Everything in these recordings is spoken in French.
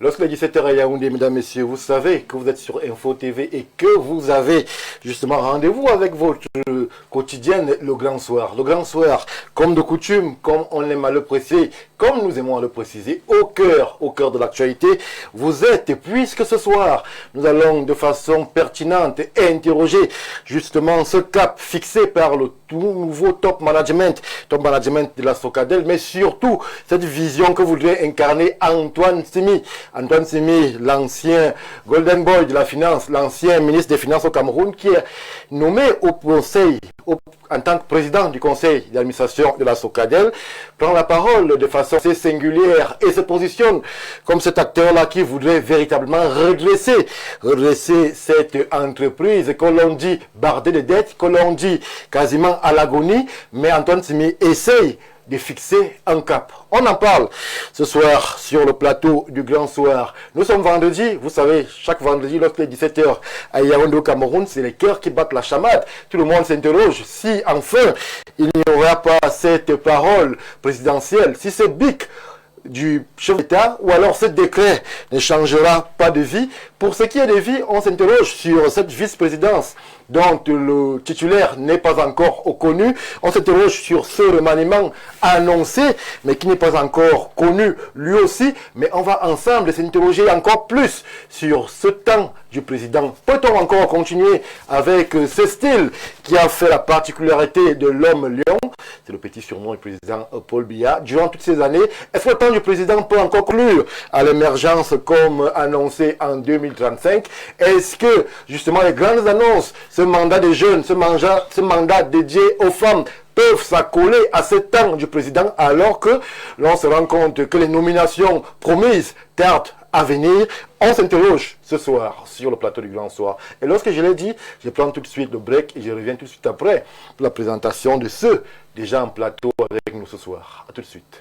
Lorsque les 17h à Yaoundé, mesdames, messieurs, vous savez que vous êtes sur Info TV et que vous avez justement rendez-vous avec votre quotidienne Le Grand Soir. Le Grand Soir, comme de coutume, comme on aime à le préciser, comme nous aimons à le préciser, au cœur de l'actualité, vous êtes. Et puisque ce soir, nous allons de façon pertinente interroger justement ce cap fixé par le tout nouveau top management de la Socadel, mais surtout cette vision que voudrait incarner Antoine Simi. Antoine Simi, l'ancien Golden Boy de la finance, l'ancien ministre des Finances au Cameroun, qui est nommé au conseil, en tant que président du conseil d'administration de la Socadel, prend la parole de façon assez singulière et se positionne comme cet acteur-là qui voudrait véritablement redresser cette entreprise que l'on dit bardée de dettes, que l'on dit quasiment à l'agonie, mais Antoine Simi essaye de fixer un cap. On en parle ce soir sur le plateau du Grand Soir. Nous sommes vendredi, vous savez, chaque vendredi, lorsqu'il est 17h à Yaoundé au Cameroun, c'est les cœurs qui battent la chamade. Tout le monde s'interroge si enfin il n'y aura pas cette parole présidentielle, si c'est BIC du chef d'État ou alors ce décret ne changera pas de vie. Pour ce qui est de vie, on s'interroge sur cette vice-présidence dont le titulaire n'est pas encore connu. On s'interroge sur ce remaniement annoncé, mais qui n'est pas encore connu lui aussi. Mais on va ensemble s'interroger encore plus sur ce temps du président. Peut-on encore continuer avec ce style qui a fait la particularité de l'homme lion? C'est le petit surnom du président Paul Biya. Durant toutes ces années, est-ce que le temps du président peut encore conclure à l'émergence comme annoncé en 2035? Est-ce que justement les grandes annonces, ce mandat des jeunes, ce mandat dédié aux femmes peuvent s'accoler à ce temps du président alors que l'on se rend compte que les nominations promises tardent à venir? On s'interroge ce soir sur le plateau du Grand Soir. Et lorsque je l'ai dit, je prends tout de suite le break et je reviens tout de suite après pour la présentation de ceux déjà en plateau avec nous ce soir. A tout de suite.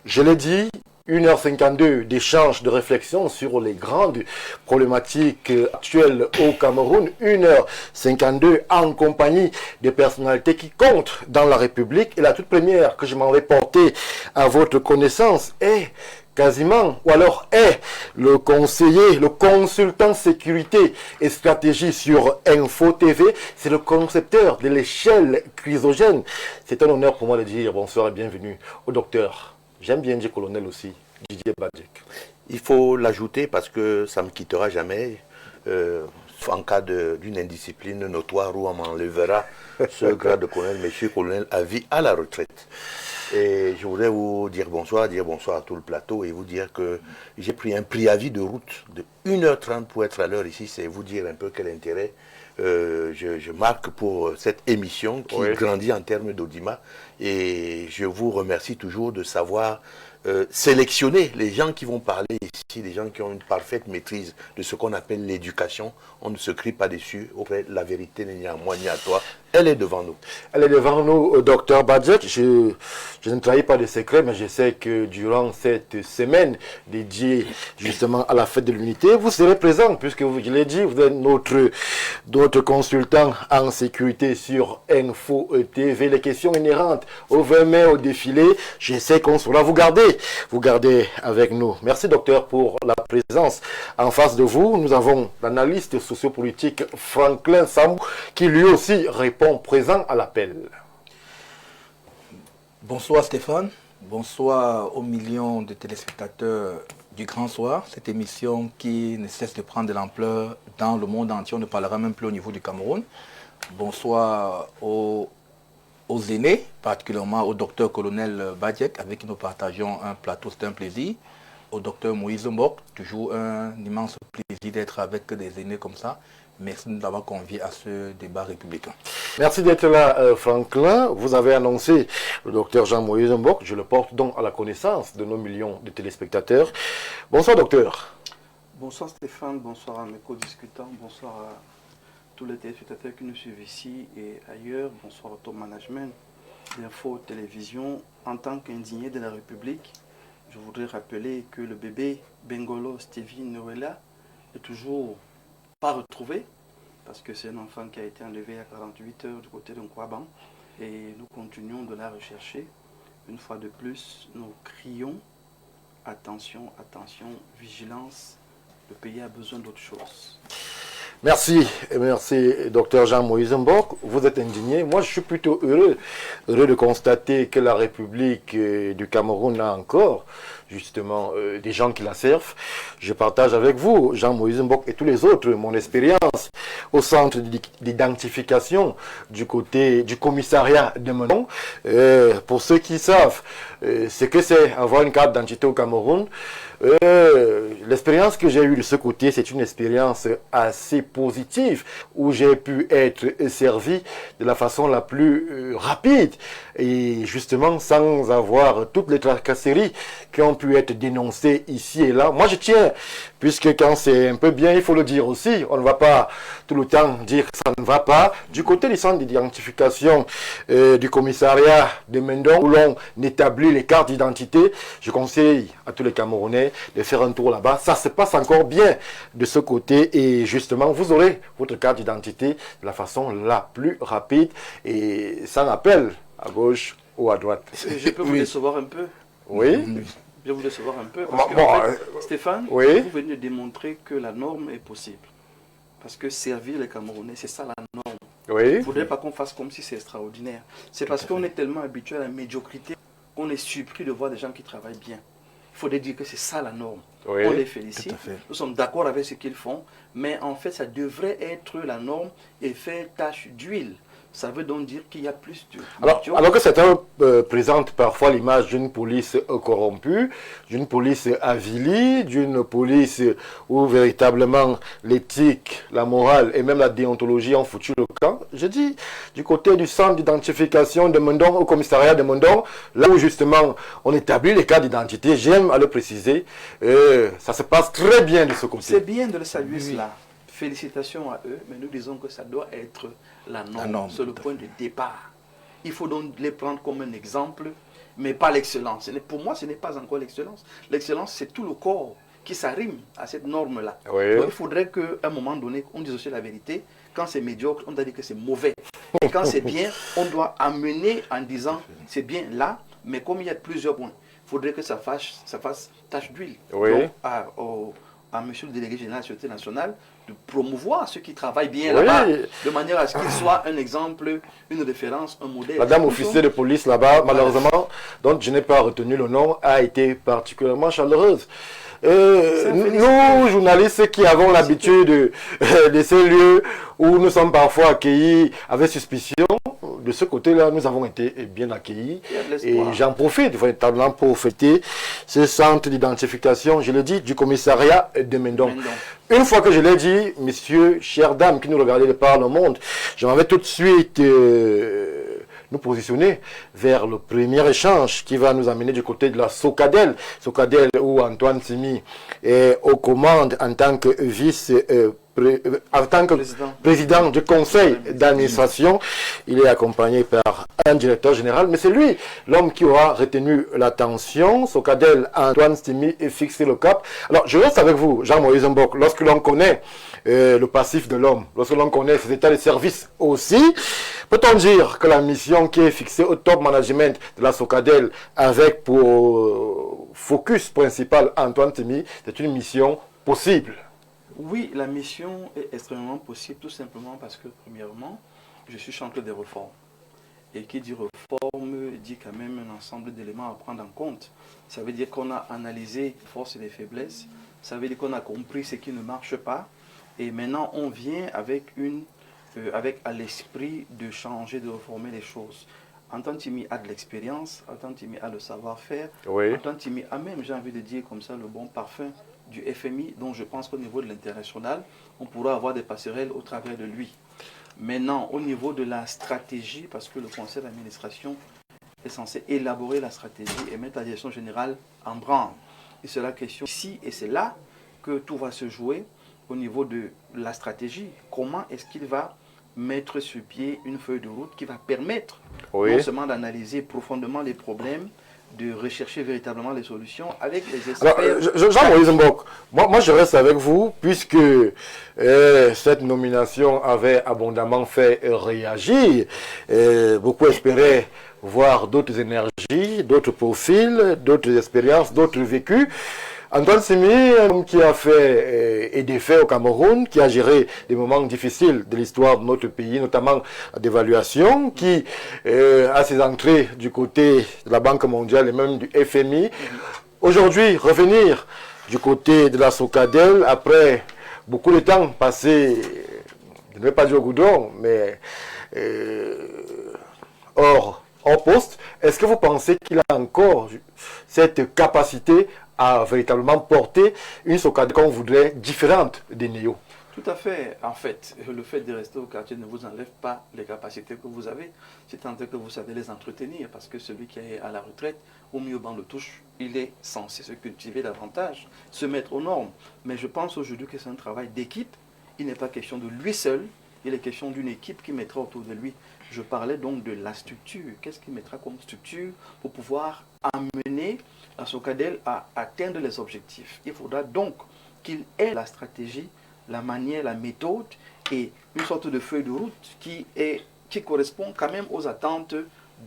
Je l'ai dit, 1h52 d'échange, de réflexion sur les grandes problématiques actuelles au Cameroun. 1h52 en compagnie des personnalités qui comptent dans la République. Et la toute première que je m'en vais porter à votre connaissance est quasiment, ou alors est le conseiller, le consultant sécurité et stratégie sur Info TV. C'est le concepteur de l'échelle chrysogène. C'est un honneur pour moi de dire bonsoir et bienvenue au docteur. J'aime bien dire colonel aussi, Didier Badjek. Il faut l'ajouter parce que ça ne me quittera jamais. En cas d'une indiscipline notoire où on m'enlèvera ce grade de colonel, monsieur colonel à vie à la retraite. Et je voudrais vous dire bonsoir à tout le plateau et vous dire que j'ai pris un préavis de route de 1h30 pour être à l'heure ici. C'est vous dire un peu quel intérêt je marque pour cette émission qui grandit en termes d'audimat. Et je vous remercie toujours de savoir sélectionner les gens qui vont parler ici, les gens qui ont une parfaite maîtrise de ce qu'on appelle l'éducation. On ne se crie pas dessus. La vérité n'est ni à moi ni à toi. Elle est devant nous. Elle est devant nous, docteur Badjek. Je ne trahis pas de secret, mais je sais que durant cette semaine dédiée justement à la fête de l'unité, vous serez présent, puisque je l'ai dit, vous êtes notre consultant en sécurité sur Info TV. Les questions inhérentes au 20 mai au défilé, je sais qu'on sera vous garder avec nous. Merci docteur pour la présence. En face de vous, nous avons l'analyste sociopolitique Franklin Sambou qui lui aussi répond présent à l'appel. Bonsoir Stéphane, bonsoir aux millions de téléspectateurs du Grand Soir, cette émission qui ne cesse de prendre de l'ampleur dans le monde entier, on ne parlera même plus au niveau du Cameroun. Bonsoir aux aînés, particulièrement au docteur colonel Badjek, avec qui nous partageons un plateau, c'est un plaisir. Au docteur Moïse Mbok, toujours un immense plaisir d'être avec des aînés comme ça. Merci de nous avoir conviés à ce débat républicain. Merci d'être là, Franklin. Vous avez annoncé le docteur Jean-Moïse Mbok. Je le porte donc à la connaissance de nos millions de téléspectateurs. Bonsoir, docteur. Bonsoir Stéphane, bonsoir à mes co-discutants, bonsoir à tous les téléspectateurs qui nous suivent ici et ailleurs, bonsoir au top management d'Info Télévision. En tant qu'indigné de la République, je voudrais rappeler que le bébé Bengolo Stevie Noëlla est toujours pas retrouvé parce que c'est un enfant qui a été enlevé à 48 heures du côté de Nkwaban et nous continuons de la rechercher. Une fois de plus, nous crions attention, attention, vigilance. Le pays a besoin d'autre chose. Merci, merci, docteur Jean-Moïse Mbok. Vous êtes indigné. Moi, je suis plutôt heureux de constater que la République du Cameroun a encore, justement, des gens qui la servent. Je partage avec vous, Jean-Moïse Mbok et tous les autres, mon expérience au centre d'identification du côté du commissariat de Menon. Pour ceux qui savent ce que c'est avoir une carte d'identité au Cameroun, l'expérience que j'ai eue de ce côté, c'est une expérience assez positive où j'ai pu être servi de la façon la plus rapide et justement sans avoir toutes les tracasseries qui ont pu être dénoncées ici et là. Moi je tiens, puisque quand c'est un peu bien, il faut le dire aussi, on ne va pas tout le temps dire que ça ne va pas. Du côté du centre d'identification du commissariat de Mendon, où l'on établit les cartes d'identité, je conseille à tous les Camerounais de faire un tour là-bas. Ça se passe encore bien de ce côté et justement, vous aurez votre carte d'identité de la façon la plus rapide et sans appel à gauche ou à droite. Je peux vous décevoir un peu? Oui. Je vais vous décevoir un peu parce que en fait, Stéphane, oui. vous venez de démontrer que la norme est possible. Parce que servir les Camerounais, c'est ça la norme. Oui. Il ne faudrait pas qu'on fasse comme si c'est extraordinaire. C'est parce qu'on est tellement habitué à la médiocrité qu'on est surpris de voir des gens qui travaillent bien. Il faudrait dire que c'est ça la norme. Oui. On les félicite, nous sommes d'accord avec ce qu'ils font, mais en fait ça devrait être la norme et faire tâche d'huile. Ça veut donc dire qu'il y a plus de... Alors que certains présentent parfois l'image d'une police corrompue, d'une police avilie, d'une police où véritablement l'éthique, la morale et même la déontologie ont foutu le camp. Je dis, du côté du centre d'identification de Mendon, au commissariat de Mendon, là où justement on établit les cartes d'identité, j'aime à le préciser, ça se passe très bien de ce côté. C'est bien de le saluer cela. Félicitations à eux, mais nous disons que ça doit être la norme. C'est le point de départ. Il faut donc les prendre comme un exemple, mais pas l'excellence. Pour moi, ce n'est pas encore l'excellence. L'excellence, c'est tout le corps qui s'arrime à cette norme-là. Oui. Donc il faudrait qu'à un moment donné, on dise aussi la vérité. Quand c'est médiocre, on doit dire que c'est mauvais. Et quand c'est bien, on doit amener en disant c'est bien là, mais comme il y a plusieurs points, il faudrait que ça fasse tache d'huile. Oui. Donc, à monsieur le délégué général de la Sûreté nationale de promouvoir ceux qui travaillent bien là-bas, de manière à ce qu'ils soient un exemple, une référence, un modèle. Madame officier de police là-bas, malheureusement, dont je n'ai pas retenu le nom, a été particulièrement chaleureuse. Nous, journalistes qui avons l'habitude de ces lieux où nous sommes parfois accueillis avec suspicion, de ce côté-là, nous avons été bien accueillis. Et j'en profite véritablement pour fêter ce centre d'identification, je le dis, du commissariat de Mendon. Une fois que je l'ai dit, messieurs, chères dames qui nous regardez de par le monde, je m'en vais tout de suite nous positionner vers le premier échange qui va nous amener du côté de la Socadel. Socadel où Antoine Simi est aux commandes en tant que en tant que président du conseil d'administration. Il est accompagné par un directeur général, mais c'est lui, l'homme qui aura retenu l'attention. Socadel, Antoine Simi et fixé le cap. Alors, je reste avec vous, Jean-Moïse Mbok, lorsque l'on connaît le passif de l'homme, lorsque l'on connaît ses états de service aussi, peut-on dire que la mission qui est fixée au top management de la Socadel avec pour focus principal Antoine Simi, c'est une mission possible? Oui, la mission est extrêmement possible, tout simplement parce que, premièrement, je suis chanteur des réformes. Et qui dit réforme dit quand même un ensemble d'éléments à prendre en compte. Ça veut dire qu'on a analysé les forces et les faiblesses, ça veut dire qu'on a compris ce qui ne marche pas, et maintenant on vient avec à l'esprit de changer, de reformer les choses. Antoine Simi a de l'expérience, Antoine Simi a le savoir-faire, Antoine Simi a même, j'ai envie de dire comme ça, le bon parfum du FMI, donc je pense qu'au niveau de l'international, on pourra avoir des passerelles au travers de lui. Maintenant, au niveau de la stratégie, parce que le conseil d'administration est censé élaborer la stratégie et mettre la direction générale en branle. Il sera question ici et c'est là que tout va se jouer au niveau de la stratégie. Comment est-ce qu'il va mettre sur pied une feuille de route qui va permettre non seulement d'analyser profondément les problèmes, de rechercher véritablement les solutions avec les experts. Alors, Jean-Moïse Mbok, moi je reste avec vous puisque cette nomination avait abondamment fait réagir. Beaucoup espéraient voir d'autres énergies, d'autres profils, d'autres expériences, d'autres vécus. Antoine Simi, un homme qui a fait et des faits au Cameroun, qui a géré des moments difficiles de l'histoire de notre pays, notamment la dévaluation, qui a ses entrées du côté de la Banque mondiale et même du FMI. Aujourd'hui, revenir du côté de la Socadel, après beaucoup de temps passé, je ne vais pas dire au goudron, mais hors poste, est-ce que vous pensez qu'il a encore cette capacité à véritablement porter une Socadel qu'on voudrait différente des Néo? Tout à fait. En fait, le fait de rester au quartier ne vous enlève pas les capacités que vous avez. C'est tant que vous savez les entretenir, parce que celui qui est à la retraite, au mieux banc le touche, il est censé se cultiver davantage, se mettre aux normes. Mais je pense aujourd'hui que c'est un travail d'équipe. Il n'est pas question de lui seul, il est question d'une équipe qui mettra autour de lui. Je parlais donc de la structure. Qu'est-ce qu'il mettra comme structure pour pouvoir amener la Socadel à atteindre les objectifs? Il faudra donc qu'il ait la stratégie, la manière, la méthode et une sorte de feuille de route qui correspond quand même aux attentes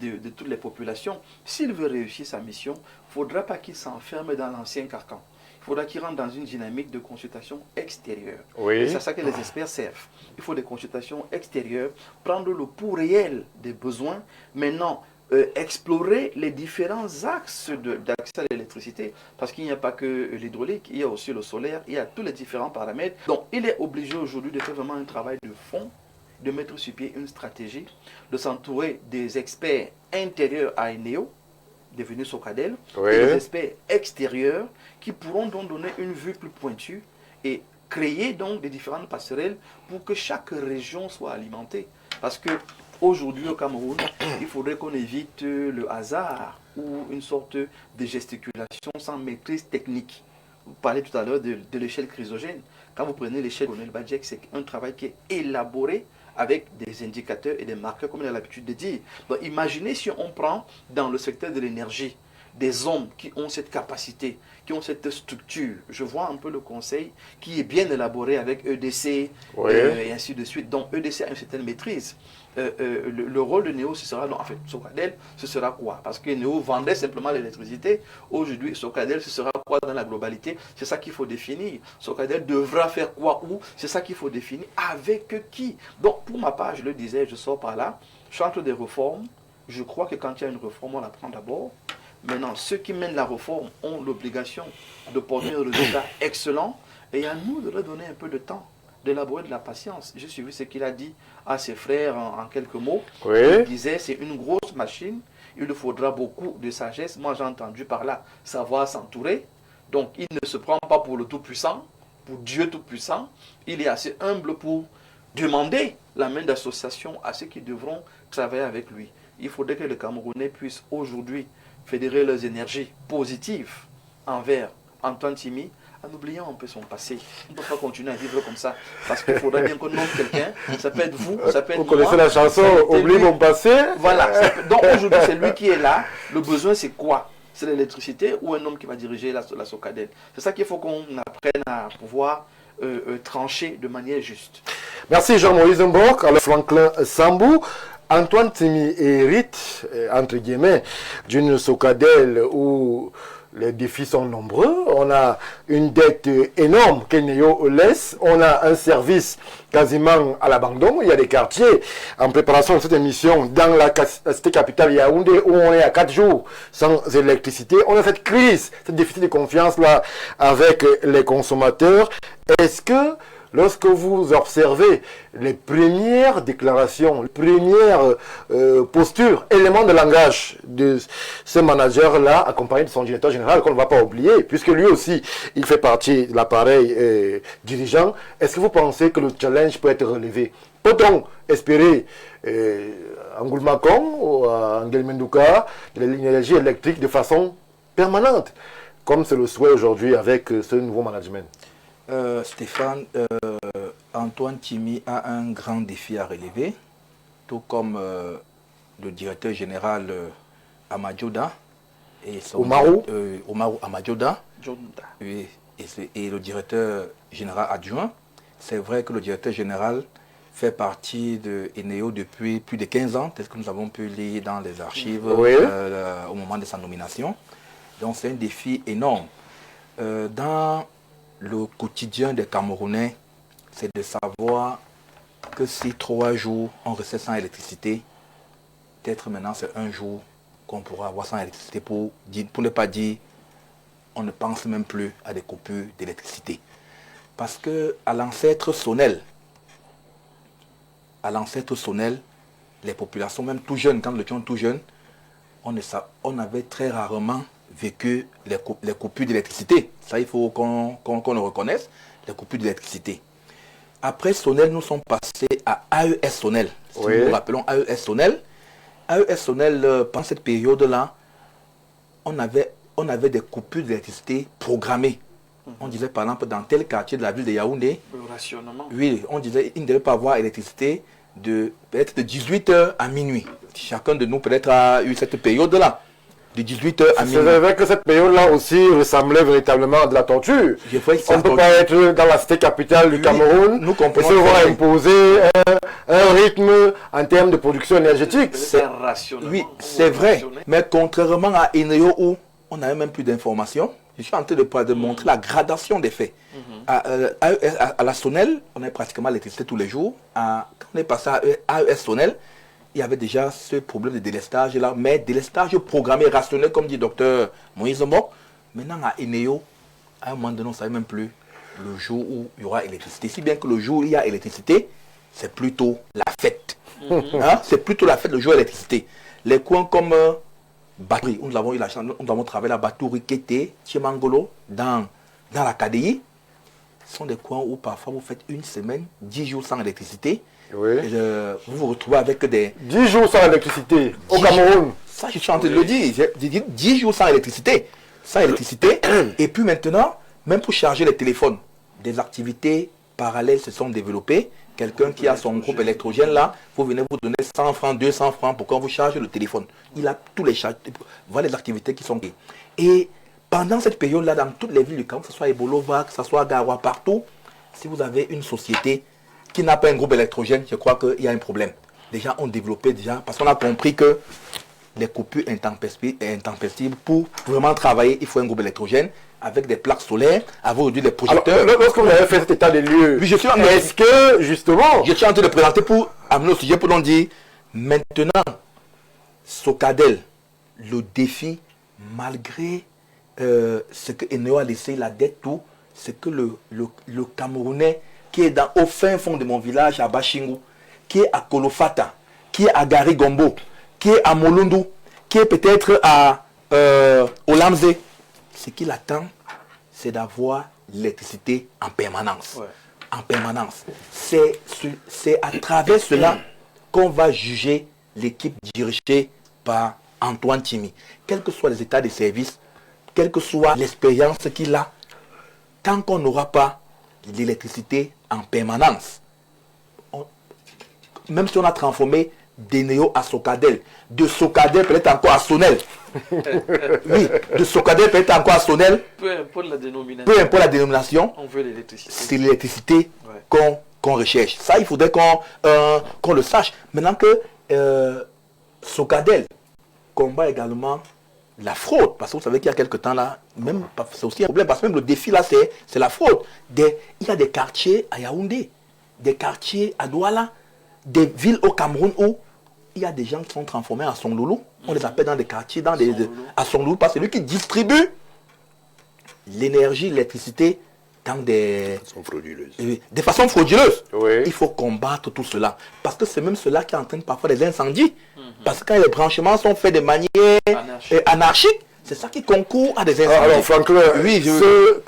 de toutes les populations. S'il veut réussir sa mission, il ne faudra pas qu'il s'enferme dans l'ancien carcan. Il faudra qu'il rentre dans une dynamique de consultation extérieure. Et c'est ça que les experts servent. Il faut des consultations extérieures, prendre le pouls réel des besoins. Maintenant, explorer les différents axes d'accès à l'électricité, parce qu'il n'y a pas que l'hydraulique, il y a aussi le solaire, il y a tous les différents paramètres. Donc, il est obligé aujourd'hui de faire vraiment un travail de fond, de mettre sur pied une stratégie, de s'entourer des experts intérieurs à Eneo, devenus Socadel, et des experts extérieurs qui pourront donc donner une vue plus pointue et créer donc des différentes passerelles pour que chaque région soit alimentée. Parce que aujourd'hui au Cameroun, il faudrait qu'on évite le hasard ou une sorte de gesticulation sans maîtrise technique. Vous parlez tout à l'heure de l'échelle chrysogène. Quand vous prenez l'échelle Colonel Badjek, c'est un travail qui est élaboré avec des indicateurs et des marqueurs, comme il a l'habitude de dire. Donc imaginez si on prend dans le secteur de l'énergie des hommes qui ont cette capacité, qui ont cette structure. Je vois un peu le conseil qui est bien élaboré avec EDC et ainsi de suite. Donc EDC a une certaine maîtrise. Le rôle de Néo, ce sera, non, en fait, Socadel, ce sera quoi? Parce que Néo vendait simplement l'électricité. Aujourd'hui, Socadel, ce sera quoi dans la globalité? C'est ça qu'il faut définir. Socadel devra faire quoi où? C'est ça qu'il faut définir. Avec qui? Donc, pour ma part, je le disais, je sors par là, chantre des réformes. Je crois que quand il y a une réforme, on la prend d'abord. Maintenant, ceux qui mènent la réforme ont l'obligation de porter un résultat excellent. Et à nous de leur donner un peu de temps, d'élaborer de la patience. J'ai suivi ce qu'il a dit à ses frères en quelques mots. Il disait, c'est une grosse machine, il lui faudra beaucoup de sagesse. Moi, j'ai entendu par là, savoir s'entourer. Donc, il ne se prend pas pour le Tout-Puissant, pour Dieu Tout-Puissant. Il est assez humble pour demander la main d'association à ceux qui devront travailler avec lui. Il faudrait que les Camerounais puissent aujourd'hui fédérer leurs énergies positives envers Antoine Simi, en oubliant un peu son passé. On ne peut pas continuer à vivre comme ça. Parce qu'il faudrait bien qu'on nomme quelqu'un. Ça peut être vous, ça peut être moi. Vous connaissez la chanson « Oublie mon passé ». Voilà. Donc aujourd'hui, c'est lui qui est là. Le besoin, c'est quoi? C'est l'électricité ou un homme qui va diriger la Socadel? C'est ça qu'il faut qu'on apprenne à pouvoir trancher de manière juste. Merci Jean-Moïse Mbok, alors Franklin Sambou. Antoine Simi hérite, entre guillemets, d'une Socadel où les défis sont nombreux. On a une dette énorme qu'Eneo laisse. On a un service quasiment à l'abandon. Il y a des quartiers en préparation de cette émission dans la cité capitale Yaoundé où on est à 4 jours sans électricité. On a cette crise, cette déficit de confiance là avec les consommateurs. Est-ce que lorsque vous observez les premières déclarations, les premières postures, éléments de langage de ce manager-là, accompagné de son directeur général, qu'on ne va pas oublier, puisque lui aussi, il fait partie de l'appareil dirigeant, est-ce que vous pensez que le challenge peut être relevé? Peut-on espérer en Goulmakong ou à Angel Mendouka de l'énergie électrique de façon permanente, comme c'est le souhait aujourd'hui avec ce nouveau management? Stéphane, Antoine Tchimi a un grand défi à relever, tout comme le directeur général Amadjoda et Omarou Amadjoda, oui, et le directeur général adjoint. C'est vrai que le directeur général fait partie de Eneo depuis plus de 15 ans, tel que nous avons pu lire dans les archives au moment de sa nomination. Donc c'est un défi énorme. Dans le quotidien des Camerounais, c'est de savoir que si 3 jours on restait sans électricité, peut-être maintenant c'est un jour qu'on pourra avoir sans électricité pour ne pas dire on ne pense même plus à des coupures d'électricité. Parce que à l'ancêtre Sonnel, les populations, même tout jeunes, quand nous étions tout jeunes, on avait très rarement vécu les coupures d'électricité. Ça, il faut qu'on le reconnaisse, les coupures d'électricité. Après Sonnel, nous sommes passés à AES Sonnel. Si nous nous rappelons AES Sonnel. AES Sonnel, pendant cette période-là, on avait des coupures d'électricité programmées. On disait par exemple dans tel quartier de la ville de Yaoundé, oui, on disait qu'il ne devait pas avoir électricité peut-être de 18h à minuit. Chacun de nous peut-être a eu cette période-là, de 18h à minuit. C'est vrai que cette période-là aussi ressemblait véritablement à de la torture. On ne peut pas être dans la cité capitale du Cameroun et se voir imposer un rythme en termes de production énergétique. Oui, c'est vrai. Mais contrairement à Eneo où on n'avait même plus d'informations, je suis en train de montrer la gradation des faits. À la Sonnel, on avait pratiquement l'électricité tous les jours. Quand on est passé à AES Sonnel, il y avait déjà ce problème de délestage là, mais délestage programmé, rationnel, comme dit le docteur Moïse Mok. Maintenant, à Eneo, à un moment donné, on ne savait même plus le jour où il y aura électricité. Si bien que le jour où il y a électricité, c'est plutôt la fête. C'est plutôt la fête le jour d'électricité. Les coins comme Baturi, nous avons eu la chance, nous avons travaillé à Baturi, Kété, Tchemangolo, dans la KDI. Ce sont des coins où parfois vous faites une semaine, 10 jours sans électricité. Oui. Vous vous retrouvez avec des... 10 jours sans électricité au Cameroun. Ça, je suis en train de le dire. J'ai dit 10 jours sans électricité. Sans électricité. Et puis maintenant, même pour charger les téléphones, des activités parallèles se sont développées. Quelqu'un qui a son groupe électrogène là, vous venez vous donner 100 francs, 200 francs pour qu'on vous charge le téléphone. Il a tous les charges. Voilà les activités qui sont... Et pendant cette période-là, dans toutes les villes du Cameroun, que ce soit Ebolova, que ce soit Garoua, partout, si vous avez une société qui n'a pas un groupe électrogène, je crois qu'il y a un problème. Les gens ont développé déjà, parce qu'on a compris que les coupures intempestives, pour vraiment travailler, il faut un groupe électrogène avec des plaques solaires, avec aujourd'hui des projecteurs. Alors, lorsque vous avez fait cet état des lieux, oui, est-ce que justement... Je suis en train de présenter pour amener au sujet pour nous dire, maintenant, Socadel, le défi, malgré ce que Eneo a laissé, la dette, tout, c'est que le Camerounais qui est au fin fond de mon village à Bashingu, qui est à Kolofata, qui est à Garigombo, qui est à Molundu, qui est peut-être à Olamze, ce qu'il attend, c'est d'avoir l'électricité en permanence. Ouais. En permanence. C'est à travers cela qu'on va juger l'équipe dirigée par Antoine Tchimi. Quels que soient les états de service, quelle que soit l'expérience qu'il a, tant qu'on n'aura pas l'électricité en permanence, même si on a transformé d'Eneo à Socadel, de Socadel peut-être encore à Sonnel. Oui, de Socadel peut-être encore à Sonnel. Peu importe la dénomination. On veut l'électricité. C'est l'électricité qu'on recherche. Ça, il faudrait qu'on le sache. Maintenant que Socadel combat également la fraude, parce que vous savez qu'il y a quelques temps là, même c'est aussi un problème, parce que même le défi là, c'est la fraude. Il y a des quartiers à Yaoundé, des quartiers à Douala, des villes au Cameroun où il y a des gens qui sont transformés en Songloulou. On les appelle dans des quartiers, à Songloulou, parce que c'est lui qui distribue l'énergie, l'électricité dans des façons frauduleuses. Oui. Il faut combattre tout cela. Parce que c'est même cela qui entraîne parfois des incendies. Parce que quand les branchements sont faits de manière anarchique, c'est ça qui concourt à des incendies. Alors Franklin, ceux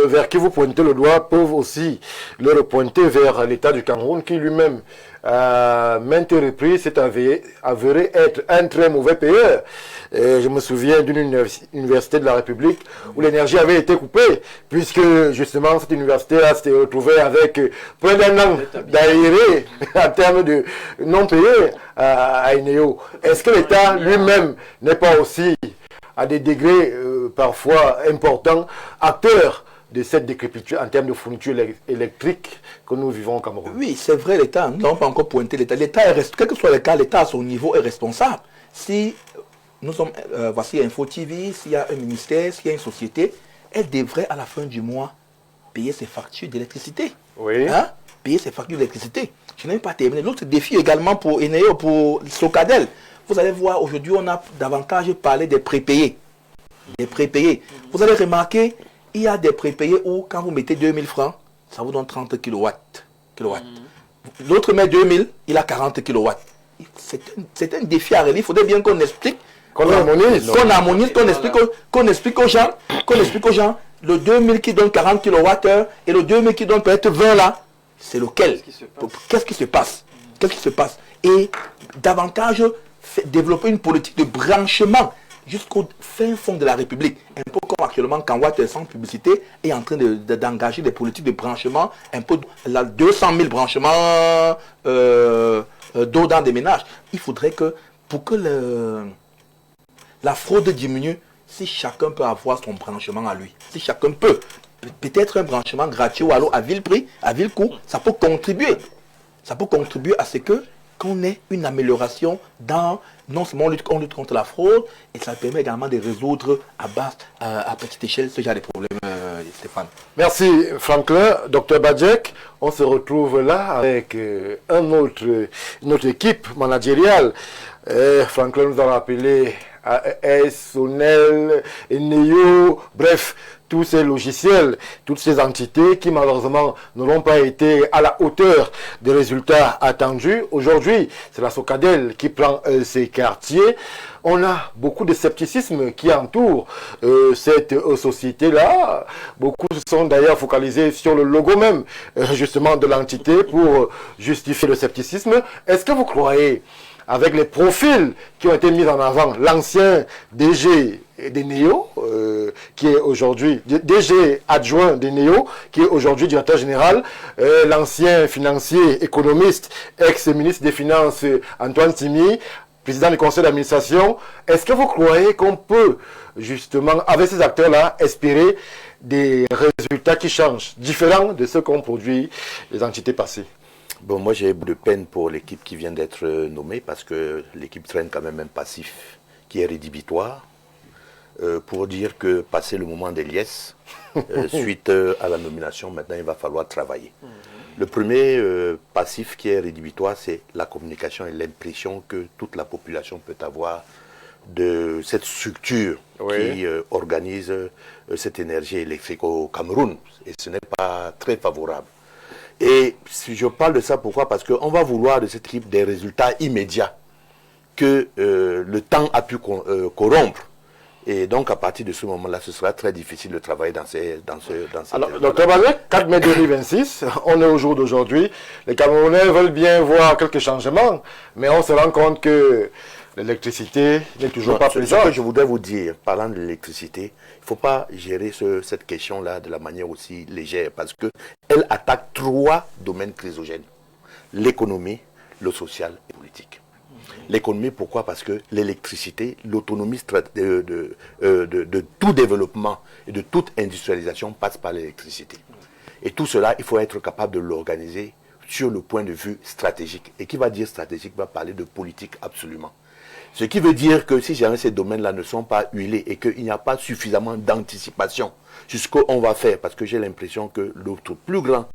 vers qui vous pointez le doigt peuvent aussi le pointer vers l'État du Cameroun qui lui-même à maintes reprises, s'est avéré être un très mauvais payeur. Et je me souviens d'une université de la République où l'énergie avait été coupée, puisque justement cette université-là s'était retrouvée avec près d'un an d'arriérés en termes de non payés à INEO. Est-ce que l'État lui-même n'est pas aussi, à des degrés parfois importants, acteur de cette décrépitude en termes de fourniture électrique que nous vivons au Cameroun? Oui, c'est vrai, l'État, nous n'avons pas encore pointé l'État. L'État, quel que soit le cas, l'État à son niveau est responsable. Si nous sommes, voici Info TV, s'il y a un ministère, s'il y a une société, elle devrait à la fin du mois payer ses factures d'électricité. Oui. Hein? Payer ses factures d'électricité. Je n'ai même pas terminé. L'autre défi également pour Eneo, pour Socadel. Vous allez voir, aujourd'hui, on a davantage parlé des prépayés. Des prépayés. Vous allez remarquer, il y a des prépayés où, quand vous mettez 2000 francs, ça vous donne 30 kilowatts. L'autre met 2000, il a 40 kilowatts. C'est un défi à relever. Il faudrait bien qu'on explique. Qu'on harmonise. Qu'on explique aux gens, le 2000 qui donne 40 kWh et le 2000 qui donne peut-être 20 là, c'est lequel? Qu'est-ce qui se passe? Et davantage développer une politique de branchement jusqu'au fin fond de la République. Un peu comme actuellement quand Watt sans publicité est en train d'engager des politiques de branchement, un peu 200 000 branchements d'eau dans des ménages. Il faudrait que, pour que la fraude diminue, si chacun peut avoir son branchement à lui, si chacun peut, peut-être un branchement gratuit ou alors à vil prix, à vil coût, ça peut contribuer. Ça peut contribuer à ce qu'on ait une amélioration dans, non seulement on lutte contre la fraude, et ça permet également de résoudre à petite échelle ce genre de problèmes, Stéphane. Merci Franklin. Dr Badjek, on se retrouve là avec une autre équipe managériale. Franklin nous a rappelé AES, Sonel, Eneo, bref, tous ces logiciels, toutes ces entités qui malheureusement n'auront pas été à la hauteur des résultats attendus. Aujourd'hui, c'est la Socadel qui prend ces quartiers. On a beaucoup de scepticisme qui entoure cette société-là. Beaucoup se sont d'ailleurs focalisés sur le logo même, justement, de l'entité pour justifier le scepticisme. Est-ce que vous croyez, avec les profils qui ont été mis en avant, l'ancien DG d'Eneo, qui est aujourd'hui DG adjoint d'Eneo, qui est aujourd'hui directeur général, l'ancien financier économiste, ex-ministre des Finances Antoine Timi, président du conseil d'administration, est-ce que vous croyez qu'on peut justement, avec ces acteurs-là, espérer des résultats qui changent, différents de ceux qu'ont produit les entités passées? Bon, moi j'ai de peine pour l'équipe qui vient d'être nommée parce que l'équipe traîne quand même un passif qui est rédhibitoire pour dire que passé le moment des liesses, suite à la nomination, maintenant il va falloir travailler. Le premier passif qui est rédhibitoire, c'est la communication et l'impression que toute la population peut avoir de cette structure qui organise cette énergie électrique au Cameroun. Et ce n'est pas très favorable. Et si je parle de ça, pourquoi? Parce qu'on va vouloir de cette équipe des résultats immédiats que le temps a pu corrompre. Et donc, à partir de ce moment-là, ce sera très difficile de travailler dans ces Alors, Dr Badjek, 4 mai 2026, on est au jour d'aujourd'hui. Les Camerounais veulent bien voir quelques changements, mais on se rend compte que l'électricité n'est toujours pas présente. Ce que je voudrais vous dire, parlant de l'électricité, il ne faut pas gérer cette question-là de la manière aussi légère, parce qu'elle attaque 3 domaines chrysogènes. L'économie, le social et le politique. L'économie, pourquoi? Parce que l'électricité, l'autonomie de tout développement et de toute industrialisation passe par l'électricité. Et tout cela, il faut être capable de l'organiser sur le point de vue stratégique. Et qui va dire stratégique va parler de politique absolument. Ce qui veut dire que si jamais ces domaines-là ne sont pas huilés et qu'il n'y a pas suffisamment d'anticipation sur ce qu'on va faire, parce que j'ai l'impression que notre plus grand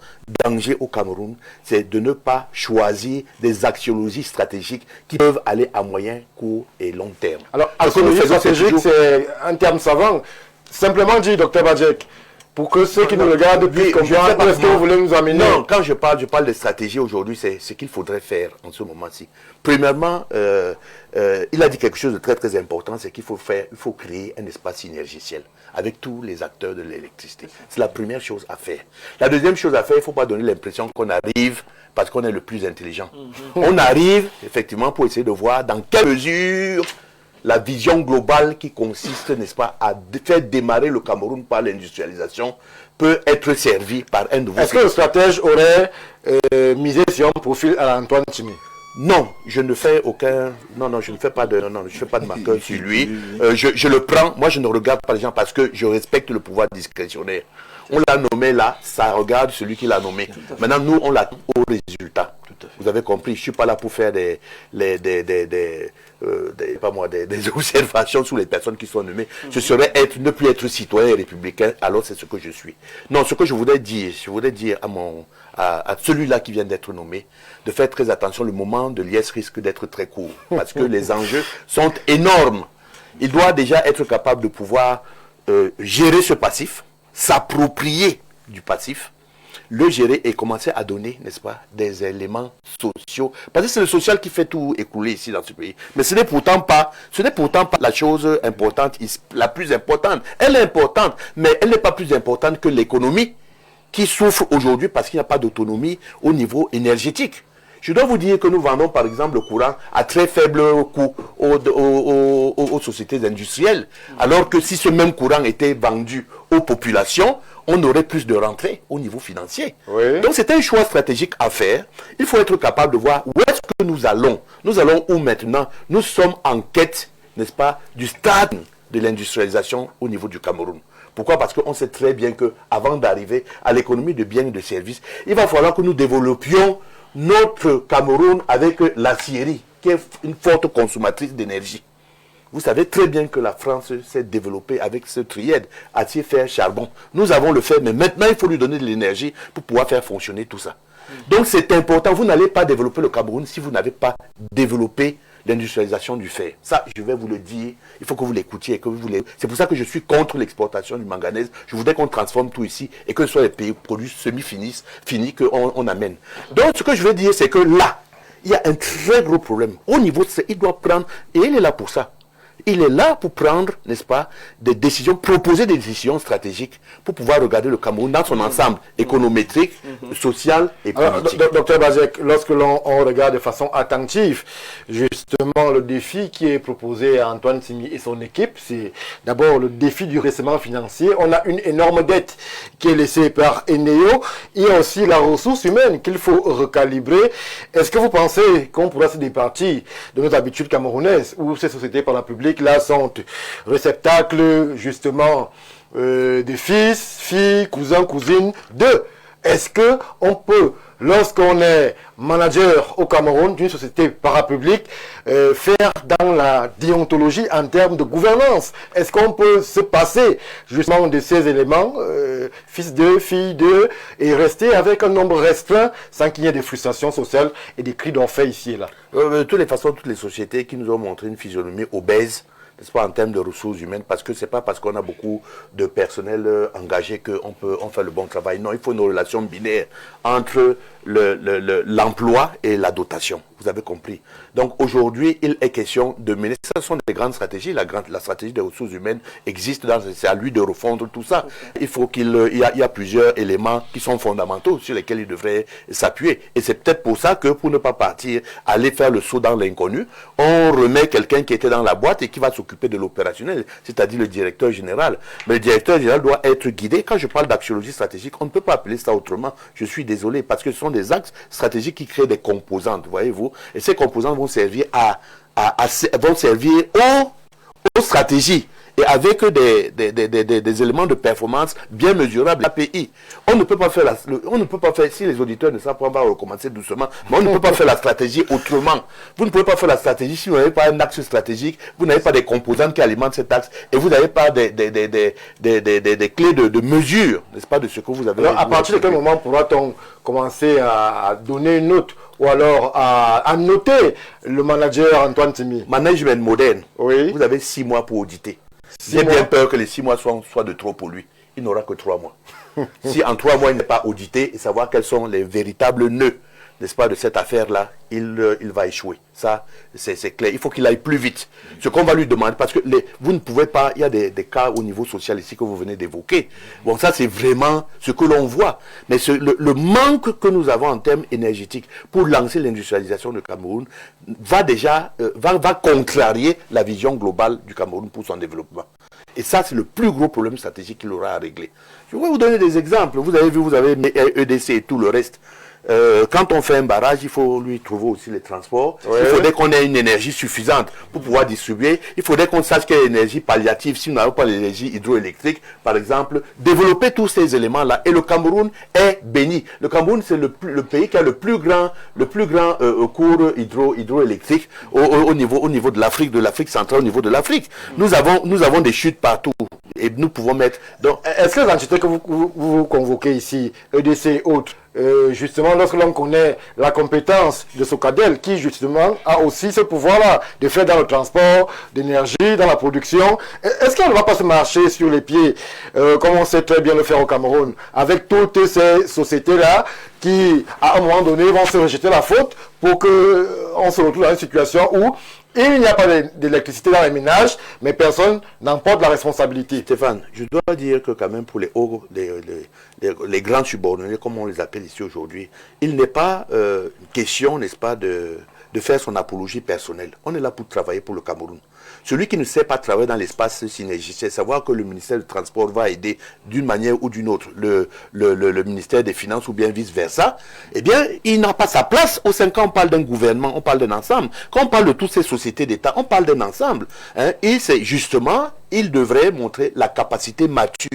danger au Cameroun, c'est de ne pas choisir des axiologies stratégiques qui peuvent aller à moyen, court et long terme. Alors, axiologie stratégique, c'est un terme savant. Simplement dit, Dr Badjek, Pour que ceux qui nous regardent puissent comprendre où est-ce que vous voulez nous amener. Non, quand je parle de stratégie aujourd'hui, c'est ce qu'il faudrait faire en ce moment-ci. Premièrement, il a dit quelque chose de très très important, c'est qu'il faut créer un espace synergiciel avec tous les acteurs de l'électricité. C'est la première chose à faire. La deuxième chose à faire, il ne faut pas donner l'impression qu'on arrive parce qu'on est le plus intelligent. On arrive effectivement pour essayer de voir dans quelle mesure la vision globale qui consiste, n'est-ce pas, à faire démarrer le Cameroun par l'industrialisation peut être servie par un nouveau... Est-ce que le stratège aurait misé sur un profil à Antoine Tchimi? Non, je ne fais aucun... Non, je ne fais pas de... Non, je fais pas de marqueur sur lui. Je le prends. Moi, je ne regarde pas les gens parce que je respecte le pouvoir discrétionnaire. On l'a nommé là, ça regarde celui qui l'a nommé. Maintenant, nous, on l'a au résultat. Vous avez compris, je ne suis pas là pour faire des observations sur les personnes qui sont nommées. Ce serait ne plus être citoyen républicain, alors c'est ce que je suis. Non, ce que je voudrais dire à celui-là qui vient d'être nommé, de faire très attention, le moment de l'IS risque d'être très court, parce que les enjeux sont énormes. Il doit déjà être capable de pouvoir gérer ce passif, s'approprier du passif, le gérer et commencer à donner, n'est-ce pas, des éléments sociaux. Parce que c'est le social qui fait tout écouler ici dans ce pays. Mais ce n'est pourtant pas la chose importante, la plus importante. Elle est importante, mais elle n'est pas plus importante que l'économie qui souffre aujourd'hui parce qu'il n'y a pas d'autonomie au niveau énergétique. Je dois vous dire que nous vendons par exemple le courant à très faible coût aux sociétés industrielles, alors que si ce même courant était vendu aux populations, on aurait plus de rentrées au niveau financier. Oui. Donc c'est un choix stratégique à faire. Il faut être capable de voir où est-ce que nous allons. Nous allons où maintenant? Nous sommes en quête, n'est-ce pas, du stade de l'industrialisation au niveau du Cameroun. Pourquoi? Parce qu'on sait très bien qu'avant d'arriver à l'économie de biens et de services, il va falloir que nous développions notre Cameroun avec la Syrie, qui est une forte consommatrice d'énergie. Vous savez très bien que la France s'est développée avec ce triède, acier, fer, charbon. Nous avons le fer, mais maintenant il faut lui donner de l'énergie pour pouvoir faire fonctionner tout ça. Donc c'est important, vous n'allez pas développer le Cameroun si vous n'avez pas développé l'industrialisation du fer. Ça, je vais vous le dire, il faut que vous l'écoutiez. C'est pour ça que je suis contre l'exportation du manganèse. Je voudrais qu'on transforme tout ici et que ce soit les pays produits semi-finis qu'on amène. Donc, ce que je veux dire, c'est que là, il y a un très gros problème. Au niveau, il doit prendre, et il est là pour ça. Il est là pour prendre, n'est-ce pas, des décisions, proposer des décisions stratégiques pour pouvoir regarder le Cameroun dans son ensemble économétrique, social et politique. Alors, Dr Bazek, lorsque l'on regarde de façon attentive, justement, le défi qui est proposé à Antoine Tchimi et son équipe, c'est d'abord le défi du redressement financier. On a une énorme dette qui est laissée par Eneo. Il y a aussi la ressource humaine qu'il faut recalibrer. Est-ce que vous pensez qu'on pourrait se départir de nos habitudes camerounaises où ces sociétés par la publique là sont réceptacles justement des fils, filles, cousins, cousines de... Est-ce que on peut, lorsqu'on est manager au Cameroun d'une société parapublique, faire dans la déontologie en termes de gouvernance? Est-ce qu'on peut se passer justement de ces éléments, fils de, filles de, et rester avec un nombre restreint sans qu'il y ait des frustrations sociales et des cris d'orfraie ici et là? De toutes les façons, toutes les sociétés qui nous ont montré une physionomie obèse, n'est-ce pas, en termes de ressources humaines, parce que c'est pas parce qu'on a beaucoup de personnel engagé qu'on fait le bon travail. Non, il faut une relation binaire entre l'emploi et la dotation. Vous avez compris. Donc aujourd'hui, il est question de mener. Ce sont des grandes stratégies. La stratégie des ressources humaines existe. C'est à lui de refondre tout ça. Il faut il y a plusieurs éléments qui sont fondamentaux sur lesquels il devrait s'appuyer. Et c'est peut-être pour ça que pour ne pas partir, aller faire le saut dans l'inconnu, on remet quelqu'un qui était dans la boîte et qui va s'occuper de l'opérationnel, c'est-à-dire le directeur général. Mais le directeur général doit être guidé. Quand je parle d'axiologie stratégique, on ne peut pas appeler ça autrement. Je suis désolé, parce que ce sont des axes stratégiques qui créent des composantes, voyez-vous. Et ces composantes vont servir aux stratégies et avec des éléments de performance bien mesurables. API. On ne peut pas faire si les auditeurs ne savent pas, on va recommencer doucement, mais on ne peut pas faire la stratégie autrement. Vous ne pouvez pas faire la stratégie si vous n'avez pas un axe stratégique, vous n'avez pas des composantes qui alimentent cet axe et vous n'avez pas des clés de mesure, n'est-ce pas, de ce que vous avez. Alors, à partir de quel moment pourra-t-on commencer à donner une note ou alors à noter le manager Antoine Tchimi? Management moderne. Oui. Vous avez 6 mois pour auditer. J'ai bien peur que les 6 mois soient de trop pour lui. il n'aura que 3 mois. Si en 3 mois, il n'est pas audité et savoir quels sont les véritables nœuds, n'est-ce pas, de cette affaire-là, il va échouer. Ça, c'est clair. Il faut qu'il aille plus vite. Ce qu'on va lui demander, parce que vous ne pouvez pas, il y a des cas au niveau social ici que vous venez d'évoquer. Bon, ça, c'est vraiment ce que l'on voit. Mais le manque que nous avons en termes énergétiques pour lancer l'industrialisation du Cameroun va déjà, va contrarier la vision globale du Cameroun pour son développement. Et ça, c'est le plus gros problème stratégique qu'il aura à régler. Je vais vous donner des exemples. Vous avez vu, vous avez EDC et tout le reste. Quand on fait un barrage, il faut lui trouver aussi les transports. Il faudrait qu'on ait une énergie suffisante pour pouvoir distribuer. Il faudrait qu'on sache quelle énergie palliative, si nous n'avons pas l'énergie hydroélectrique, par exemple, développer tous ces éléments-là. Et le Cameroun est béni. Le Cameroun, c'est le pays qui a le plus grand cours hydroélectrique au niveau de l'Afrique centrale, au niveau de l'Afrique. Nous avons des chutes partout. Et nous pouvons mettre... Donc, est-ce que les entités que vous convoquez ici, EDC et autres, justement, lorsque l'on connaît la compétence de Socadel, qui justement a aussi ce pouvoir-là de faire dans le transport d'énergie, dans la production, est-ce qu'elle ne va pas se marcher sur les pieds, comme on sait très bien le faire au Cameroun, avec toutes ces sociétés-là qui, à un moment donné, vont se rejeter la faute pour qu'on se retrouve dans une situation où il n'y a pas d'électricité dans les ménages, mais personne n'en porte la responsabilité. Stéphane, je dois dire que quand même pour les grands subordonnés, comme on les appelle ici aujourd'hui, il n'est pas question, n'est-ce pas, de faire son apologie personnelle. On est là pour travailler pour le Cameroun. Celui qui ne sait pas travailler dans l'espace synergie, c'est savoir que le ministère du Transport va aider d'une manière ou d'une autre le ministère des Finances ou bien vice-versa, eh bien, il n'a pas sa place au sein. Quand on parle d'un gouvernement, on parle d'un ensemble. Quand on parle de toutes ces sociétés d'État, on parle d'un ensemble. Hein, et c'est justement, il devrait montrer la capacité mature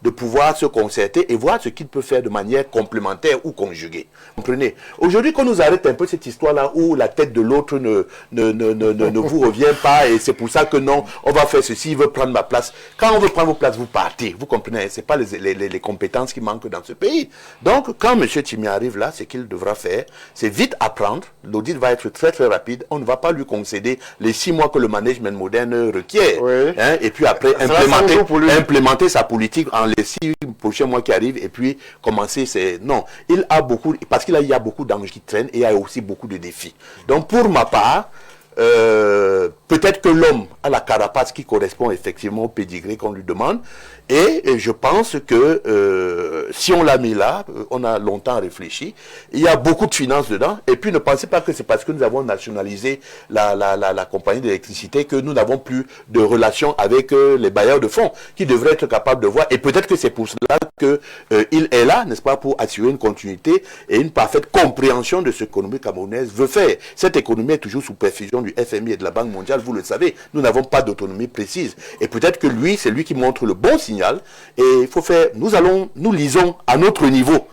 de pouvoir se concerter et voir ce qu'il peut faire de manière complémentaire ou conjuguée. Comprenez? Aujourd'hui, qu'on nous arrête un peu cette histoire-là où la tête de l'autre ne vous revient pas et c'est pour ça que non, on va faire ceci, il veut prendre ma place. Quand on veut prendre vos places, vous partez. Vous comprenez? Ce n'est pas les compétences qui manquent dans ce pays. Donc, quand M. Tchimi arrive là, ce qu'il devra faire, c'est vite apprendre. L'audit va être très très rapide. On ne va pas lui concéder les 6 mois que le management moderne requiert. Oui. Hein, et puis après, implémenter sa politique en les 6 prochains mois qui arrivent et puis commencer. Non, il a beaucoup, parce qu'il y a beaucoup d'enjeux qui traînent et il y a aussi beaucoup de défis. Donc, pour ma part, peut-être que l'homme a la carapace qui correspond effectivement au pédigré qu'on lui demande et je pense que si on l'a mis là, on a longtemps réfléchi, il y a beaucoup de finances dedans et puis ne pensez pas que c'est parce que nous avons nationalisé la compagnie d'électricité que nous n'avons plus de relation avec les bailleurs de fonds qui devraient être capables de voir et peut-être que c'est pour cela qu'il est là, n'est-ce pas, pour assurer une continuité et une parfaite compréhension de ce que l'économie camerounaise veut faire. Cette économie est toujours sous perfusion du FMI et de la Banque mondiale, vous le savez, nous n'avons pas d'autonomie précise. Et peut-être que lui, c'est lui qui montre le bon signal. Et il faut faire, nous lisons à notre niveau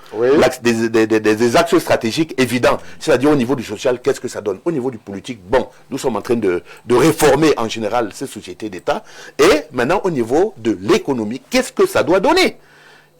des axes stratégiques évidents. C'est-à-dire au niveau du social, qu'est-ce que ça donne? Au niveau du politique, bon, nous sommes en train de réformer en général ces sociétés d'État. Et maintenant, au niveau de l'économie, qu'est-ce que ça doit donner?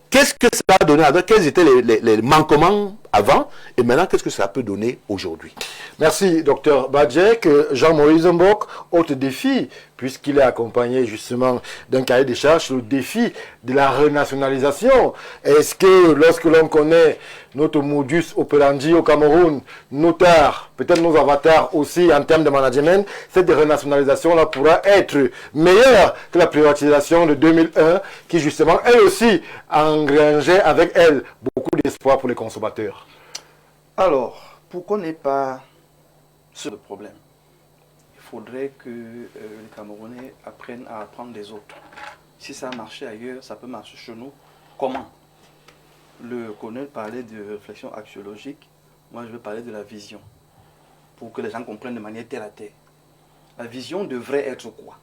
Qu'est-ce que ça a donné avant? Quels étaient les manquements avant? Et maintenant, qu'est-ce que ça peut donner aujourd'hui? Merci, Dr Badjek. Jean-Maurice Mbok, autre défi, puisqu'il est accompagné justement d'un cahier des charges, le défi de la renationalisation. Est-ce que lorsque l'on connaît notre modus operandi au Cameroun, nos tares, peut-être nos avatars aussi en termes de management, cette renationalisation-là pourra être meilleure que la privatisation de 2001, qui justement, elle aussi, engrangeait avec elle beaucoup d'espoir pour les consommateurs? Alors, pour qu'on n'ait pas ce problème, il faudrait que les Camerounais apprennent à apprendre des autres. Si ça a marché ailleurs, ça peut marcher chez nous. Comment? Le colonel parlait de réflexion axiologique. Moi, je veux parler de la vision. Pour que les gens comprennent de manière terre à terre. La vision devrait être quoi?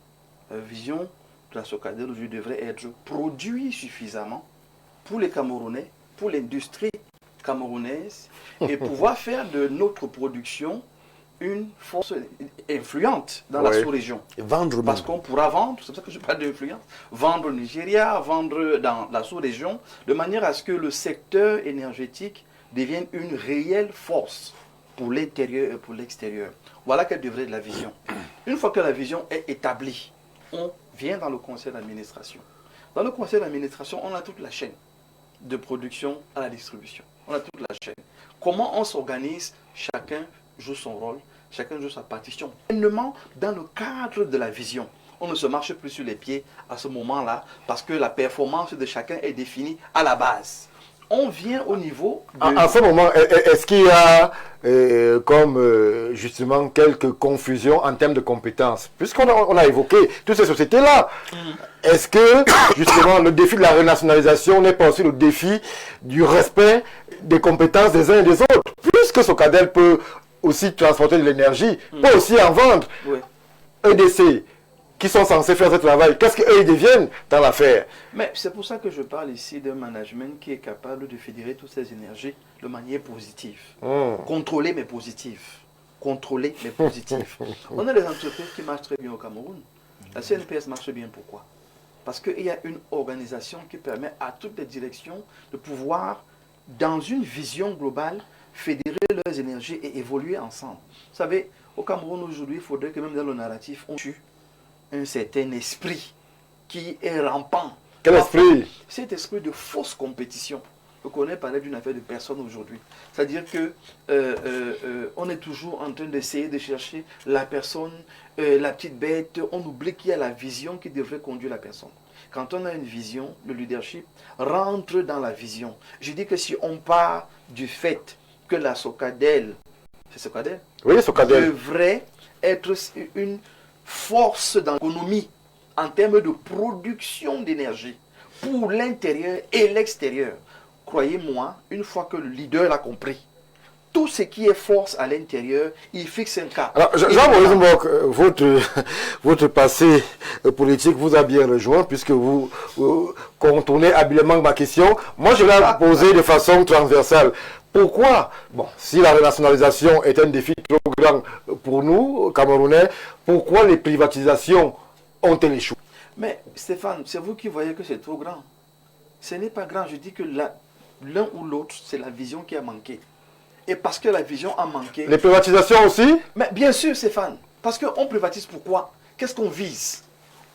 La vision de la Socadel aujourd'hui devrait être produit suffisamment pour les Camerounais, pour l'industrie camerounaise, et pouvoir faire de notre production une force influente dans la sous-région. Vendre. Parce qu'on pourra vendre, c'est pour ça que je parle d'influence, vendre au Nigeria, vendre dans la sous-région, de manière à ce que le secteur énergétique devienne une réelle force pour l'intérieur et pour l'extérieur. Voilà quelle devrait être la vision. Une fois que la vision est établie, on vient dans le conseil d'administration. Dans le conseil d'administration, on a toute la chaîne, de production à la distribution. On a toute la chaîne. Comment on s'organise? Chacun joue son rôle, chacun joue sa partition. Pleinement dans le cadre de la vision. On ne se marche plus sur les pieds à ce moment-là parce que la performance de chacun est définie à la base. On vient au niveau de... En ce moment, est-ce qu'il y a justement quelques confusions en termes de compétences? Puisqu'on a évoqué toutes ces sociétés-là, est-ce que justement le défi de la renationalisation n'est pas aussi le défi du respect des compétences des uns et des autres? Puisque Socadel peut aussi transporter de l'énergie, peut aussi en vendre. Oui. EDC, qui sont censés faire ce travail, qu'est-ce qu'eux ils deviennent dans l'affaire? Mais c'est pour ça que je parle ici d'un management qui est capable de fédérer toutes ces énergies de manière positive. Contrôler mais positif. Contrôler mais positif. On a des entreprises qui marchent très bien au Cameroun. La CNPS marche bien, pourquoi? Parce qu'il y a une organisation qui permet à toutes les directions de pouvoir, dans une vision globale, fédérer leurs énergies et évoluer ensemble. Vous savez, au Cameroun aujourd'hui, il faudrait que même dans le narratif, on tue un certain esprit qui est rampant. Quel esprit? Cet esprit de fausse compétition. Je connais parler d'une affaire de personne aujourd'hui. C'est-à-dire que on est toujours en train d'essayer de chercher la personne, la petite bête. On oublie qu'il y a la vision qui devrait conduire la personne. Quand on a une vision, le leadership rentre dans la vision. Je dis que si on part du fait que la Socadel, c'est Socadel? Oui, Socadel devrait être une force dans l'économie en termes de production d'énergie pour l'intérieur et l'extérieur. Croyez-moi, une fois que le leader l'a compris, tout ce qui est force à l'intérieur, il fixe un cap. Alors, Jean-Maurice Mbok, votre passé politique vous a bien rejoint puisque vous contournez habilement ma question. Moi, je l'ai posée de façon transversale. Pourquoi, si la renationalisation est un défi trop grand pour nous, Camerounais, pourquoi les privatisations ont-elles échoué? Mais Stéphane, c'est vous qui voyez que c'est trop grand. Ce n'est pas grand, je dis que l'un ou l'autre, c'est la vision qui a manqué. Et parce que la vision a manqué... Les privatisations aussi? Mais bien sûr, Stéphane, parce qu'on privatise pourquoi? Qu'est-ce qu'on vise?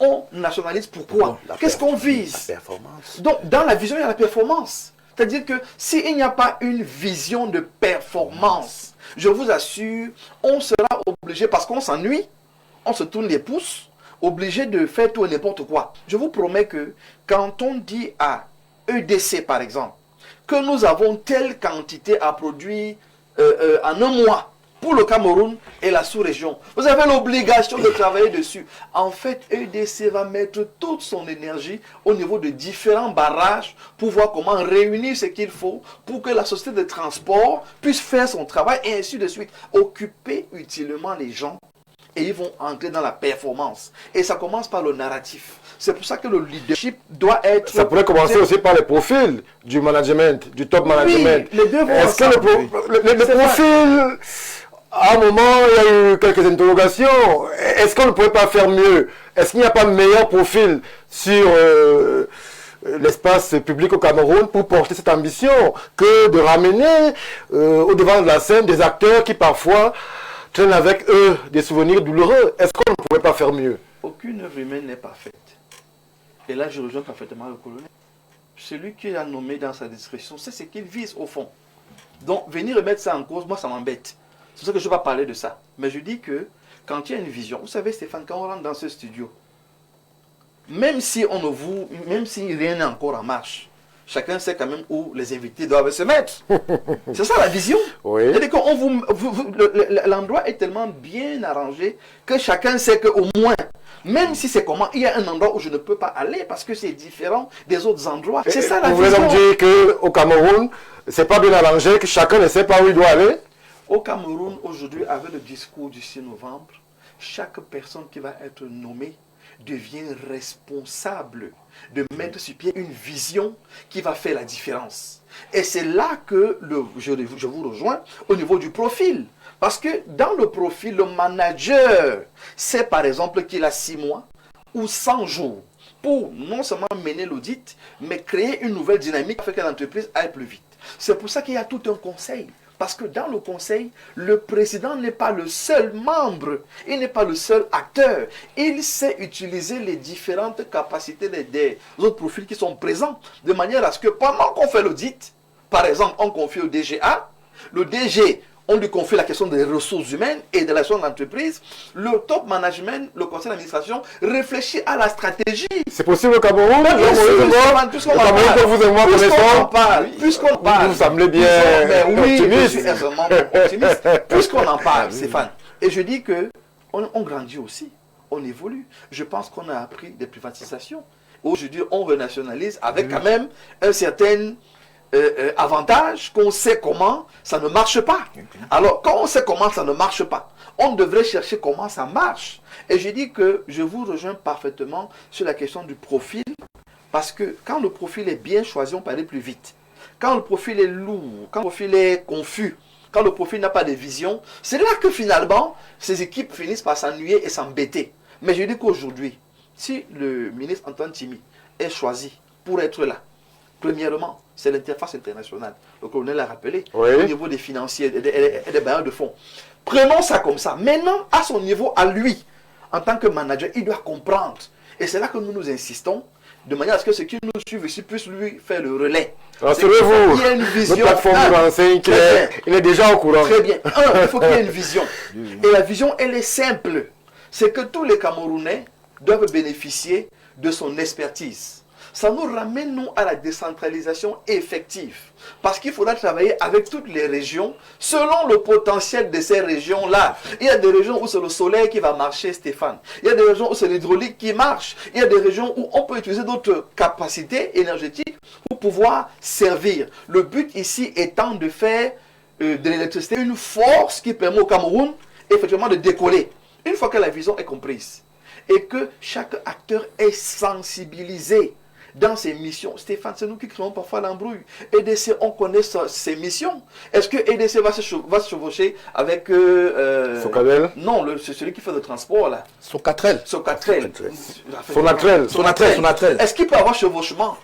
On nationalise pourquoi? Qu'est-ce qu'on vise? La performance. Donc, dans la vision, il y a la performance. C'est-à-dire que s'il n'y a pas une vision de performance, je vous assure, on sera obligé, parce qu'on s'ennuie, on se tourne les pouces, obligé de faire tout et n'importe quoi. Je vous promets que quand on dit à EDC, par exemple, que nous avons telle quantité à produire en un mois pour le Cameroun et la sous-région, vous avez l'obligation de travailler dessus. En fait, EDC va mettre toute son énergie au niveau de différents barrages pour voir comment réunir ce qu'il faut pour que la société de transport puisse faire son travail et ainsi de suite. Occuper utilement les gens et ils vont entrer dans la performance. Et ça commence par le narratif. C'est pour ça que le leadership doit être... Ça pourrait commencer aussi par les profils du management, du top management. Oui, les deux vont Est-ce que le profil... À un moment, il y a eu quelques interrogations. Est-ce qu'on ne pourrait pas faire mieux? Est-ce qu'il n'y a pas de meilleur profil sur l'espace public au Cameroun pour porter cette ambition que de ramener au devant de la scène des acteurs qui parfois traînent avec eux des souvenirs douloureux? Est-ce qu'on ne pourrait pas faire mieux? Aucune œuvre humaine n'est parfaite. Et là, je rejoins parfaitement le colonel. Celui qui a nommé dans sa description, c'est ce qu'il vise au fond. Donc, venir remettre ça en cause, moi, ça m'embête. C'est pour ça que je ne vais pas parler de ça. Mais je dis que quand il y a une vision, vous savez Stéphane, quand on rentre dans ce studio, même si rien n'est encore en marche, chacun sait quand même où les invités doivent se mettre. C'est ça la vision. Oui. C'est-à-dire que l'endroit est tellement bien arrangé que chacun sait qu'au moins, même si c'est comment, il y a un endroit où je ne peux pas aller parce que c'est différent des autres endroits. C'est ça la vision. Vous voulez donc dire qu'au Cameroun, c'est pas bien arrangé, que chacun ne sait pas où il doit aller? Au Cameroun, aujourd'hui, avec le discours du 6 novembre, chaque personne qui va être nommée devient responsable de mettre sur pied une vision qui va faire la différence. Et c'est là que je vous rejoins au niveau du profil. Parce que dans le profil, le manager sait par exemple qu'il a 6 mois ou 100 jours pour non seulement mener l'audit, mais créer une nouvelle dynamique qui fait que l'entreprise aille plus vite. C'est pour ça qu'il y a tout un conseil Parce que dans le conseil, le président n'est pas le seul membre, il n'est pas le seul acteur. Il sait utiliser les différentes capacités des autres profils qui sont présents, de manière à ce que pendant qu'on fait l'audit, par exemple, on confie au DGA, le DG, on lui confie la question des ressources humaines et de la gestion d'entreprise. Le top management, le conseil d'administration, réfléchit à la stratégie. C'est possible au Cameroun? Puisqu'on en parle, Vous vous semblez bien optimiste. Puisqu'on en parle, Stéphane. Et je dis que on grandit aussi, on évolue. Je pense qu'on a appris des privatisations. Aujourd'hui, on renationalise avec quand même un certain avantage qu'on sait comment ça ne marche pas. Alors, quand on sait comment ça ne marche pas, on devrait chercher comment ça marche. Et je dis que je vous rejoins parfaitement sur la question du profil, parce que quand le profil est bien choisi, on peut aller plus vite. Quand le profil est lourd, quand le profil est confus, quand le profil n'a pas de vision, c'est là que finalement, ces équipes finissent par s'ennuyer et s'embêter. Mais je dis qu'aujourd'hui, si le ministre Antoine Tchimi est choisi pour être là, premièrement, c'est l'interface internationale. Le colonel l'a rappelé, au niveau des financiers et des bailleurs de fonds. Prenons ça comme ça. Maintenant, à son niveau, à lui, en tant que manager, il doit comprendre. Et c'est là que nous insistons, de manière à ce que ceux qui nous suivent ici puissent lui faire le relais. Rassurez-vous, il y a une vision. Notre plateforme renseigne qu'il est déjà au courant. Très bien. Il faut qu'il y ait une vision. Et la vision, elle est simple. C'est que tous les Camerounais doivent bénéficier de son expertise. Ça nous ramène, nous, à la décentralisation effective. Parce qu'il faudra travailler avec toutes les régions selon le potentiel de ces régions-là. Il y a des régions où c'est le soleil qui va marcher, Stéphane. Il y a des régions où c'est l'hydraulique qui marche. Il y a des régions où on peut utiliser d'autres capacités énergétiques pour pouvoir servir. Le but ici étant de faire de l'électricité une force qui permet au Cameroun, effectivement, de décoller. Une fois que la vision est comprise et que chaque acteur est sensibilisé dans ses missions. Stéphane, c'est nous qui créons parfois l'embrouille. EDC, on connaît ses missions. Est-ce que EDC va se chevaucher avec... Socadel? Non, c'est celui qui fait le transport, là. Socatrel. Socatrel. Sonatrel. Est-ce qu'il peut y avoir chevauchement?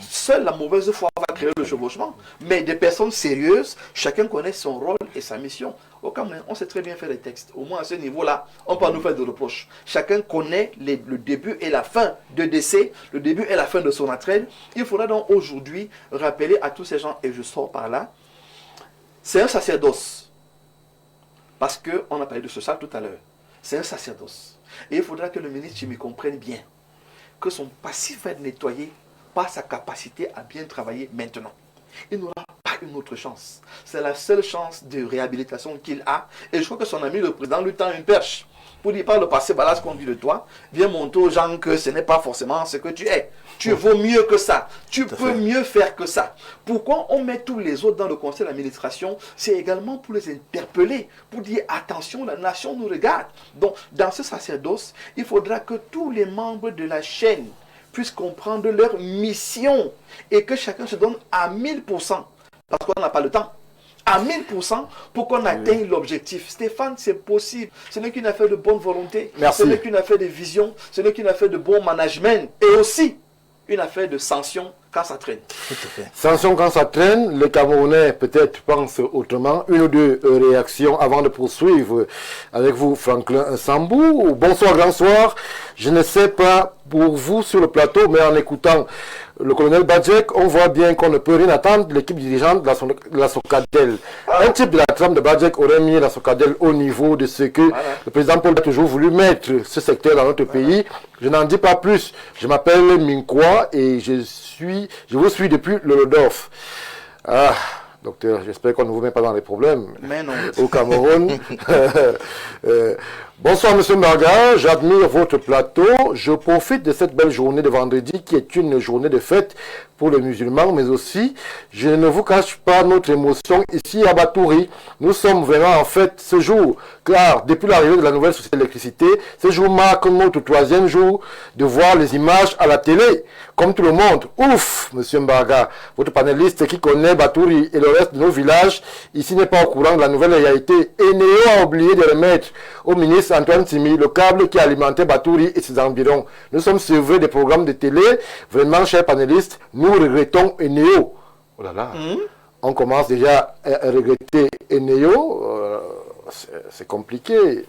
Seule la mauvaise foi va créer le chevauchement. Mais des personnes sérieuses, chacun connaît son rôle et sa mission. Au Cameroun, on sait très bien faire les textes. Au moins à ce niveau-là, on peut nous faire de reproches. Chacun connaît le début et la fin de DC, le début et la fin de Sonatrel. Il faudra donc aujourd'hui rappeler à tous ces gens, et je sors par là, c'est un sacerdoce. Parce qu'on a parlé de ce ça tout à l'heure. C'est un sacerdoce. Et il faudra que le ministre Tchimi comprenne bien que son passif va être nettoyé par sa capacité à bien travailler maintenant. Il n'aura pas une autre chance. C'est la seule chance de réhabilitation qu'il a. Et je crois que son ami le président lui tend une perche pour dire par le passé, voilà ce qu'on dit de toi. Viens montrer aux gens que ce n'est pas forcément ce que tu es. Tu vaux mieux que ça. Tu peux mieux faire que ça. Pourquoi on met tous les autres dans le conseil d'administration? C'est également pour les interpeller, pour dire attention, la nation nous regarde. Donc, dans ce sacerdoce, il faudra que tous les membres de la chaîne puissent comprendre leur mission et que chacun se donne à 1000%, parce qu'on n'a pas le temps, à 1000% pour qu'on atteigne l'objectif. Stéphane, c'est possible. Ce n'est qu'une affaire de bonne volonté. Merci. Ce n'est qu'une affaire de vision. Ce n'est qu'une affaire de bon management. Et aussi une affaire de sanction quand ça traîne. Sanction quand ça traîne, les Camerounais peut-être pensent autrement. Une ou deux réactions avant de poursuivre avec vous, Franklin Sambou. Bonsoir, grand soir. Je ne sais pas pour vous sur le plateau, mais en écoutant le colonel Badjek, on voit bien qu'on ne peut rien attendre de l'équipe dirigeante de la Socadel. Un type de la trame de Badjek aurait mis la Socadel au niveau de ce que le président Paul a toujours voulu mettre ce secteur dans notre pays. Je n'en dis pas plus. Je m'appelle Minkwa et je vous suis depuis le Lodorf. Ah, docteur, j'espère qu'on ne vous met pas dans les problèmes. Mais non. Au Cameroun. Bonsoir, monsieur Marga. J'admire votre plateau. Je profite de cette belle journée de vendredi qui est une journée de fête pour les musulmans, mais aussi, je ne vous cache pas notre émotion ici à Batouri. Nous sommes vraiment en fête ce jour, car depuis l'arrivée de la nouvelle société d'électricité, ce jour marque notre 3e jour de voir les images à la télé, comme tout le monde. Ouf, monsieur Mbarga, votre panéliste qui connaît Batouri et le reste de nos villages, ici n'est pas au courant de la nouvelle réalité. Et Néo a oublié de remettre au ministre Antoine Tchimi le câble qui alimentait Batouri et ses environs. Nous sommes servis des programmes de télé, vraiment, chers panélistes, nous regrettons Néo. Oh là là. On commence déjà à regretter Eneo. C'est compliqué.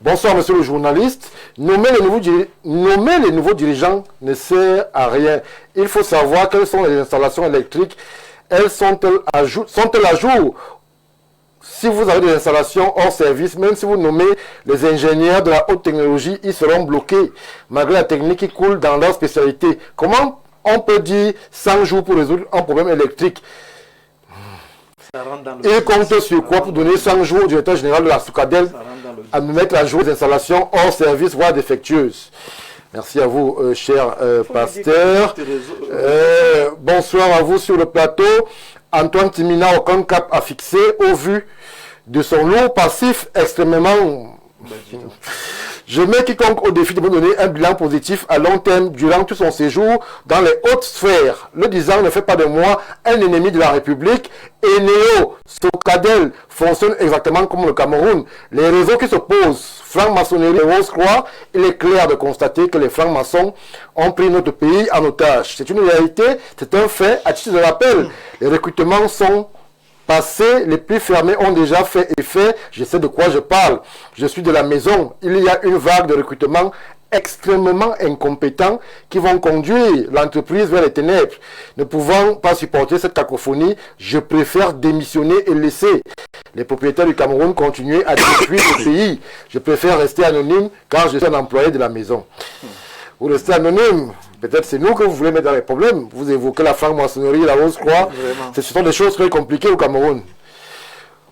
Bonsoir, monsieur le journaliste. Nommer les nouveaux dirigeants ne sert à rien. Il faut savoir quelles sont les installations électriques. Elles sont-elles à jour? Si vous avez des installations hors service, même si vous nommez les ingénieurs de la haute technologie, ils seront bloqués, malgré la technique qui coule dans leur spécialité. Comment on peut dire 100 jours pour résoudre un problème électrique? Il compte sur quoi pour donner 100 jours au directeur général de la Soukadel à me mettre à jour des installations hors service, voire défectueuses? Merci à vous, cher pasteur. Bonsoir à vous sur le plateau. Antoine Timina, aucun cap à fixer au vu de son lourd passif extrêmement... Je mets quiconque au défi de me donner un bilan positif à long terme durant tout son séjour dans les hautes sphères. Le disant ne fait pas de moi un ennemi de la République. Et Néo, Soukadel fonctionne exactement comme le Cameroun. Les réseaux qui s'opposent, franc-maçonnerie et Rose-Croix, il est clair de constater que les francs-maçons ont pris notre pays en otage. C'est une réalité, c'est un fait. À titre de rappel, les recrutements sont passés, les plus fermés ont déjà fait effet. Je sais de quoi je parle. Je suis de la maison. Il y a une vague de recrutement extrêmement incompétents qui vont conduire l'entreprise vers les ténèbres. Ne pouvant pas supporter cette cacophonie, je préfère démissionner et laisser les propriétaires du Cameroun continuer à détruire le pays. Je préfère rester anonyme car je suis un employé de la maison. Vous restez anonyme. Peut-être c'est nous que vous voulez mettre dans les problèmes. Vous évoquez la franc-maçonnerie, la Rose-Croix. Ce sont des choses très compliquées au Cameroun.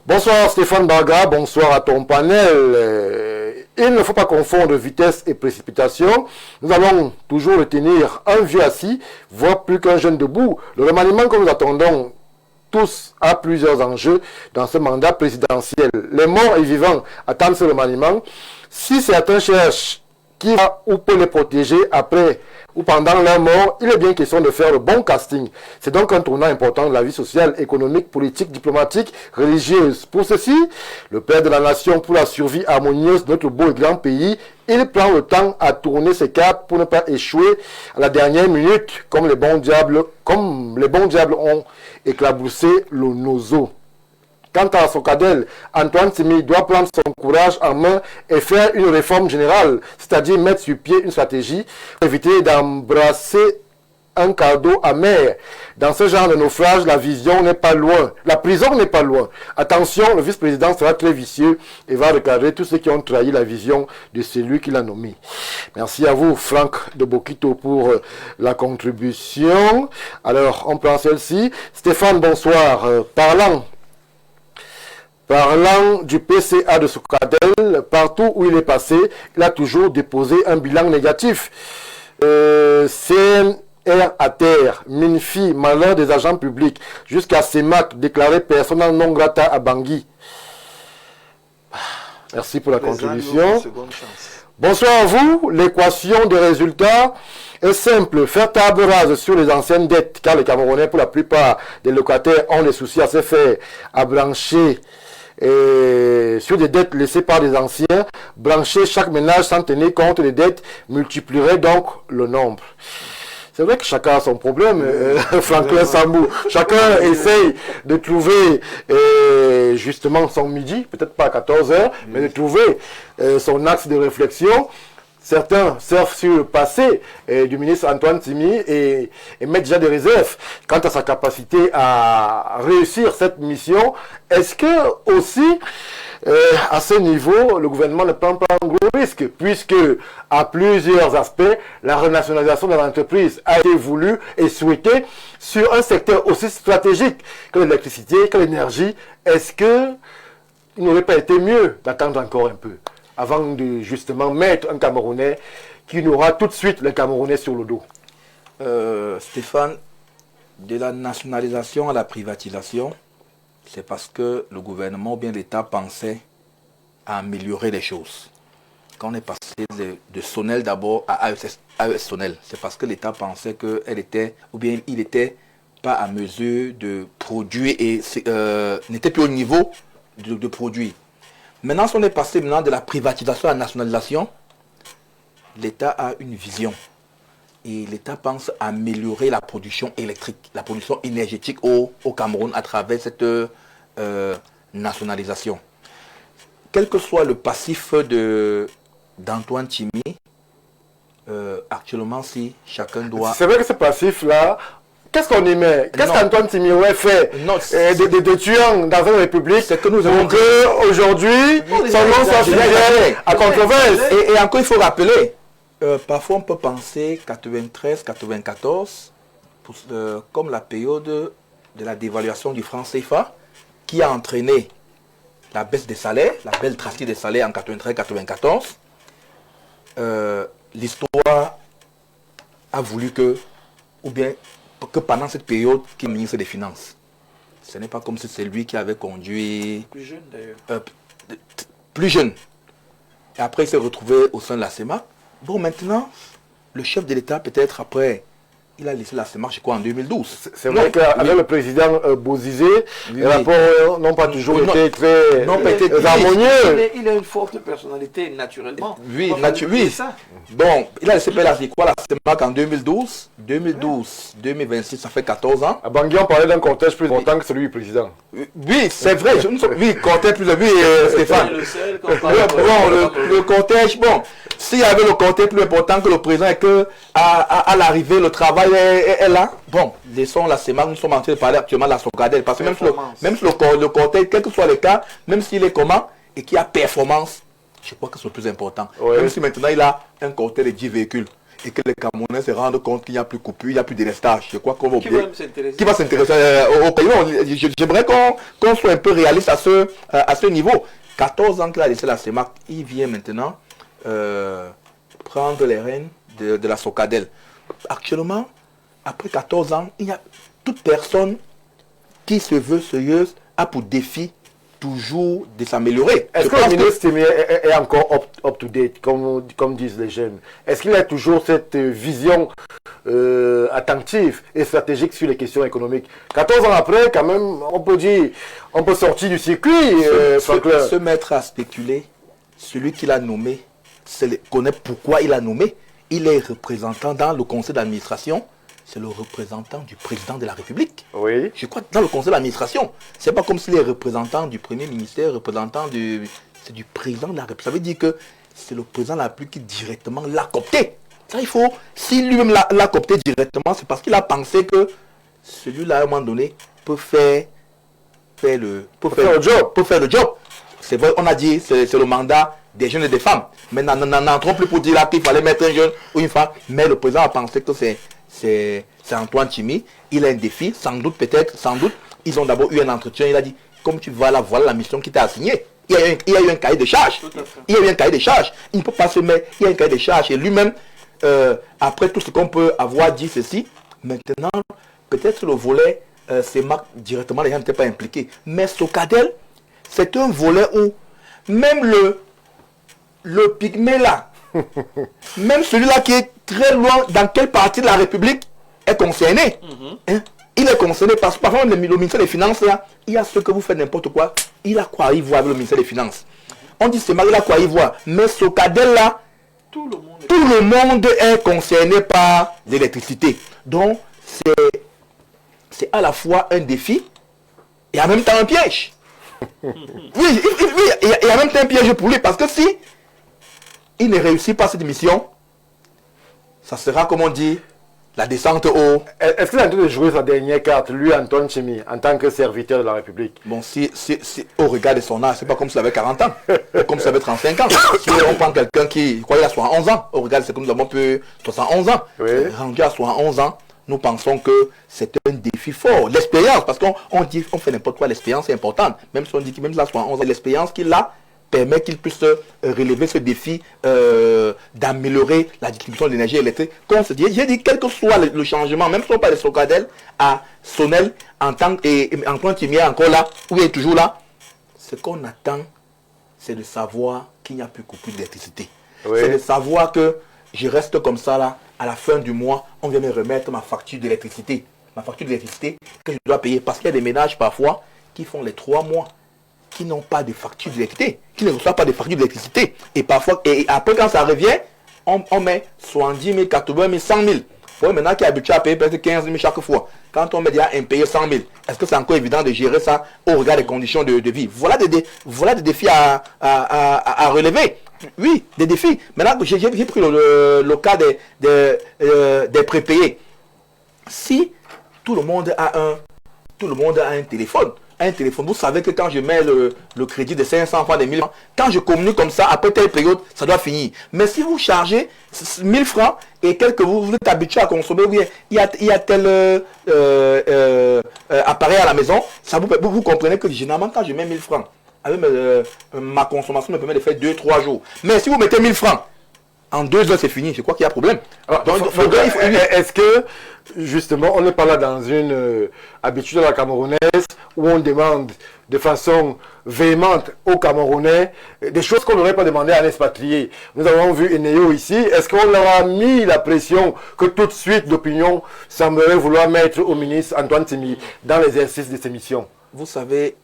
Bonsoir Stéphane Barga, bonsoir à ton panel. Il ne faut pas confondre vitesse et précipitation. Nous allons toujours retenir un vieux assis, voire plus qu'un jeune debout. Le remaniement que nous attendons tous a plusieurs enjeux dans ce mandat présidentiel. Les morts et vivants attendent ce remaniement. Si certains cherchent qui va ou peut les protéger après ou pendant leur mort, il est bien question de faire le bon casting. C'est donc un tournant important de la vie sociale, économique, politique, diplomatique, religieuse. Pour ceci, le père de la nation, pour la survie harmonieuse de notre beau et grand pays, il prend le temps à tourner ses cartes pour ne pas échouer à la dernière minute, comme les bons diables ont éclaboussé le nozo. Quant à Soukadel, Antoine Timi doit prendre son courage en main et faire une réforme générale, c'est-à-dire mettre sur pied une stratégie pour éviter d'embrasser un cadeau amer. Dans ce genre de naufrage, la vision n'est pas loin. La prison n'est pas loin. Attention, le vice-président sera très vicieux et va recadrer tous ceux qui ont trahi la vision de celui qui l'a nommé. Merci à vous, Franck de Bokito, pour la contribution. Alors, on prend celle-ci. Stéphane, bonsoir. Parlant du PCA de Soukadel, partout où il est passé, il a toujours déposé un bilan négatif. CNR à terre, Minfi, malheur des agents publics, jusqu'à CEMAC, déclaré persona non grata à Bangui. Merci pour la contribution. Bonsoir à vous. L'équation des résultats est simple. Faire table rase sur les anciennes dettes, car les Camerounais, pour la plupart des locataires, ont des soucis à se faire, à brancher. Et sur des dettes laissées par des anciens, brancher chaque ménage sans tenir compte des dettes multiplierait donc le nombre. C'est vrai que chacun a son problème, Franklin Sambou. Chacun essaye de trouver justement son midi, peut-être pas à 14h, mais de trouver son axe de réflexion. Certains surfent sur le passé du ministre Antoine Timi et mettent déjà des réserves quant à sa capacité à réussir cette mission. Est-ce que aussi, à ce niveau, le gouvernement ne prend pas un gros risque, puisque à plusieurs aspects, la renationalisation de l'entreprise a été voulue et souhaitée sur un secteur aussi stratégique que l'électricité, que l'énergie. Est-ce qu'il n'aurait pas été mieux d'attendre encore un peu avant de justement mettre un Camerounais qui n'aura tout de suite le Camerounais sur le dos? Stéphane, de la nationalisation à la privatisation, c'est parce que le gouvernement ou bien l'État pensait à améliorer les choses. Quand on est passé de Sonel d'abord à AES Sonel, c'est parce que l'État pensait qu'elle était, ou bien il n'était pas à mesure de produire et n'était plus au niveau de produire. Maintenant, si on est passé maintenant de la privatisation à la nationalisation, l'État a une vision. Et l'État pense améliorer la production électrique, la production énergétique au Cameroun à travers cette nationalisation. Quel que soit le passif d'Antoine Tchimi, actuellement, si chacun doit... C'est vrai que ce passif-là, qu'est-ce qu'on y met? Qu'est-ce Non. qu'Antoine Tchimi aurait fait de tuant dans une république C'est que nous avons pour qu'aujourd'hui, son nom soit sujet à controverse? Et encore, il faut rappeler, parfois on peut penser 93, 94, comme la période de la dévaluation du franc CFA, qui a entraîné la baisse des salaires, la baisse drastique des salaires en 93-94. L'histoire a voulu que pendant cette période, qui est ministre des Finances, ce n'est pas comme si c'est lui qui avait conduit... Plus jeune d'ailleurs. Plus jeune. Et après, il s'est retrouvé au sein de la CEMAC. Bon, maintenant, le chef de l'État, peut-être après, il a laissé la CEMAC, je crois, en 2012. C'est vrai qu'avec le président Bozizé, les rapports n'ont pas toujours été très harmonieux. Il a une forte personnalité, naturellement. Oui, ça. Bon, il a laissé faire la CEMAC en 2012. 2026, ça fait 14 ans. À Bangui, on parlait d'un cortège plus important que celui du président. Oui, c'est vrai. Oui, cortège plus important. Oui, Stéphane. Le cortège, bon, s'il y avait le cortège plus important que le président et que à l'arrivée, le travail est là, bon, laissons la CEMAC, nous sommes en train de parler actuellement de la Socadel. Parce que même si le cortège, quel que soit le cas, même s'il est comment et qu'il y a performance, je crois que c'est le plus important. Ouais. Même si maintenant il a un cortège de 10 véhicules et que les Camerounais se rendent compte qu'il n'y a plus de coupure, il n'y a plus de délestage. Je crois qu'on va oublier. Qui va s'intéresser au pays? J'aimerais qu'on soit un peu réaliste à ce niveau. 14 ans qu'il a laissé la CEMAC, il vient maintenant prendre les rênes de la Socadel. Actuellement, après 14 ans, il y a toute personne qui se veut sérieuse a pour défi toujours de s'améliorer. Est-ce que le ministre Tchimi est encore up-to-date, comme disent les jeunes? Est-ce qu'il a toujours cette vision attentive et stratégique sur les questions économiques? 14 ans après, quand même, on peut dire, on peut sortir du circuit. Se mettre à spéculer, celui qui l'a nommé, connaît pourquoi il l'a nommé. Il est représentant dans le conseil d'administration. C'est le représentant du président de la République. Oui. Je crois que dans le conseil d'administration, c'est pas comme s'il est représentant du premier ministère, c'est du président de la République. Ça veut dire que c'est le président de la République qui directement l'a coopté. Ça, il faut, si lui-même l'a coopté directement, c'est parce qu'il a pensé que celui-là, à un moment donné, peut faire le job. C'est vrai, on a dit, c'est le mandat des jeunes et des femmes. Mais n'entrons plus pour dire là qu'il fallait mettre un jeune ou une femme. Mais le président a pensé que c'est Antoine Tchimi. Il a un défi, sans doute, ils ont d'abord eu un entretien. Il a dit, comme tu vas là, voilà la mission qui t'a assignée. Il y a eu un cahier de charge. Il ne peut pas se mettre, il y a un cahier de charge. Et lui-même, après tout ce qu'on peut avoir dit ceci, maintenant, peut-être le volet CEMAC, directement, les gens n'étaient pas impliqués. Mais Socadel, c'est un volet où même le pygmée là, même celui-là qui est très loin, dans quelle partie de la République est concerné. Il est concerné parce que parfois le ministère des Finances là, il y a ceux que vous faites n'importe quoi, il a quoi y voir avec le ministère des Finances. On dit c'est mal, il a quoi y voir. Mais Socadel là, tout le monde est concerné par l'électricité. Donc c'est à la fois un défi et en même temps un piège. Oui, il y a même temps un piège pour lui parce que si il ne réussit pas cette mission, ça sera, comme on dit, la descente au... Est-ce qu'il est en train de jouer sa dernière carte, lui, Antoine Tchimi, en tant que serviteur de la République? Bon, si au regard de son âge, c'est pas comme s'il avait 40 ans, comme s'il avait 35 ans. Si on prend quelqu'un qui, il a 71 ans, au regard de ce que nous avons pu, 71 ans, rendu à 71 ans, nous pensons que c'est un défi fort. L'expérience, parce qu'on dit, on fait n'importe quoi, l'expérience est importante. Même si on dit qu'il même là 71 ans, l'expérience qu'il a, permet qu'il puisse relever ce défi d'améliorer la distribution de l'énergie électrique. Comme je dis, j'ai dit, quel que soit le changement, même si on parle de Socadel à Sonel, et Antoine Tchimi est encore là, ou il est toujours là, ce qu'on attend, c'est de savoir qu'il n'y a plus coupure d'électricité. Oui. C'est de savoir que je reste comme ça là, à la fin du mois, on vient me remettre ma facture d'électricité. Ma facture d'électricité que je dois payer, parce qu'il y a des ménages parfois qui font les 3 mois. Qui n'ont pas de facture d'électricité, qui ne reçoivent pas de facture d'électricité. Et parfois, et après quand ça revient, on met 70 000, 80 000, 100 000. Oui, maintenant qui est habitué à payer peut-être 15 000 chaque fois, quand on met déjà impayé 100 000, est-ce que c'est encore évident de gérer ça au regard des conditions de vie? Voilà des défis à relever. Oui, des défis. Maintenant, j'ai pris le cas des prépayés. Si tout le monde a un téléphone, vous savez que quand je mets le crédit de 500 francs, des 1000 francs, quand je communique comme ça, après telle période, ça doit finir. Mais si vous chargez 1000 francs et que vous êtes habitué à consommer, oui, il y a tel appareil à la maison, ça vous comprenez que généralement quand je mets 1000 francs, avec ma consommation me permet de faire 2-3 jours. Mais si vous mettez 1000 francs, en 2 heures c'est fini, je crois qu'il y a problème. Est-ce que justement on n'est pas là dans une habitude à la camerounaise où on demande de façon véhémente aux Camerounais des choses qu'on n'aurait pas demandé à un expatrié? Nous avons vu Eneo ici. Est-ce qu'on leur a mis la pression que tout de suite l'opinion semblerait vouloir mettre au ministre Antoine Timi dans l'exercice de ses missions? Vous savez,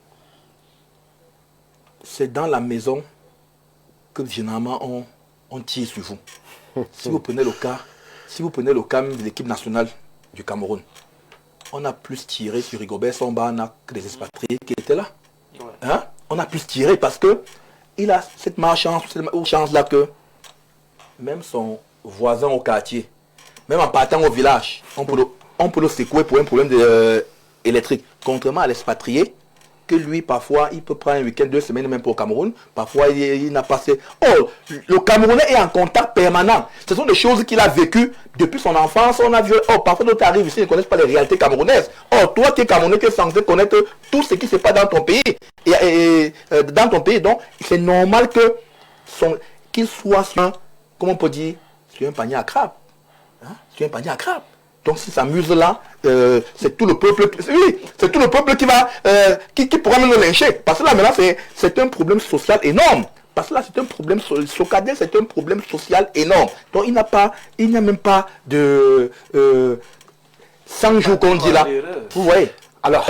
c'est dans la maison que généralement on tire sur vous. Si vous prenez le cas même de l'équipe nationale du Cameroun, on a plus tiré sur Rigobert Sambana que les expatriés qui étaient là. Ouais. Hein? On a plus tiré parce que il a cette chance là que même son voisin au quartier, même en partant au village, on peut le secouer pour un problème électrique. Contrairement à l'expatrié, que lui, parfois, il peut prendre un week-end, 2 semaines même pour le Cameroun. Parfois, il n'a pas assez... Oh, le Camerounais est en contact permanent. Ce sont des choses qu'il a vécues depuis son enfance. On a vu... Oh, parfois, d'autres arrivent ici, ils ne connaissent pas les réalités camerounaises. Oh, toi, tu es Camerounais, tu es censé connaître tout ce qui se passe dans ton pays. Dans ton pays, donc, c'est normal qu'il soit sur, comment on peut dire, sur un panier à crabes. Hein? Sur un panier à crabes. Donc si s'amuse là, c'est tout le peuple, oui, c'est tout le peuple qui pourra même le lyncher. Parce que là maintenant c'est un problème social énorme. Parce que là c'est un problème Socadel, c'est un problème social énorme. Donc il n'y a même pas de 100 jours qu'on dit là. Vous voyez. Alors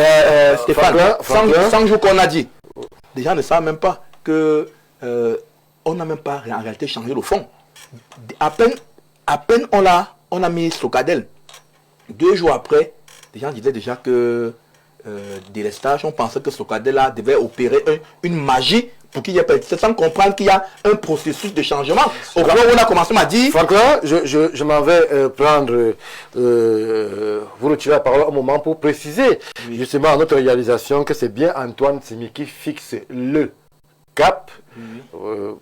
Stéphane, 100 jours qu'on a dit. Les gens ne savent même pas que on n'a même pas en réalité changé le fond. À peine on a mis Socadel. 2 jours après, les gens disaient déjà que délestage, on pensait que Socadel devait opérer une magie pour qu'il y ait pas, sans comprendre qu'il y a un processus de changement. Au moment où on a commencé à dire... Franklin, je m'en vais prendre, vous retirer la parole un moment pour préciser justement à notre réalisation que c'est bien Antoine Timi qui fixe le cap.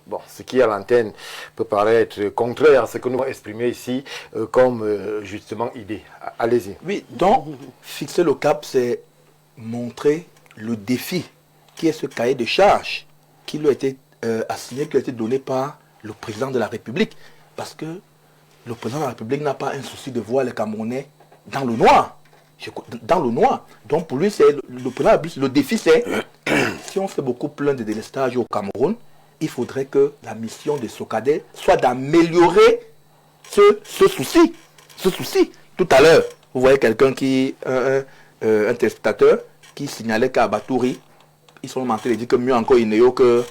Bon, ce qui à l'antenne peut paraître contraire à ce que nous avons exprimé ici comme justement idée. Allez-y. Oui, donc fixer le cap, c'est montrer le défi qui est ce cahier de charges qui lui a été assigné, qui a été donné par le président de la République. Parce que le président de la République n'a pas un souci de voir les Camerounais dans le noir. Donc pour lui, c'est le défi, c'est si on fait beaucoup plein de délestage au Cameroun, il faudrait que la mission de Socadel soit d'améliorer ce souci. Tout à l'heure, vous voyez quelqu'un un testateur qui signalait qu'à Batouri, ils sont en train de dire que mieux encore Inéo que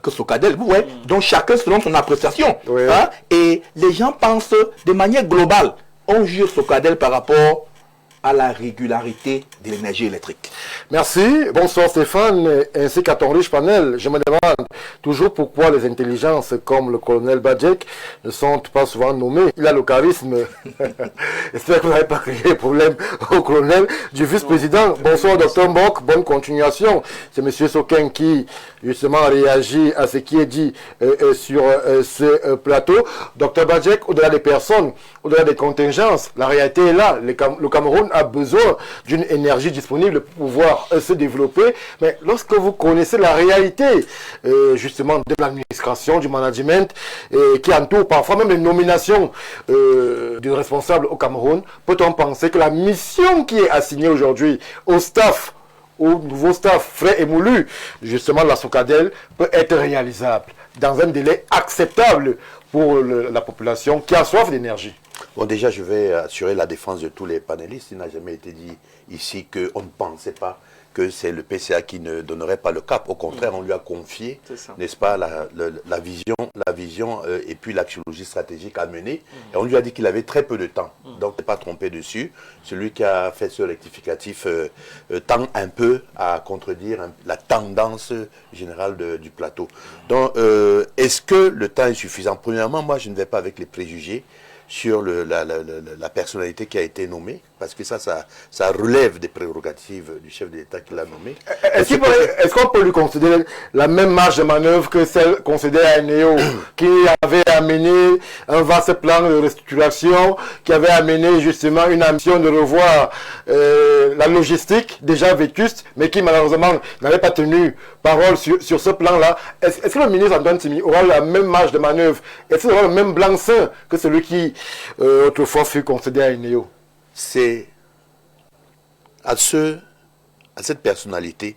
Socadel. Vous voyez, donc chacun selon son appréciation. Oui. Hein? Et les gens pensent de manière globale. On juge Socadel par rapport à la régularité de l'énergie électrique. Merci. Bonsoir Stéphane, ainsi qu'à ton riche panel. Je me demande toujours pourquoi les intelligences comme le colonel Badjek ne sont pas souvent nommées. Il a le charisme. J'espère que vous n'avez pas créé de problème au colonel du vice-président. Bonsoir Dr Mbok, bonne continuation. C'est M. Soken qui justement réagit à ce qui est dit sur ce plateau. Dr Badjek, au-delà des personnes, au-delà des contingences, la réalité est là. Le Cameroun a besoin d'une énergie disponible pour pouvoir se développer. Mais lorsque vous connaissez la réalité justement de l'administration, du management qui entoure parfois même les nominations du responsable au Cameroun, peut-on penser que la mission qui est assignée aujourd'hui au staff, au nouveau staff frais et moulu, justement la Socadel, peut être réalisable dans un délai acceptable pour la population qui a soif d'énergie? Bon, déjà, je vais assurer la défense de tous les panélistes. Il n'a jamais été dit ici qu'on ne pensait pas que c'est le PCA qui ne donnerait pas le cap. Au contraire, on lui a confié, n'est-ce pas, la vision et puis l'axiologie stratégique à mener. Et on lui a dit qu'il avait très peu de temps. Donc, il n'est pas trompé dessus. Celui qui a fait ce rectificatif tend un peu à contredire la tendance générale du plateau. Donc, est-ce que le temps est suffisant? Premièrement, moi, je ne vais pas avec les préjugés sur la personnalité qui a été nommée, parce que ça relève des prérogatives du chef de l'État qui l'a nommé. Est-ce qu'on peut lui considérer la même marge de manœuvre que celle concédée à Néo, qui avait amené un vaste plan de restructuration, qui avait amené justement une ambition de revoir la logistique déjà vétuste, mais qui malheureusement n'avait pas tenu parole sur ce plan-là? Est-ce que le ministre Antoine Timi aura la même marge de manœuvre? Est-ce qu'il aura le même blanc-seing que celui qui autrefois fut concédé à Néo? C'est à cette personnalité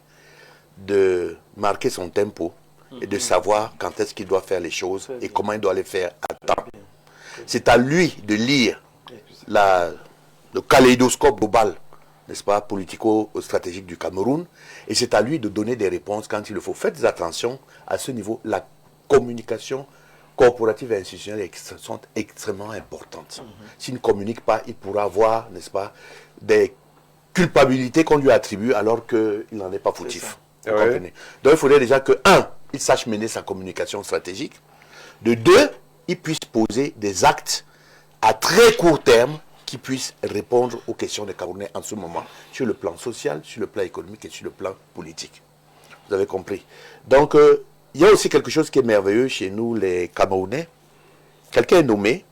de marquer son tempo et de savoir quand est-ce qu'il doit faire les choses et comment il doit les faire à temps. C'est à lui de lire le kaléidoscope global, n'est-ce pas, politico-stratégique du Cameroun, et c'est à lui de donner des réponses quand il le faut. Faites attention à ce niveau, la communication corporatives et institutionnelles sont extrêmement importantes. S'il ne communique pas, il pourra avoir, n'est-ce pas, des culpabilités qu'on lui attribue alors qu'il n'en est pas fautif. Ouais. Donc il faudrait déjà que, un, il sache mener sa communication stratégique. De deux, il puisse poser des actes à très court terme qui puissent répondre aux questions des Camerounais en ce moment, sur le plan social, sur le plan économique et sur le plan politique. Vous avez compris. Donc, il y a aussi quelque chose qui est merveilleux chez nous, les Camerounais. Quelqu'un est nommé,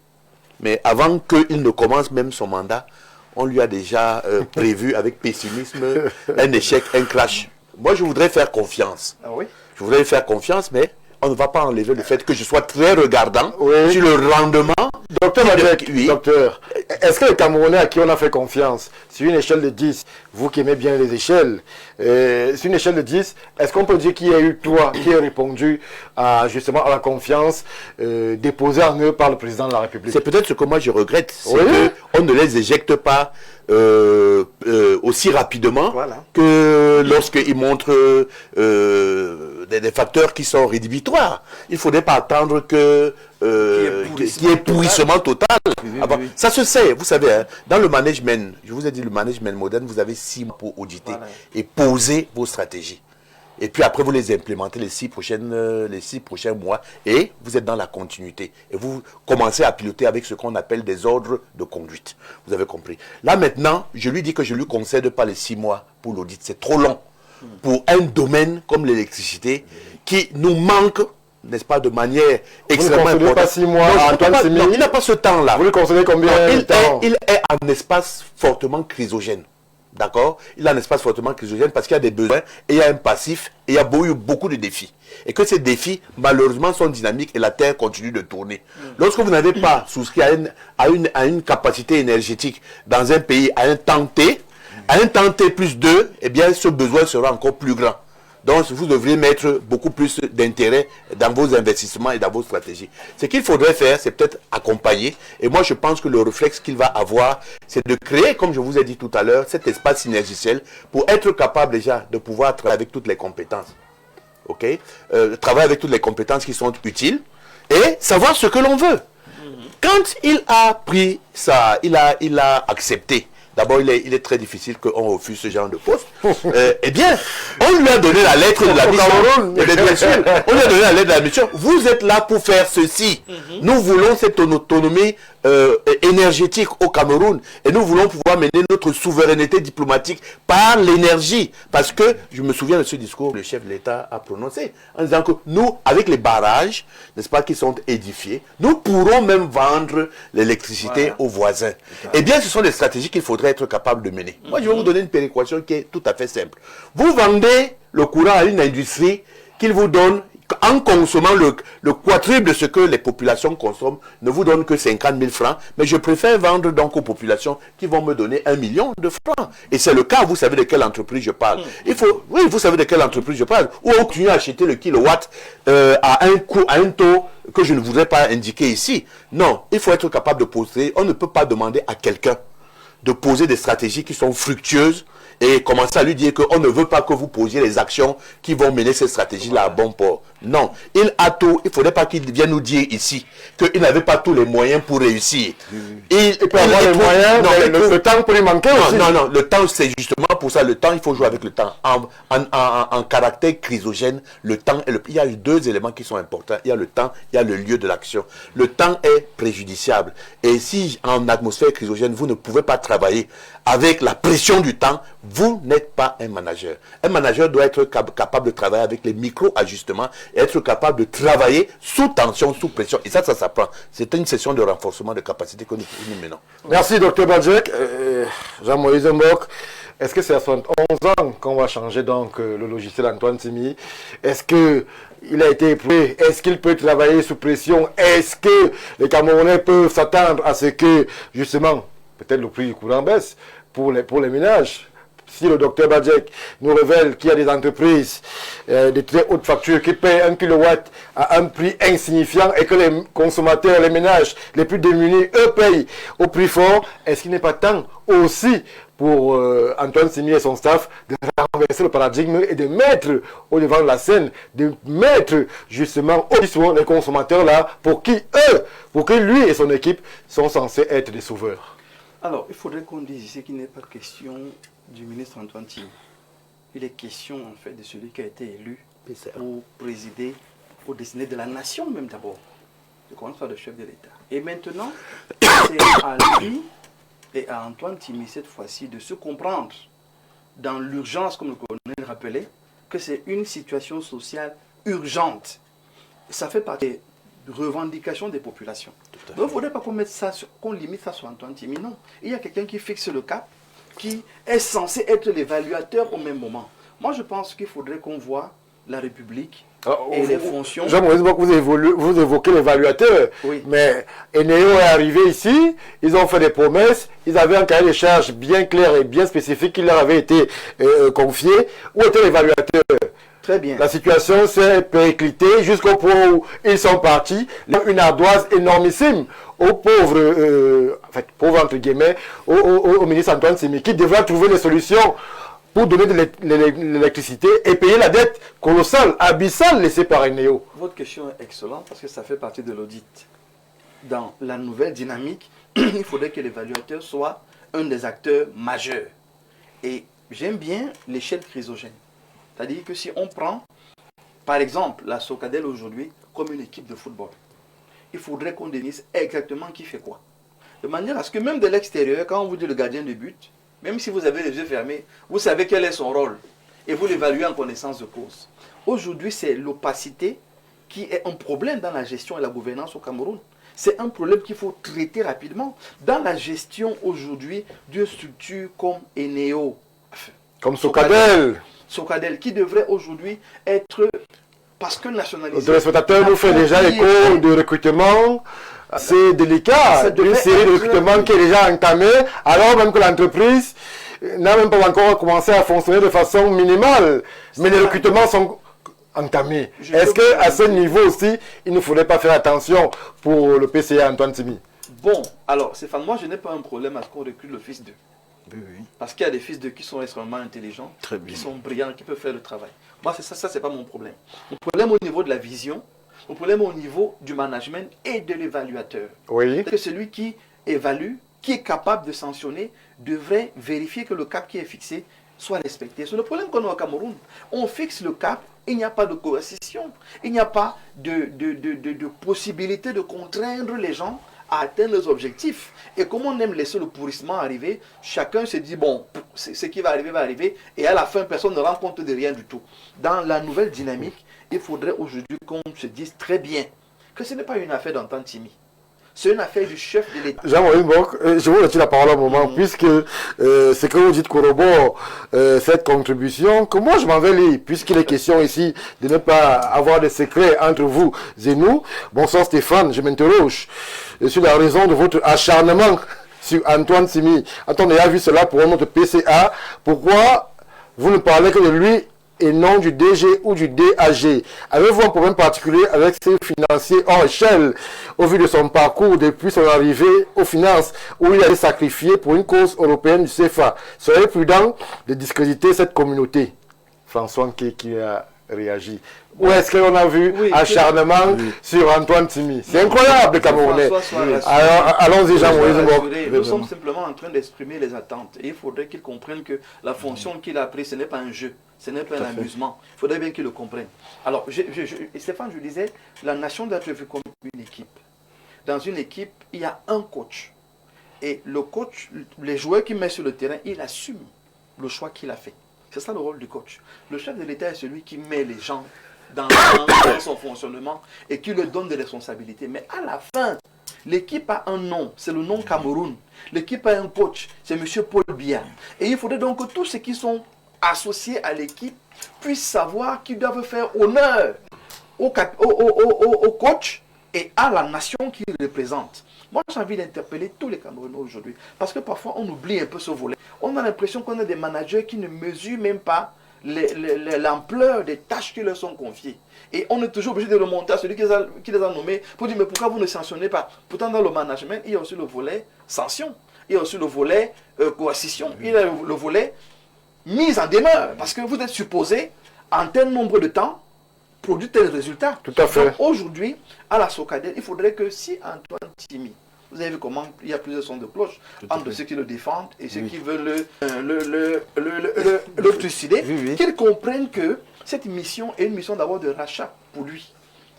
mais avant qu'il ne commence même son mandat, on lui a déjà prévu avec pessimisme un échec, un crash. Moi, je voudrais faire confiance. Ah oui? Je voudrais faire confiance, mais on ne va pas enlever le fait que je sois très regardant sur le rendement. Docteur Madec, docteur, est-ce que les Camerounais à qui on a fait confiance, sur une échelle de 10, vous qui aimez bien les échelles, sur une échelle de 10, est-ce qu'on peut dire qu'il y a eu toi qui a répondu justement à la confiance déposée en eux par le président de la République? C'est peut-être ce que moi je regrette, c'est qu'on ne les éjecte pas aussi rapidement que lorsqu'ils montrent des facteurs qui sont rédhibitoires. Il ne faudrait pas attendre qu'il y ait pourrissement total. Ça se sait, vous savez, hein, dans le management, je vous ai dit le management moderne, vous avez 6 mois pour auditer et poser vos stratégies. Et puis après, vous les implémentez les 6 prochains mois et vous êtes dans la continuité. Et vous commencez à piloter avec ce qu'on appelle des ordres de conduite. Vous avez compris. Là maintenant, je lui dis que je ne lui concède pas les 6 mois pour l'audit. C'est trop long pour un domaine comme l'électricité qui nous manque, n'est-ce pas, de manière extrêmement importante. Vous ne concédez pas 6 mois à Antoine Timi? Non, il n'a pas ce temps-là. Vous le concédez combien de temps? Il est en espace fortement chrysogène. D'accord? Il a un espace fortement chrysogène parce qu'il y a des besoins et il y a un passif et il y a beaucoup de défis. Et que ces défis, malheureusement, sont dynamiques et la Terre continue de tourner. Lorsque vous n'avez pas souscrit à une capacité énergétique dans un pays à un temps T plus 2, eh bien, ce besoin sera encore plus grand. Donc, vous devriez mettre beaucoup plus d'intérêt dans vos investissements et dans vos stratégies. Ce qu'il faudrait faire, c'est peut-être accompagner. Et moi, je pense que le réflexe qu'il va avoir, c'est de créer, comme je vous ai dit tout à l'heure, cet espace synergiciel pour être capable déjà de pouvoir travailler avec toutes les compétences. OK? Travailler avec toutes les compétences qui sont utiles et savoir ce que l'on veut. Quand il a pris ça, il a accepté. D'abord, il est très difficile qu'on refuse ce genre de poste. Eh bien, on lui a donné la lettre de la mission. Eh bien sûr, on lui a donné la lettre de la mission. Vous êtes là pour faire ceci. Nous voulons cette autonomie énergétique au Cameroun. Et nous voulons pouvoir mener notre souveraineté diplomatique par l'énergie. Parce que, je me souviens de ce discours que le chef de l'État a prononcé, en disant que nous, avec les barrages, n'est-ce pas, qui sont édifiés, nous pourrons même vendre l'électricité aux voisins. Eh bien, ce sont des stratégies qu'il faudrait être capable de mener. Moi, je vais vous donner une péréquation qui est tout à fait simple. Vous vendez le courant à une industrie qu'il vous donne, en consommant le quadruple de ce que les populations consomment, ne vous donne que 50 000 francs, mais je préfère vendre donc aux populations qui vont me donner 1 million de francs. Et c'est le cas, vous savez de quelle entreprise je parle. Oui, vous savez de quelle entreprise je parle. Ou on continue à acheter le kilowatt à un taux que je ne voudrais pas indiquer ici. Non, il faut être capable de poser. On ne peut pas demander à quelqu'un de poser des stratégies qui sont fructueuses et commencer à lui dire qu'on ne veut pas que vous posiez les actions qui vont mener cette stratégie-là à bon port. Non, il a tout. Il ne faudrait pas qu'il vienne nous dire ici qu'il n'avait pas tous les moyens pour réussir. Il peut avoir les moyens, mais le temps peut lui manquer aussi. Non, le temps, c'est justement pour ça. Le temps, il faut jouer avec le temps. En caractère chrysogène, le temps, il y a deux éléments qui sont importants. Il y a le temps, il y a le lieu de l'action. Le temps est préjudiciable. Et si en atmosphère chrysogène, vous ne pouvez pas travailler avec la pression du temps, vous n'êtes pas un manager. Un manager doit être capable de travailler avec les micro-ajustements et être capable de travailler sous tension, sous pression. Et ça s'apprend. C'est une session de renforcement de capacité que nous menons. Merci, Dr Badjek. Jean-Moïse Mbok, est-ce que c'est à 71 ans qu'on va changer donc le logiciel Antoine Simi? Est-ce qu'il a été éprouvé? Est-ce qu'il peut travailler sous pression? Est-ce que les Camerounais peuvent s'attendre à ce que, justement, peut-être le prix du courant baisse pour les ménages? Si le docteur Badjek nous révèle qu'il y a des entreprises de très haute facture qui payent 1 kW à un prix insignifiant et que les consommateurs, les ménages les plus démunis, eux, payent au prix fort, est-ce qu'il n'est pas temps aussi pour Antoine Simi et son staff de renverser le paradigme et de mettre au devant de la scène, de mettre justement au les consommateurs là pour qui lui et son équipe sont censés être des sauveurs? Alors, il faudrait qu'on dise ici qu'il n'est pas question du ministre Antoine Simi. Il est question en fait de celui qui a été élu pour présider, pour décider de la nation même d'abord. Je commence par le chef de l'État. Et maintenant, c'est à lui et à Antoine Simi cette fois-ci de se comprendre dans l'urgence, comme le colonel rappelait, que c'est une situation sociale urgente. Ça fait partie des revendications des populations. Donc il ne faudrait pas qu'on limite ça sur Antoine Simi. Non, il y a quelqu'un qui fixe le cap, qui est censé être l'évaluateur au même moment. Moi, je pense qu'il faudrait qu'on voit la République et les fonctions... Jean-Maurice, vous évoquez l'évaluateur, oui. Mais Eneo est arrivé ici, ils ont fait des promesses, ils avaient un cahier de charges bien clair et bien spécifique qui leur avait été confié. Où était l'évaluateur? Très bien. La situation s'est périclitée jusqu'au point où ils sont partis. Une ardoise énormissime aux pauvres, pauvres entre guillemets, au ministre Antoine Simi, qui devra trouver des solutions pour donner de l'électricité et payer la dette colossale, abyssale laissée par Eneo. Votre question est excellente parce que ça fait partie de l'audit. Dans la nouvelle dynamique, il faudrait que l'évaluateur soit un des acteurs majeurs. Et j'aime bien l'échelle chrysogène. C'est-à-dire que si on prend, par exemple, la Socadel aujourd'hui comme une équipe de football, il faudrait qu'on définisse exactement qui fait quoi. De manière à ce que même de l'extérieur, quand on vous dit le gardien de but, même si vous avez les yeux fermés, vous savez quel est son rôle et vous l'évaluez en connaissance de cause. Aujourd'hui, c'est l'opacité qui est un problème dans la gestion et la gouvernance au Cameroun. C'est un problème qu'il faut traiter rapidement. Dans la gestion aujourd'hui d'une structure comme Eneo, comme Socadel, qui devrait aujourd'hui être, parce que nationalisé... Le téléspectateur nous fait déjà écho de recrutement. C'est délicat, une série de recrutements qui est déjà entamée, alors même que l'entreprise n'a même pas encore commencé à fonctionner de façon minimale. Mais les recrutements sont entamés. Est-ce qu'à ce niveau aussi, il ne faudrait pas faire attention pour le PCA Antoine Simi? Bon, alors, Stéphane, moi je n'ai pas un problème à ce qu'on recrute le fils d'eux. Oui. Parce qu'il y a des fils d'eux qui sont extrêmement intelligents, qui sont brillants, qui peuvent faire le travail. Moi, ça c'est pas mon problème. Mon problème au niveau de la vision, mon problème au niveau du management et de l'évaluateur. Oui. C'est que celui qui évalue, qui est capable de sanctionner, devrait vérifier que le cap qui est fixé soit respecté. C'est le problème qu'on a au Cameroun. On fixe le cap, il n'y a pas de coercition, il n'y a pas de possibilité de contraindre les gens à atteindre les objectifs. Et comme on aime laisser le pourrissement arriver, chacun se dit, bon, ce qui va arriver, et à la fin, personne ne rend compte de rien du tout. Dans la nouvelle dynamique, il faudrait aujourd'hui qu'on se dise très bien que ce n'est pas une affaire d'Antoine Simi. C'est une affaire du chef de l'État. Jean-Maurice Mbok, je vous retire la parole un moment, puisque ce que vous dites corrobore cette contribution, que moi je m'en vais lire, puisqu'il est question ici de ne pas avoir de secrets entre vous et nous. Bonsoir Stéphane, je m'interroge sur la raison de votre acharnement sur Antoine Simi. Antoine a vu cela pour notre PCA. Pourquoi vous ne parlez que de lui et non du DG ou du DAG. Avez-vous un problème particulier avec ces financiers hors échelle au vu de son parcours depuis son arrivée aux finances où il a été sacrifié pour une cause européenne du CFA? Soyez prudent de discréditer cette communauté. François qui a réagi. Où est-ce qu'on a vu acharnement sur Antoine Timi? C'est incroyable, le Camerounais. Alors, allons-y, Jean-Moïse. Nous sommes simplement en train d'exprimer les attentes. Et il faudrait qu'il comprenne que la fonction qu'il a prise, ce n'est pas un jeu, ce n'est pas un amusement. Il faudrait bien qu'il le comprenne. Alors, Stéphane, je disais, la nation doit être vue comme une équipe. Dans une équipe, il y a un coach. Et le coach, les joueurs qu'il met sur le terrain, il assume le choix qu'il a fait. C'est ça le rôle du coach. Le chef de l'État est celui qui met les gens dans son fonctionnement et qui leur donne des responsabilités. Mais à la fin, l'équipe a un nom, c'est le nom Cameroun. L'équipe a un coach, c'est M. Paul Biya. Et il faudrait donc que tous ceux qui sont associés à l'équipe puissent savoir qu'ils doivent faire honneur au coach et à la nation qu'il représente. Moi, j'ai envie d'interpeller tous les Camerounais aujourd'hui. Parce que parfois, on oublie un peu ce volet. On a l'impression qu'on a des managers qui ne mesurent même pas l'ampleur des tâches qui leur sont confiées. Et on est toujours obligé de remonter à celui qui les a nommés pour dire, mais pourquoi vous ne sanctionnez pas? Pourtant, dans le management, il y a aussi le volet sanction. Il y a aussi le volet coercition. Il y a le volet mise en demeure. Parce que vous êtes supposé, en tel nombre de temps, produire tel résultat. Tout à fait. Aujourd'hui, à la Socadel, il faudrait que si Antoine Timi, vous avez vu comment il y a plusieurs sons de cloche entre ceux qui le défendent et ceux qui veulent le trucider, qu'ils comprennent que cette mission est une mission d'abord de rachat pour lui.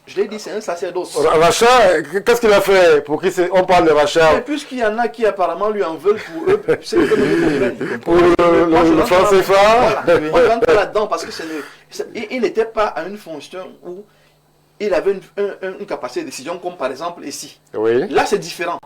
Je l'ai dit, c'est un sacerdoce. Rachat, qu'est-ce qu'il a fait pour qu'on parle de rachat? Puisqu'il y en a qui apparemment lui en veulent pour eux, c'est que nous pour le franc CFA. Voilà, on rentre pas là-dedans parce que il n'était pas à une fonction où il avait une capacité de décision comme par exemple ici. Oui. Là, c'est différent.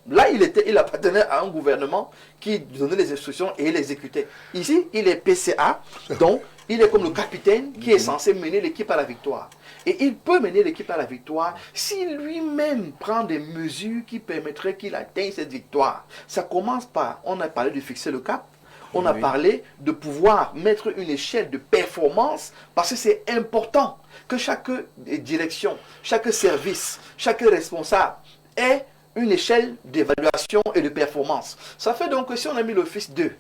Là, il appartenait à un gouvernement qui donnait les instructions et il exécutait. Ici, il est PCA, donc il est comme le capitaine qui est censé mener l'équipe à la victoire. Et il peut mener l'équipe à la victoire si lui-même prend des mesures qui permettraient qu'il atteigne cette victoire. Ça commence par, on a parlé de fixer le cap, on a parlé de pouvoir mettre une échelle de performance parce que c'est important que chaque direction, chaque service, chaque responsable ait une échelle d'évaluation et de performance. Ça fait donc que si on a mis l'office 2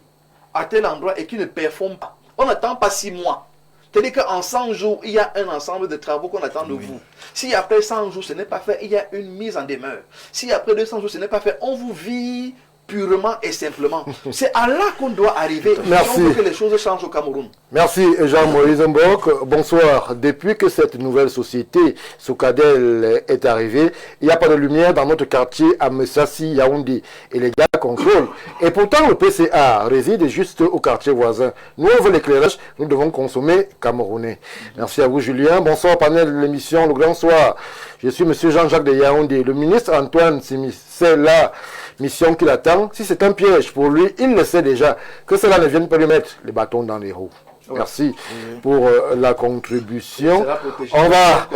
à tel endroit et qu'il ne performe pas, on n'attend pas 6 mois. C'est-à-dire qu'en 100 jours, il y a un ensemble de travaux qu'on attend de vous. Si après 100 jours, ce n'est pas fait, il y a une mise en demeure. Si après 200 jours, ce n'est pas fait, on vous vit purement et simplement. C'est à là qu'on doit arriver. Merci. Si on veut que les choses changent au Cameroun. Merci Jean-Moïse Mbok. Bonsoir. Depuis que cette nouvelle société Socadel est arrivée, il n'y a pas de lumière dans notre quartier à Messassi, Yaoundé. Et les gars contrôlent. Et pourtant, le PCA réside juste au quartier voisin. Nous, on veut l'éclairage, nous devons consommer camerounais. Merci à vous, Julien. Bonsoir, panel de l'émission Le Grand Soir. Je suis monsieur Jean-Jacques de Yaoundé. Le ministre Antoine Timi, c'est la mission qu'il attend. Si c'est un piège pour lui, il le sait déjà. Que cela ne vienne pas lui mettre les bâtons dans les roues. Merci pour la contribution. On va,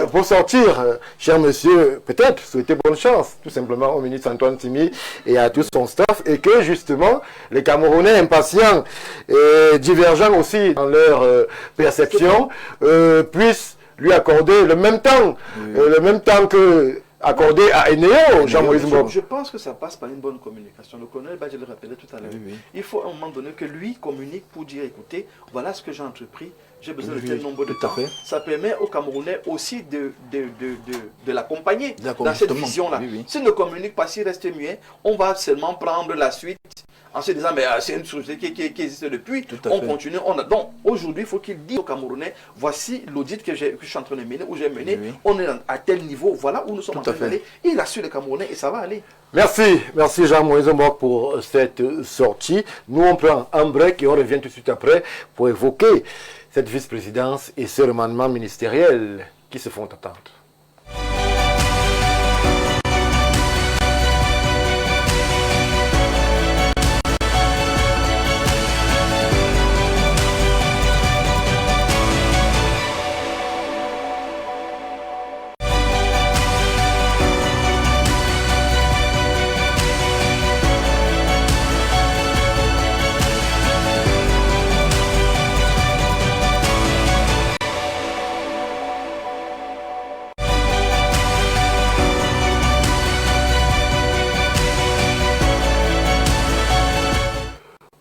pour sortir, cher monsieur, peut-être souhaiter bonne chance, tout simplement, au ministre Antoine Timi et à tout son staff, et que justement, les Camerounais impatients et divergents aussi dans leur perception puissent lui accorder le même temps que accordé à Eneo, Jean-Moïse Mbok. Je pense que ça passe par une bonne communication. Le colonel, je le rappelais tout à l'heure. Il faut à un moment donné que lui communique pour dire, écoutez, voilà ce que j'ai entrepris, j'ai besoin de tel nombre de temps. Ça permet aux Camerounais aussi de l'accompagner dans cette vision-là. S'il ne communique pas, s'il reste muet, on va seulement prendre la suite en se disant, mais c'est une société qui existe depuis, on continue. Donc, aujourd'hui, il faut qu'il dise aux Camerounais, voici l'audit que je suis en train de mener, où j'ai mené, on est à tel niveau, voilà où nous sommes en train d'aller. Il assure les Camerounais et ça va aller. Merci Jean-Moïse Mbok pour cette sortie. Nous, on prend un break et on revient tout de suite après pour évoquer cette vice-présidence et ce remaniement ministériel qui se font attendre.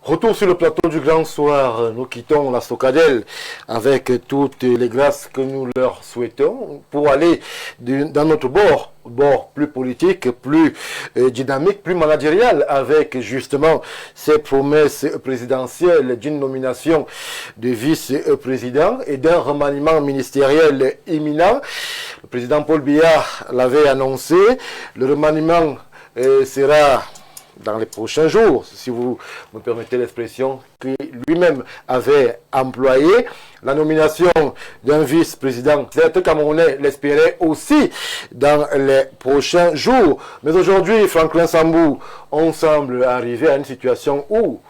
Retour sur le plateau du Grand Soir. Nous quittons la Socadelle avec toutes les grâces que nous leur souhaitons pour aller dans notre bord plus politique, plus dynamique, plus managérial, avec justement ces promesses présidentielles d'une nomination de vice-président et d'un remaniement ministériel imminent. Le président Paul Biya l'avait annoncé. Le remaniement sera dans les prochains jours, si vous me permettez l'expression, que lui-même avait employée. La nomination d'un vice-président, certains Camerounais l'espéraient aussi dans les prochains jours. Mais aujourd'hui, Franklin Sambou, on semble arriver à une situation où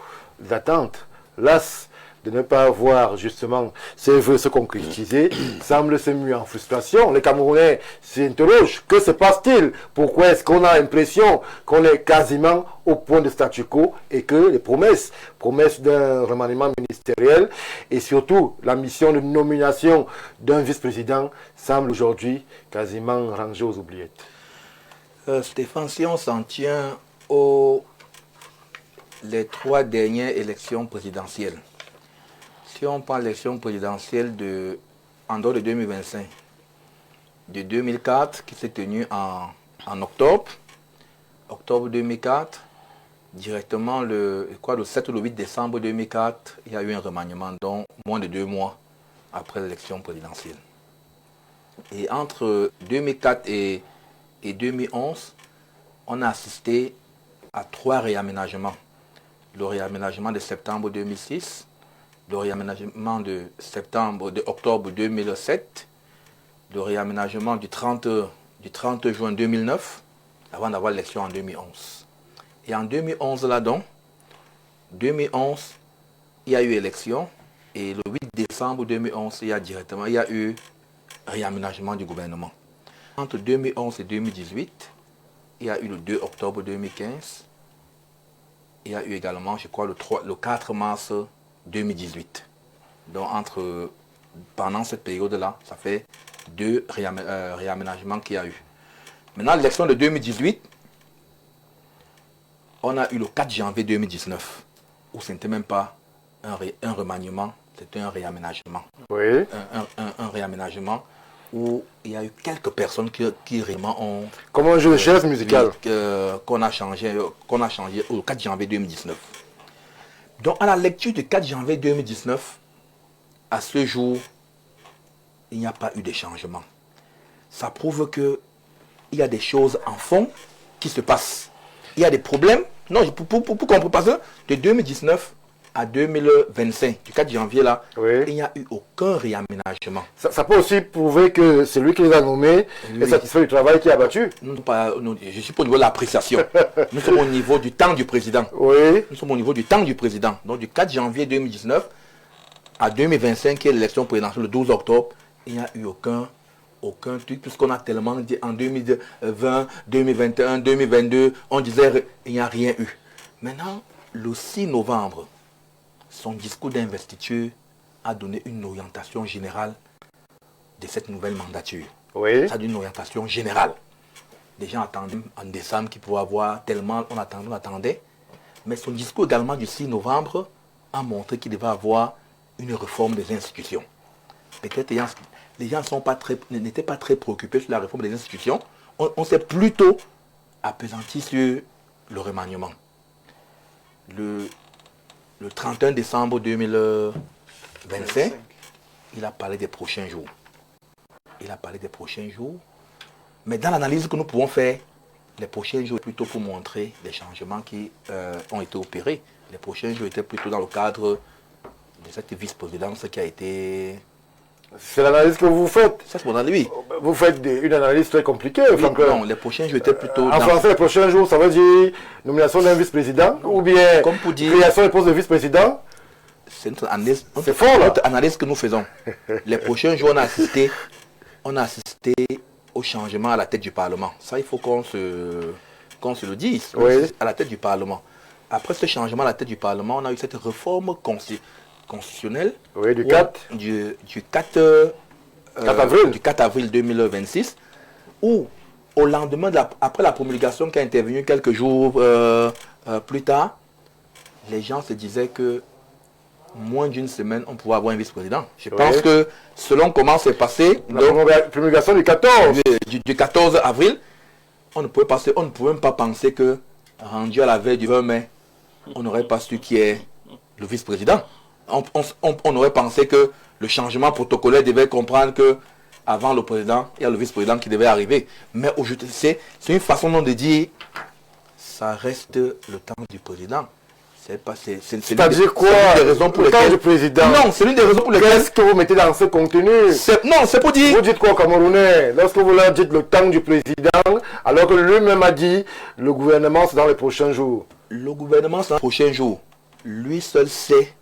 l'attente, las de ne pas voir justement ses vœux se concrétiser, semble se muer en frustration. Les Camerounais s'interrogent. Que se passe-t-il? Pourquoi est-ce qu'on a l'impression qu'on est quasiment au point de statu quo et que les promesses d'un remaniement ministériel et surtout la mission de nomination d'un vice-président semblent aujourd'hui quasiment rangées aux oubliettes? Stéphane, si on s'en tient aux les 3 dernières élections présidentielles, si on prend l'élection présidentielle en dehors de 2025, de 2004 qui s'est tenue en octobre 2004, directement le 7 ou le 8 décembre 2004, il y a eu un remaniement, donc moins de 2 mois après l'élection présidentielle. Et entre 2004 et 2011, on a assisté à 3 réaménagements. Le réaménagement de septembre 2006, le réaménagement de octobre 2007, le réaménagement du 30 juin 2009, avant d'avoir l'élection en 2011. Et en 2011, là donc, 2011, il y a eu élection, et le 8 décembre 2011, il y a eu réaménagement du gouvernement. Entre 2011 et 2018, il y a eu le 2 octobre 2015, il y a eu également, je crois, le 4 mars 2018. Donc, pendant cette période-là, ça fait 2 réaménagements qu'il y a eu. Maintenant, l'élection de 2018, on a eu le 4 janvier 2019, où ce n'était même pas un remaniement, c'était un réaménagement. Oui. Un réaménagement où il y a eu quelques personnes qui réellement ont... Comme un jeu de chaise musicale. Qu'on a changé au 4 janvier 2019. Donc, à la lecture du 4 janvier 2019, à ce jour, il n'y a pas eu de changement. Ça prouve qu'il y a des choses en fond qui se passent. Il y a des problèmes. Non, pour comprendre, parce que de 2019 à 2025, du 4 janvier là, oui, il n'y a eu aucun réaménagement. Ça peut aussi prouver que celui qui les a nommés est satisfait du travail qui a battu. Je suis pas au niveau de l'appréciation. Nous sommes au niveau du temps du président. Oui. Nous sommes au niveau du temps du président. Donc du 4 janvier 2019 à 2025, qui est l'élection présidentielle le 12 octobre, il n'y a eu aucun truc, puisqu'on a tellement dit en 2020, 2021, 2022, on disait il n'y a rien eu. Maintenant, le 6 novembre, son discours d'investiture a donné une orientation générale de cette nouvelle mandature. Oui. Ça a une orientation générale. Les gens attendaient en décembre qu'il pouvait avoir tellement, on attendait. Mais son discours également du 6 novembre a montré qu'il devait avoir une réforme des institutions. Peut-être les gens n'étaient pas très préoccupés sur la réforme des institutions. On s'est plutôt appesanti sur le remaniement. Le 31 décembre 2025, il a parlé des prochains jours. Mais dans l'analyse que nous pouvons faire, les prochains jours plutôt pour montrer les changements qui ont été opérés. Les prochains jours étaient plutôt dans le cadre de cette vice-présidence qui a été... C'est l'analyse que vous faites. Ça, c'est mon analyse. Vous faites une analyse très compliquée. Oui, non, les prochains jours étaient plutôt... En français, les prochains jours, ça veut dire nomination d'un vice-président ou bien comme pour dire, création de poste de vice-président. C'est notre analyse, fort, là. Notre analyse que nous faisons. Les prochains jours, on a assisté au changement à la tête du Parlement. Ça, il faut qu'on se le dise. Oui. À la tête du Parlement. Après ce changement à la tête du Parlement, on a eu cette réforme constitutionnelle. Oui, du 4. Du 4 avril 2026, où au lendemain, après la promulgation qui a intervenu quelques jours plus tard, les gens se disaient que moins d'une semaine, on pouvait avoir un vice-président. Je pense que selon comment c'est passé, La promulgation du 14. Du 14 avril, on ne pouvait même pas penser que, rendu à la veille du 20 mai, on n'aurait pas su qui est le vice-président. On aurait pensé que le changement protocolaire devait comprendre que avant le président, il y a le vice-président qui devait arriver. Mais aujourd'hui, c'est une façon de dire, ça reste le temps du président. C'est-à-dire quoi? Le temps du président. Non, c'est l'une des raisons pour lesquelles... Qu'est-ce que vous mettez dans ce contenu? Non, c'est pour dire... Vous dites quoi, Camerounais? Lorsque vous leur dites le temps du président, alors que lui-même a dit le gouvernement c'est dans les prochains jours. Le gouvernement c'est dans les prochains jours. Lui seul sait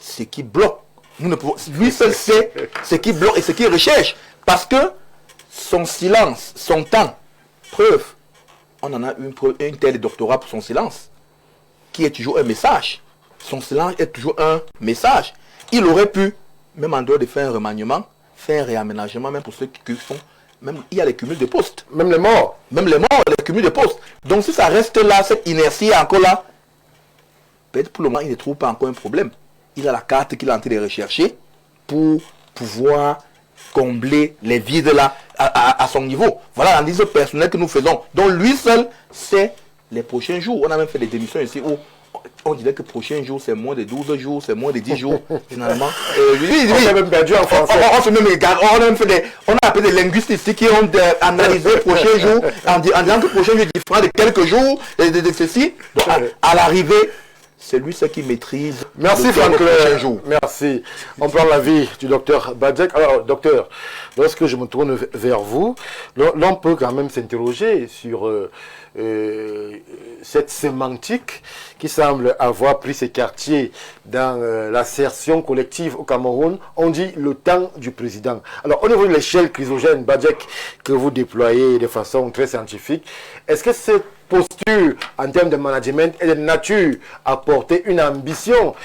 ce qui bloque. Lui seul sait ce qui bloque et ce qui recherche. Parce que son silence, son temps, preuve, on en a une thèse de doctorat pour son silence, qui est toujours un message. Son silence est toujours un message. Il aurait pu, même en dehors de faire un remaniement, faire un réaménagement, même pour ceux qui font, même il y a les cumuls de postes. Même les morts. Même les morts, les cumuls de postes. Donc si ça reste là, cette inertie est encore là, peut-être pour le moment, il ne trouve pas encore un problème. Il a la carte qu'il est en train de rechercher pour pouvoir combler les vides là à son niveau. Voilà l'analyse personnelle que nous faisons. Donc lui seul, c'est les prochains jours. On a même fait des démissions ici où on dirait que prochains jours, c'est moins de 12 jours, c'est moins de 10 jours. Finalement, on a même perdu en français. On a appelé des linguistes ici qui ont analysé prochains jours en disant que prochain jour est différent de quelques jours, de ceci. Donc, à l'arrivée, c'est lui ce qui maîtrise. Merci Franklin. Merci. On prend l'avis du docteur Badjek. Alors, docteur, lorsque je me tourne vers vous, l'on peut quand même s'interroger sur cette sémantique qui semble avoir pris ses quartiers dans l'assertion collective au Cameroun. On dit le temps du président. Alors, au niveau de l'échelle chrysogène, Badjek, que vous déployez de façon très scientifique, est-ce que cette posture en termes de management est de nature à porter une ambition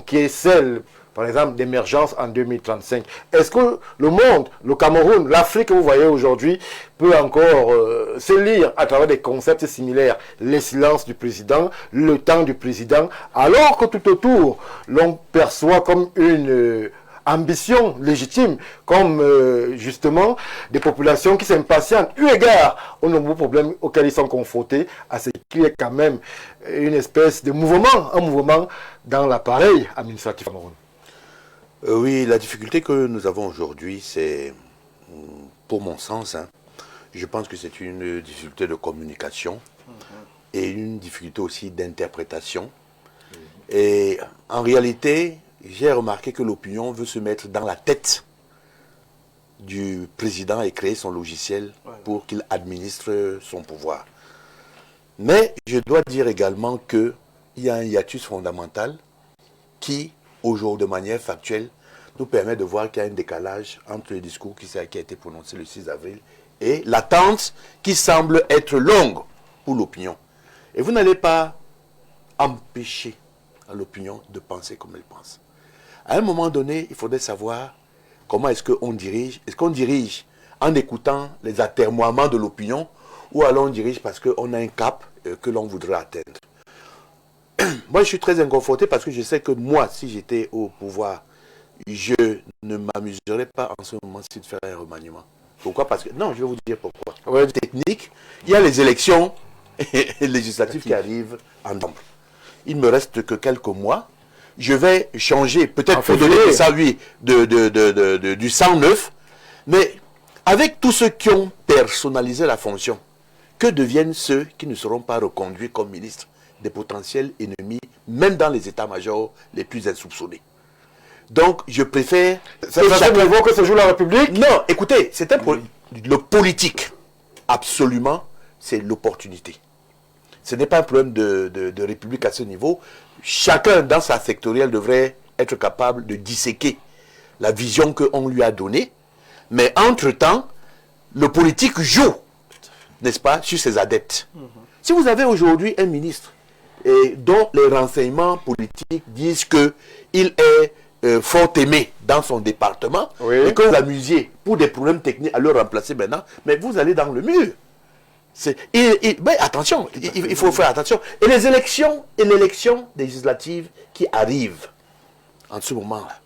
qui est celle, par exemple, d'émergence en 2035. Est-ce que le monde, le Cameroun, l'Afrique que vous voyez aujourd'hui peut encore se lire à travers des concepts similaires, les silences du président, le temps du président, alors que tout autour, l'on perçoit comme une ambition légitime, comme justement des populations qui s'impatientent eu égard aux nombreux problèmes auxquels ils sont confrontés, à ce qui est quand même une espèce de mouvement, un mouvement dans l'appareil administratif camerounais. Oui, la difficulté que nous avons aujourd'hui, c'est, pour mon sens, je pense que c'est une difficulté de communication et une difficulté aussi d'interprétation. Et en réalité, j'ai remarqué que l'opinion veut se mettre dans la tête du président et créer son logiciel pour qu'il administre son pouvoir. Mais je dois dire également qu'il y a un hiatus fondamental qui, aujourd'hui, de manière factuelle, nous permet de voir qu'il y a un décalage entre le discours qui a été prononcé le 6 avril et l'attente qui semble être longue pour l'opinion. Et vous n'allez pas empêcher à l'opinion de penser comme elle pense. À un moment donné, il faudrait savoir comment est-ce qu'on dirige. Est-ce qu'on dirige en écoutant les atermoiements de l'opinion ou alors on dirige parce qu'on a un cap que l'on voudrait atteindre. Moi, je suis très inconforté parce que je sais que moi, si j'étais au pouvoir, je ne m'amuserais pas en ce moment-ci de faire un remaniement. Pourquoi? Parce que, non, je vais vous dire pourquoi. Ouais, technique, il y a les élections législatives qui arrivent en nombre. Il ne me reste que quelques mois. Je vais changer, peut-être pour donner ça, oui, du 109, mais avec tous ceux qui ont personnalisé la fonction, que deviennent ceux qui ne seront pas reconduits comme ministres, des potentiels ennemis, même dans les états-majors les plus insoupçonnés? Donc, je préfère... Ça prévoit que se joue la République? Non, écoutez, c'est le politique, absolument, c'est l'opportunité. Ce n'est pas un problème de République à ce niveau. Chacun, dans sa sectorielle, devrait être capable de disséquer la vision qu'on lui a donnée. Mais entre-temps, le politique joue, n'est-ce pas, sur ses adeptes. Si vous avez aujourd'hui un ministre dont les renseignements politiques disent qu'il est fort aimé dans son département, et que vous amusiez pour des problèmes techniques à le remplacer maintenant, mais vous allez dans le mur. Mais attention, il faut faire attention. Et les élections, et l'élection législative qui arrive en ce moment-là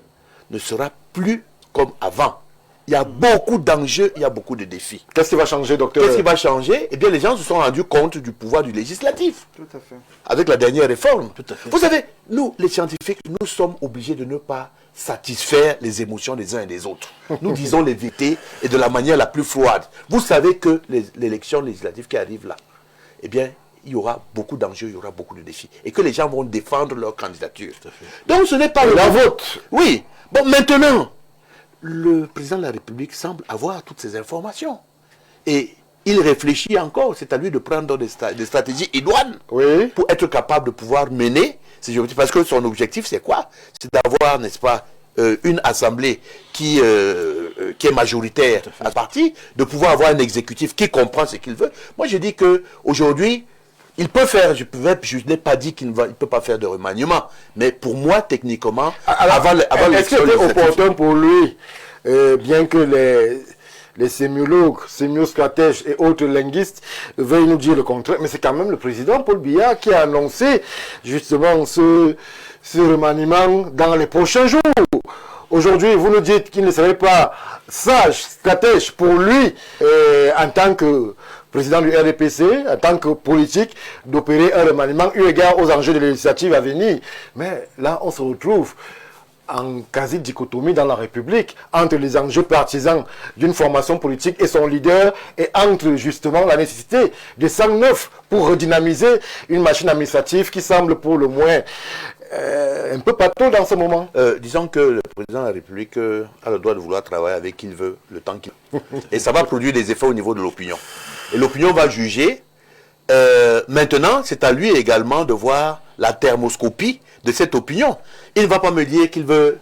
ne sera plus comme avant. Il y a beaucoup d'enjeux, il y a beaucoup de défis. Qu'est-ce qui va changer, docteur? Qu'est-ce qui va changer? Eh bien, les gens se sont rendus compte du pouvoir du législatif. Tout à fait. Avec la dernière réforme. Tout à fait. Vous savez, nous, les scientifiques, nous sommes obligés de ne pas satisfaire les émotions des uns et des autres. Nous disons les vérités et de la manière la plus froide. Vous savez que l'élection législative qui arrive là, eh bien, il y aura beaucoup d'enjeux, il y aura beaucoup de défis. Et que les gens vont défendre leur candidature. Donc, ce n'est pas La vôtre. Oui. Bon, maintenant, le président de la République semble avoir toutes ces informations. Et il réfléchit encore, c'est à lui de prendre des stratégies idoines Oui. pour être capable de pouvoir mener ces objectifs. Parce que son objectif, c'est quoi? C'est d'avoir, n'est-ce pas, une assemblée qui est majoritaire à parti, de pouvoir avoir un exécutif qui comprend ce qu'il veut. Moi, je dis qu'aujourd'hui, il peut faire, je n'ai pas dit qu'il ne peut pas faire de remaniement, mais pour moi, techniquement, avant est-ce que c'était opportun pour lui, bien que les sémiologues, sémiostratèges et autres linguistes veuillent nous dire le contraire, mais c'est quand même le président Paul Biya qui a annoncé justement ce remaniement dans les prochains jours. Aujourd'hui, vous nous dites qu'il ne serait pas sage, stratège pour lui, en tant que président du RDPC, en tant que politique, d'opérer un remaniement eu égard aux enjeux de législatives à venir. Mais là, on se retrouve en quasi-dichotomie dans la République entre les enjeux partisans d'une formation politique et son leader, et entre justement la nécessité de 109 pour redynamiser une machine administrative qui semble pour le moins un peu pâteau dans ce moment. Disons que le président de la République a le droit de vouloir travailler avec qui il veut, le temps qu'il veut. Et ça va produire des effets au niveau de l'opinion. Et l'opinion va juger. Maintenant, c'est à lui également de voir la thermoscopie de cette opinion. Il ne va pas me dire qu'il veut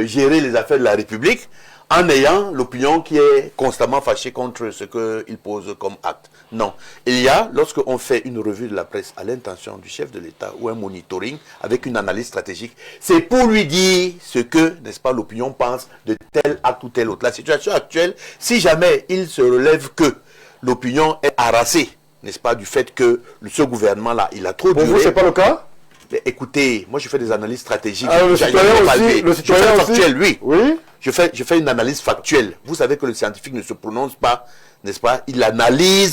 gérer les affaires de la République en ayant l'opinion qui est constamment fâchée contre ce qu'il pose comme acte. Non. Il y a, lorsqu'on fait une revue de la presse à l'intention du chef de l'État ou un monitoring avec une analyse stratégique, c'est pour lui dire ce que, n'est-ce pas, l'opinion pense de tel acte ou tel autre. La situation actuelle, si jamais il se relève que l'opinion est harassée, n'est-ce pas, du fait que ce gouvernement-là, il a trop duré. Pour vous, c'est pas le cas? Mais écoutez, moi je fais des analyses stratégiques. Alors, le citoyen aussi, factuel, oui. Oui. Je fais une analyse factuelle. Vous savez que le scientifique ne se prononce pas, n'est-ce pas? Il analyse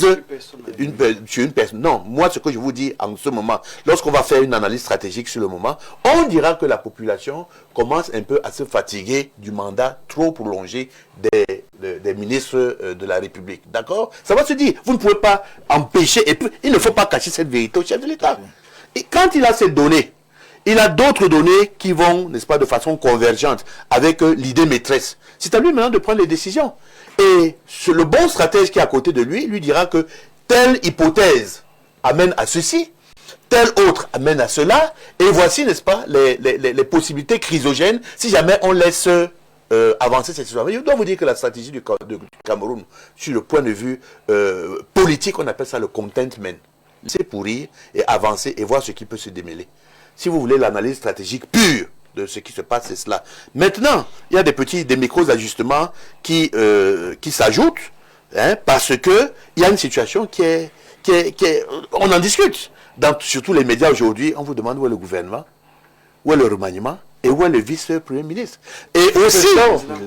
sur une personne. Non, moi ce que je vous dis en ce moment, lorsqu'on va faire une analyse stratégique sur le moment, on dira que la population commence un peu à se fatiguer du mandat trop prolongé des ministres de la République. D'accord? Ça va se dire. Vous ne pouvez pas empêcher, et puis, il ne faut pas cacher cette vérité au chef de l'État. Et quand il a ces données, il a d'autres données qui vont, n'est-ce pas, de façon convergente avec l'idée maîtresse. C'est à lui maintenant de prendre les décisions. Et le bon stratège qui est à côté de lui, lui dira que telle hypothèse amène à ceci, telle autre amène à cela, et voici, n'est-ce pas, les possibilités chrysogènes si jamais on laisse avancer cette situation. Mais je dois vous dire que la stratégie du Cameroun, sur le point de vue politique, on appelle ça le contentment. C'est pourrir et avancer et voir ce qui peut se démêler. Si vous voulez l'analyse stratégique pure de ce qui se passe, c'est cela. Maintenant, il y a des micros-ajustements qui s'ajoutent, hein, parce que il y a une situation qui est on en discute. Dans surtout les médias aujourd'hui, on vous demande où est le gouvernement, où est le remaniement et où est le vice-premier ministre. Et aussi,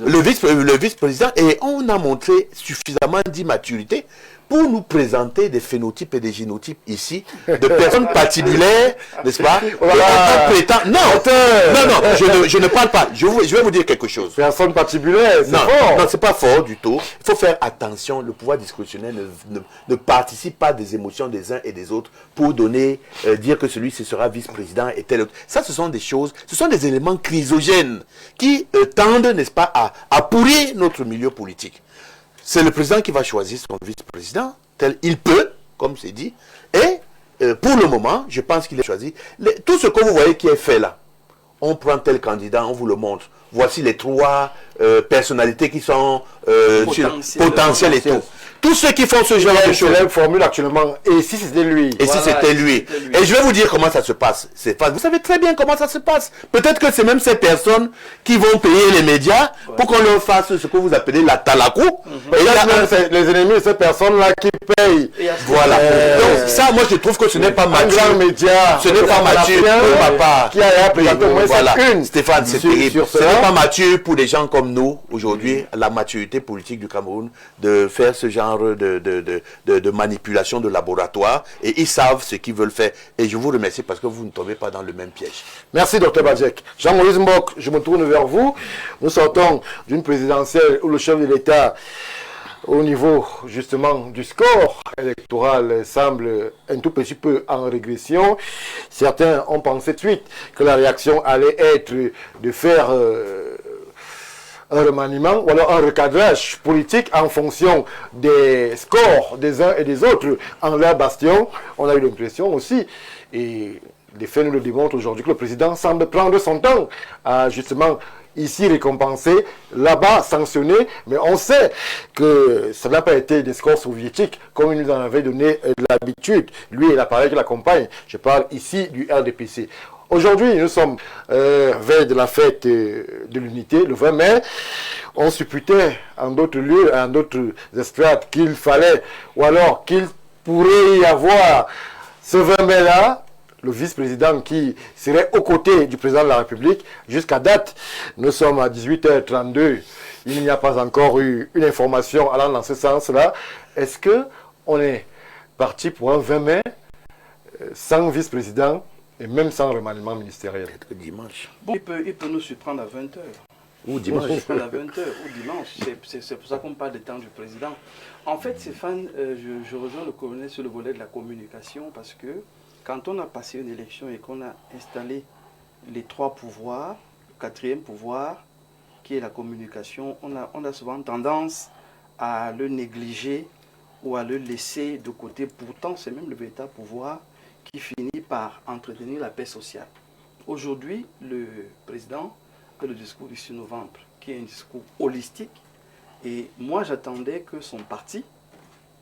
le vice-président, et on a montré suffisamment d'immaturité pour nous présenter des phénotypes et des génotypes ici, de personnes patibulaires, n'est-ce pas? Voilà. Non, je ne parle pas. Je vais vous dire quelque chose. Personne patibulaire, c'est fort. Non, c'est pas fort du tout. Il faut faire attention. Le pouvoir discrétionnaire ne participe pas des émotions des uns et des autres pour donner, dire que celui-ci sera vice-président et tel autre. Ça, ce sont des choses, ce sont des éléments chrysogènes qui tendent, n'est-ce pas, à pourrir notre milieu politique. C'est le président qui va choisir son vice-président, tel il peut, comme c'est dit. Et pour le moment, je pense qu'il a choisi. Tout ce que vous voyez qui est fait là, on prend tel candidat, on vous le montre. Voici les 3 personnalités qui sont potentielles et tout. Tous ceux qui font ce genre de choses. C'est la formule actuellement. Et si c'était lui? Et si c'était lui? Et Et je vais vous dire comment ça se passe. Vous savez très bien comment ça se passe. Peut-être que c'est même ces personnes qui vont payer les médias pour qu'on leur fasse ce que vous appelez la talakou. Et il y a les ennemis de ces personnes-là qui payent. Voilà. Donc ça, moi je trouve que ce n'est pas mature. Ce n'est pas mature pour ma part. Qui a appris voilà. Stéphane, c'est terrible. Ce n'est pas mature pour des gens comme nous, aujourd'hui, la maturité politique du Cameroun, de faire ce genre de manipulation de laboratoire. Et ils savent ce qu'ils veulent faire. Et je vous remercie parce que vous ne tombez pas dans le même piège. Merci, Dr Badjek. Jean-Maurice Mbok, je me tourne vers vous. Nous sortons d'une présidentielle où le chef de l'État, au niveau justement du score électoral, semble un tout petit peu en régression. Certains ont pensé de suite que la réaction allait être de faire un remaniement ou alors un recadrage politique en fonction des scores des uns et des autres en leur bastion. On a eu l'impression aussi, et les faits nous le démontrent aujourd'hui, que le président semble prendre son temps à justement ici récompensé, là-bas sanctionné, mais on sait que ça n'a pas été des scores soviétiques comme il nous en avait donné l'habitude. Lui et l'appareil qui l'accompagne, je parle ici du RDPC. Aujourd'hui, nous sommes veille de la fête de l'unité, le 20 mai. On supputait en d'autres lieux, en d'autres estrades qu'il fallait, ou alors qu'il pourrait y avoir ce 20 mai-là, le vice-président qui serait aux côtés du président de la République. Jusqu'à date, nous sommes à 18h32. Il n'y a pas encore eu une information allant dans ce sens-là. Est-ce qu'on est parti pour un 20 mai sans vice-président et même sans remaniement ministériel? Peut-être dimanche. Bon, il peut nous surprendre à 20h. Ou dimanche. À 20h ou dimanche. C'est pour ça qu'on parle des temps du président. En fait, Stéphane, je rejoins le colonel sur le volet de la communication parce que quand on a passé une élection et qu'on a installé les trois pouvoirs, le quatrième pouvoir, qui est la communication, on a souvent tendance à le négliger ou à le laisser de côté. Pourtant, c'est même le véritable pouvoir qui finit par entretenir la paix sociale. Aujourd'hui, le président a le discours du 6 novembre, qui est un discours holistique. Et moi, j'attendais que son parti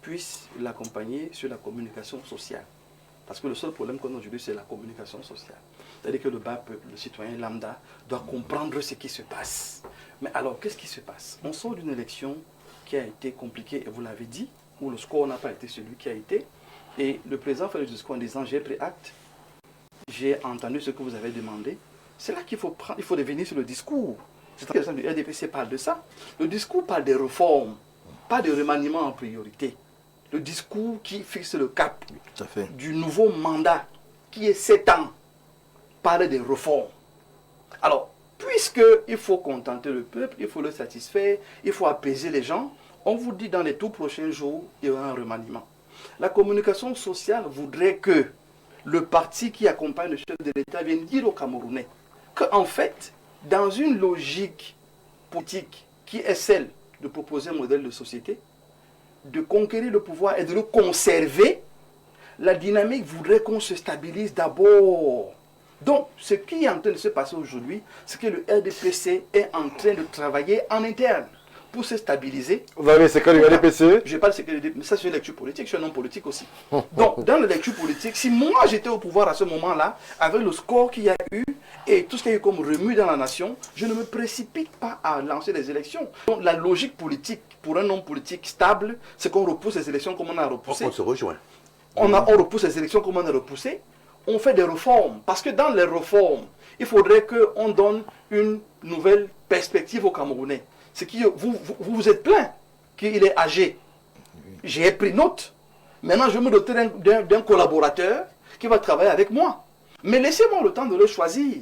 puisse l'accompagner sur la communication sociale. Parce que le seul problème qu'on a aujourd'hui, c'est la communication sociale. C'est-à-dire que le bas peuple, le citoyen lambda, doit comprendre ce qui se passe. Mais alors, qu'est-ce qui se passe? On sort d'une élection qui a été compliquée, et vous l'avez dit, où le score n'a pas été celui qui a été. Et le président fait le discours en disant, j'ai pris acte, j'ai entendu ce que vous avez demandé. C'est là qu'il faut prendre, il faut revenir sur le discours. C'est très intéressant, le RDPC parle de ça. Le discours parle des réformes, pas de remaniement en priorité. Le discours qui fixe le cap du nouveau mandat, qui est 7 ans, parle des réformes. Alors, puisqu'il faut contenter le peuple, il faut le satisfaire, il faut apaiser les gens, on vous dit dans les tout prochains jours, il y aura un remaniement. La communication sociale voudrait que le parti qui accompagne le chef de l'État vienne dire aux Camerounais qu'en fait, dans une logique politique qui est celle de proposer un modèle de société, de conquérir le pouvoir et de le conserver, la dynamique voudrait qu'on se stabilise d'abord. Donc, ce qui est en train de se passer aujourd'hui, c'est que le RDPC est en train de travailler en interne pour se stabiliser. Vous avez le secret du RDPC? Je parle de secret, mais ça c'est une lecture politique, je suis un homme politique aussi. Donc, dans la lecture politique, si moi j'étais au pouvoir à ce moment-là, avec le score qu'il y a eu et tout ce qu'il y a eu comme remue dans la nation, je ne me précipite pas à lancer des élections. Donc, la logique politique pour un homme politique stable, c'est qu'on repousse les élections comme on a repoussé. On se rejoint. On repousse les élections comme on a repoussé. On fait des réformes. Parce que dans les réformes, il faudrait qu'on donne une nouvelle perspective aux Camerounais. C'est que vous êtes plaint qu'il est âgé. J'ai pris note. Maintenant, je vais me doter d'un collaborateur qui va travailler avec moi. Mais laissez-moi le temps de le choisir.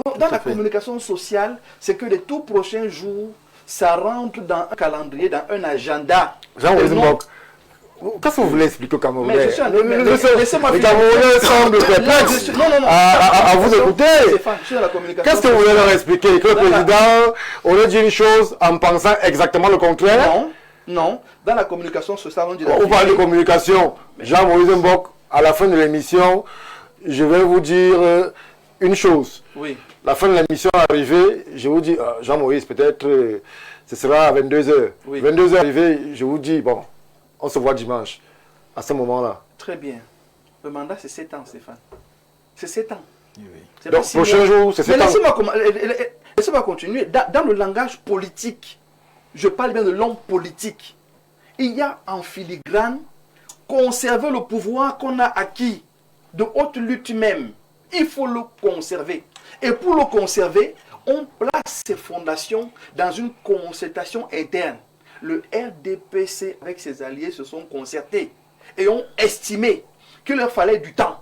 Donc, dans la communication sociale, c'est que les tout prochains jours, ça rentre dans un calendrier, dans un agenda. Jean-Maurice Mbok, qu'est-ce que vous voulez expliquer aux Camerounais? Les Camerounais semblent perplexes à vous écouter. Qu'est-ce que vous voulez leur expliquer? Que le président aurait dit une chose en pensant exactement le contraire? Non. Dans la communication sociale, on dit... On parle de communication. Jean-Maurice Mbok, à la fin de l'émission, je vais vous dire une chose. Oui. La fin de l'émission arrivée, je vous dis, Jean-Maurice, peut-être ce sera à 22h. Oui. 22h arrivée, je vous dis, bon, on se voit dimanche, à ce moment-là. Très bien. Le mandat, c'est 7 ans, Stéphane. c'est 7 ans. Oui, oui. C'est pas Donc, 6 mois. prochain jour, c'est Mais 7 ans. laissez-moi continuer. Dans le langage politique, je parle bien de l'homme politique. Il y a en filigrane conserver le pouvoir qu'on a acquis de haute lutte même. Il faut le conserver. Et pour le conserver, on place ses fondations dans une concertation interne. Le RDPC avec ses alliés se sont concertés et ont estimé qu'il leur fallait du temps.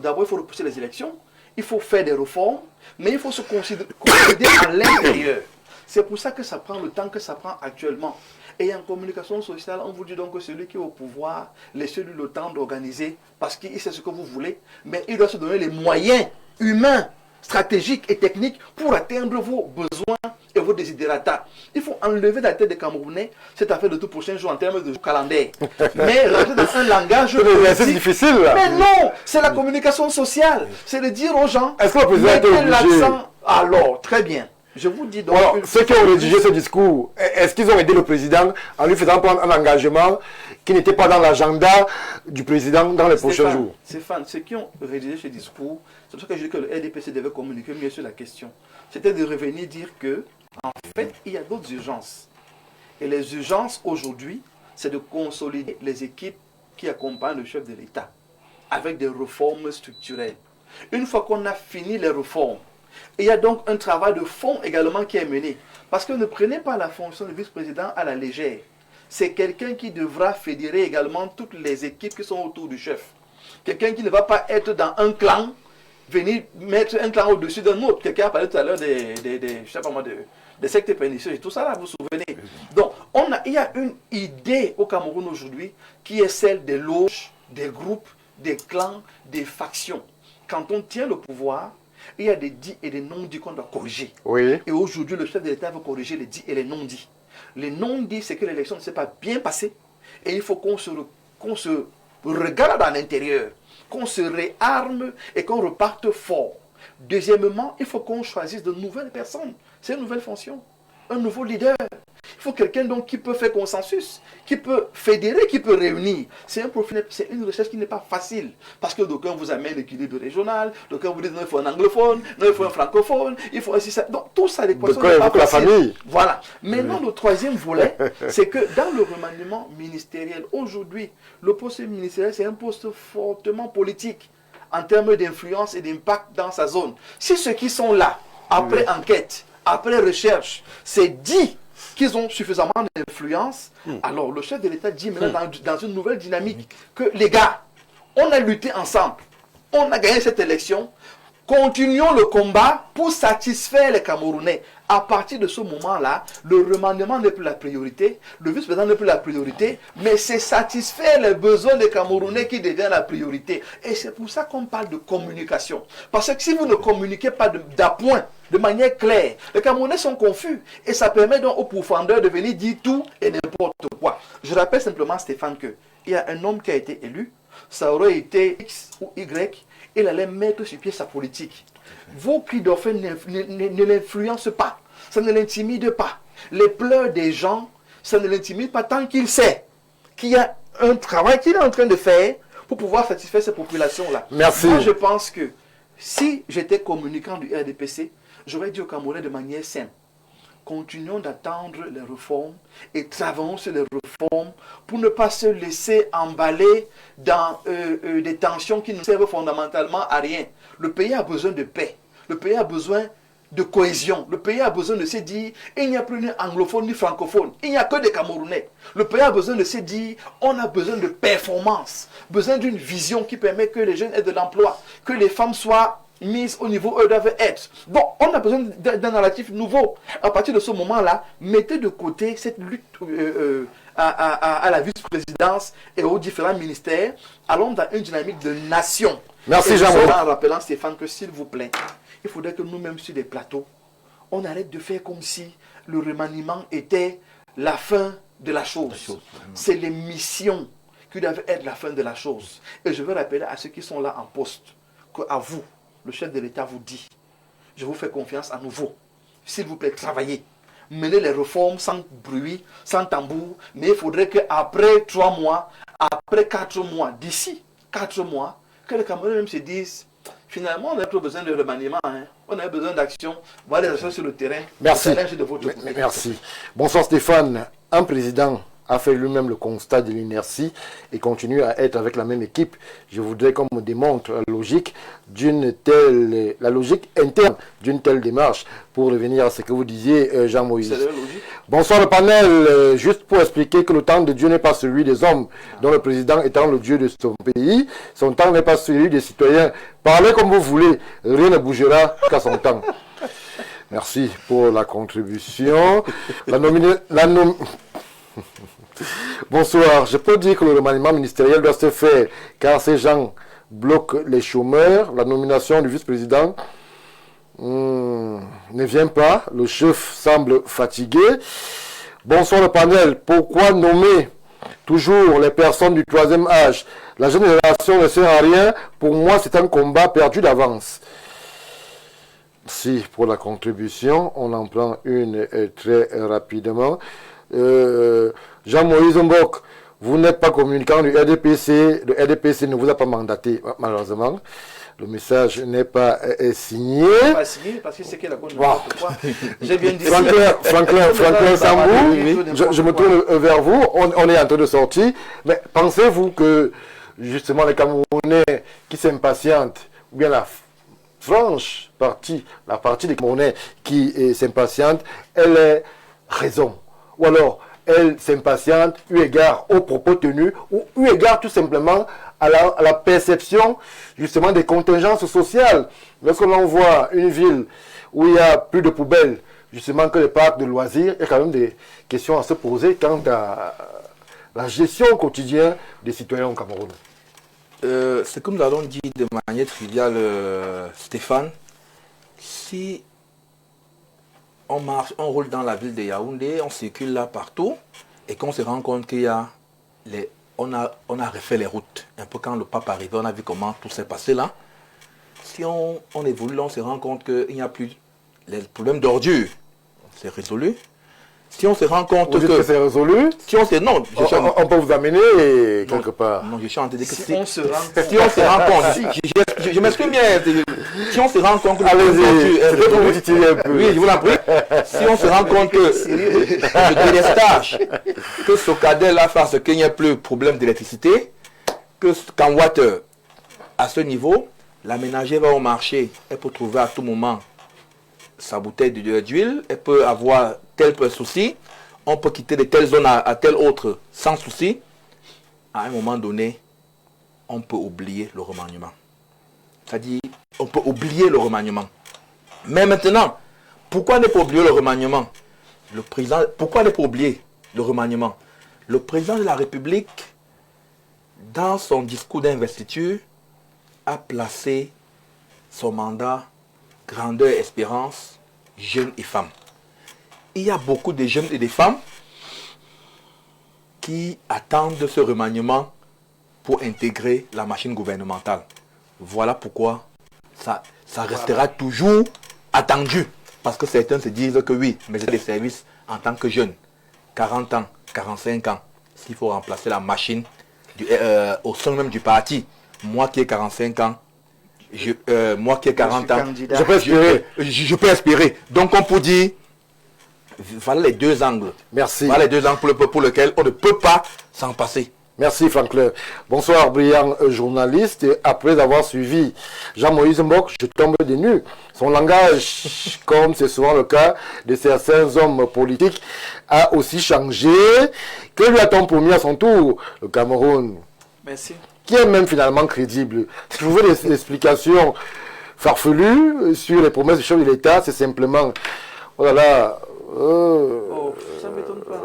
D'abord, il faut repousser les élections, il faut faire des réformes, mais il faut se consolider à l'intérieur. C'est pour ça que ça prend le temps que ça prend actuellement. Et en communication sociale, on vous dit donc que celui qui est au pouvoir, laissez-lui le temps d'organiser, parce qu'il sait ce que vous voulez, mais il doit se donner les moyens humains, stratégiques et techniques pour atteindre vos besoins et vos désidérata. Il faut enlever de la tête des Camerounais cette affaire de tout prochain jour en termes de calendrier. Mais rentrer dans un langage C'est difficile, là. Mais non, c'est la communication sociale. C'est de dire aux gens, Est-ce que le président était mettez obligé? l'accent. Alors, très bien. Je vous dis donc... Alors, ceux qui ont rédigé ce discours, est-ce qu'ils ont aidé le président en lui faisant prendre un engagement qui n'était pas dans l'agenda du président dans les prochains jours? Stéphane, ceux qui ont rédigé ce discours, c'est pour ça que je dis que le RDPC devait communiquer mieux sur la question. C'était de revenir dire que, en fait, il y a d'autres urgences. Et les urgences aujourd'hui, c'est de consolider les équipes qui accompagnent le chef de l'État avec des réformes structurelles. Une fois qu'on a fini les réformes, il y a donc un travail de fond également qui est mené. Parce que ne prenez pas la fonction de vice-président à la légère. C'est quelqu'un qui devra fédérer également toutes les équipes qui sont autour du chef. Quelqu'un qui ne va pas être dans un clan, venir mettre un clan au-dessus d'un autre. Quelqu'un a parlé tout à l'heure des sectes pernicieuses et tout ça là, vous vous souvenez. Donc, il y a une idée au Cameroun aujourd'hui qui est celle des loges, des groupes, des clans, des factions. Quand on tient le pouvoir, il y a des dits et des non-dits qu'on doit corriger. Oui. Et aujourd'hui, le chef de l'État veut corriger les dits et les non-dits. Les non-dits, c'est que l'élection ne s'est pas bien passée. Et il faut qu'on se regarde à l'intérieur, qu'on se réarme et qu'on reparte fort. Deuxièmement, il faut qu'on choisisse de nouvelles personnes. C'est une nouvelle fonction, un nouveau leader. Il faut quelqu'un donc qui peut faire consensus, qui peut fédérer, qui peut réunir. C'est une recherche qui n'est pas facile. Parce que d'aucuns vous amènent l'équilibre régional, d'aucuns vous disent non, il faut un anglophone, non, il faut un francophone, il faut ainsi ça. Donc tout ça, les questions n'est pas la facile. famille. Voilà. Maintenant, le troisième volet, c'est que dans le remaniement ministériel, aujourd'hui, le poste ministériel, c'est un poste fortement politique en termes d'influence et d'impact dans sa zone. Si ceux qui sont là, après enquête, après recherche, c'est dit qu'ils ont suffisamment d'influence, alors le chef de l'État dit maintenant dans une nouvelle dynamique que les gars, on a lutté ensemble, on a gagné cette élection, continuons le combat pour satisfaire les Camerounais. À partir de ce moment-là, le remaniement n'est plus la priorité, le vice-président n'est plus la priorité, mais c'est satisfaire les besoins des Camerounais qui devient la priorité. Et c'est pour ça qu'on parle de communication. Parce que si vous ne communiquez pas d'appoint, de manière claire, les Camerounais sont confus. Et ça permet donc aux pourfendeurs de venir dire tout et n'importe quoi. Je rappelle simplement, Stéphane, qu'il y a un homme qui a été élu, ça aurait été X ou Y, il allait mettre sur pied sa politique. Vos cris d'orfèvre ne l'influencent pas, ça ne l'intimide pas. Les pleurs des gens, ça ne l'intimide pas tant qu'il sait qu'il y a un travail qu'il est en train de faire pour pouvoir satisfaire ces populations-là. Merci. Moi, je pense que si j'étais communicant du RDPC, j'aurais dit aux Camerounais de manière simple, continuons d'attendre les réformes et travaillons sur les réformes pour ne pas se laisser emballer dans des tensions qui ne servent fondamentalement à rien. Le pays a besoin de paix. Le pays a besoin de cohésion. Le pays a besoin de se dire, il n'y a plus ni anglophone ni francophone. Il n'y a que des Camerounais. Le pays a besoin de se dire, on a besoin de performance, besoin d'une vision qui permet que les jeunes aient de l'emploi, que les femmes soient mises au niveau où elles doivent être. Donc, on a besoin d'un narratif nouveau. À partir de ce moment-là, mettez de côté cette lutte à la vice-présidence et aux différents ministères. Allons dans une dynamique de nation. Merci, et Jean. En rappelant, Stéphane, que s'il vous plaît, il faudrait que nous-mêmes sur des plateaux, on arrête de faire comme si le remaniement était la fin de la chose. C'est les missions qui doivent être la fin de la chose. Et je veux rappeler à ceux qui sont là en poste, qu'à vous, le chef de l'État vous dit, je vous fais confiance à nouveau. S'il vous plaît, travaillez. Menez les réformes sans bruit, sans tambour. Mais il faudrait qu'après 3 mois, après 4 mois, d'ici 4 mois, que les Camerounais même se disent, finalement, on n'a pas besoin de remaniement, hein. On a besoin d'action. Voilà les actions sur le terrain. Merci. Le challenge de votre côté. Merci. Bonsoir Stéphane. Un président a fait lui-même le constat de l'inertie et continue à être avec la même équipe. Je voudrais qu'on me démontre la logique interne d'une telle démarche pour revenir à ce que vous disiez, Jean-Moïse. C'est la logique. Bonsoir le panel. Juste pour expliquer que le temps de Dieu n'est pas celui des hommes, dont le président étant le Dieu de son pays, son temps n'est pas celui des citoyens. Parlez comme vous voulez, rien ne bougera qu'à son temps. Merci pour la contribution. Bonsoir. Je peux dire que le remaniement ministériel doit se faire car ces gens bloquent les chômeurs. La nomination du vice-président ne vient pas. Le chef semble fatigué. Bonsoir le panel. Pourquoi nommer toujours les personnes du troisième âge? La jeune génération ne sert à rien. Pour moi, c'est un combat perdu d'avance. Merci pour la contribution. On en prend une très rapidement. Jean-Moïse Mbok, vous n'êtes pas communicant du RDPC. Le RDPC ne vous a pas mandaté, malheureusement. Le message n'est pas signé. Pas signé parce que c'est qu'il a connu. Wow. J'ai bien dit. Franklin Sambou, je me tourne vers vous. On est en train de sortir. Mais pensez-vous que, justement, les Camerounais qui s'impatientent, ou bien la partie des Camerounais qui s'impatiente, elle est raison. Ou alors, elle s'impatiente eu égard aux propos tenus, ou eu égard tout simplement à la perception justement des contingences sociales. Lorsque l'on voit une ville où il y a plus de poubelles, justement que les parcs de loisirs, il y a quand même des questions à se poser quant à la gestion quotidienne des citoyens au Cameroun. C'est comme nous l'avons dit de manière triviale, Stéphane, si on marche, on roule dans la ville de Yaoundé, on circule là partout, et qu'on se rend compte qu'il y a on a refait les routes. Un peu quand le pape arrivait, on a vu comment tout s'est passé là. Si on évolue, on se rend compte qu'il n'y a plus les problèmes d'ordures. C'est résolu. Si on se rend compte que c'est résolu, si on se, non, on peut vous amener quelque part. Non, je suis en train de dire que Si on se rend si on se rend compte, je m'exprime bien, si on se rend compte que allez-y, pour vous titiller un peu. Oui, je vous l'en prie. Si on se rend compte que le délestage, que Socadel a fait ce qu'il n'y a plus de problème d'électricité, qu'en water, à ce niveau, la ménagère va au marché, elle peut trouver à tout moment sa bouteille d'huile, elle peut avoir tel souci, on peut quitter de telle zone à telle autre sans souci. À un moment donné, on peut oublier le remaniement. C'est-à-dire, on peut oublier le remaniement. Mais maintenant, pourquoi ne pas oublier le remaniement? Pourquoi ne pas oublier le remaniement? Le président de la République, dans son discours d'investiture, a placé son mandat grandeur et espérance, jeunes et femmes. Il y a beaucoup de jeunes et de femmes qui attendent ce remaniement pour intégrer la machine gouvernementale. Voilà pourquoi ça restera toujours attendu. Parce que certains se disent que oui, mais j'ai des services en tant que jeune, 40 ans, 45 ans, s'il faut remplacer la machine au sein même du parti. Moi qui ai 45 ans, moi qui ai 40 ans, je peux espérer. Je peux espérer. Donc on peut dire, voilà les deux angles. Merci. Voilà les deux angles pour lesquels on ne peut pas s'en passer. Merci Franklin. Bonsoir brillant journaliste. Après avoir suivi Jean-Moïse Mbok, je tombe des nues. Son langage, comme c'est souvent le cas de certains hommes politiques, a aussi changé. Que lui a-t-on promis à son tour? Le Cameroun. Merci. Qui est même finalement crédible. Si vous voulez des explications farfelues sur les promesses du chef de l'État, c'est simplement... Oh là là... ça ne m'étonne pas.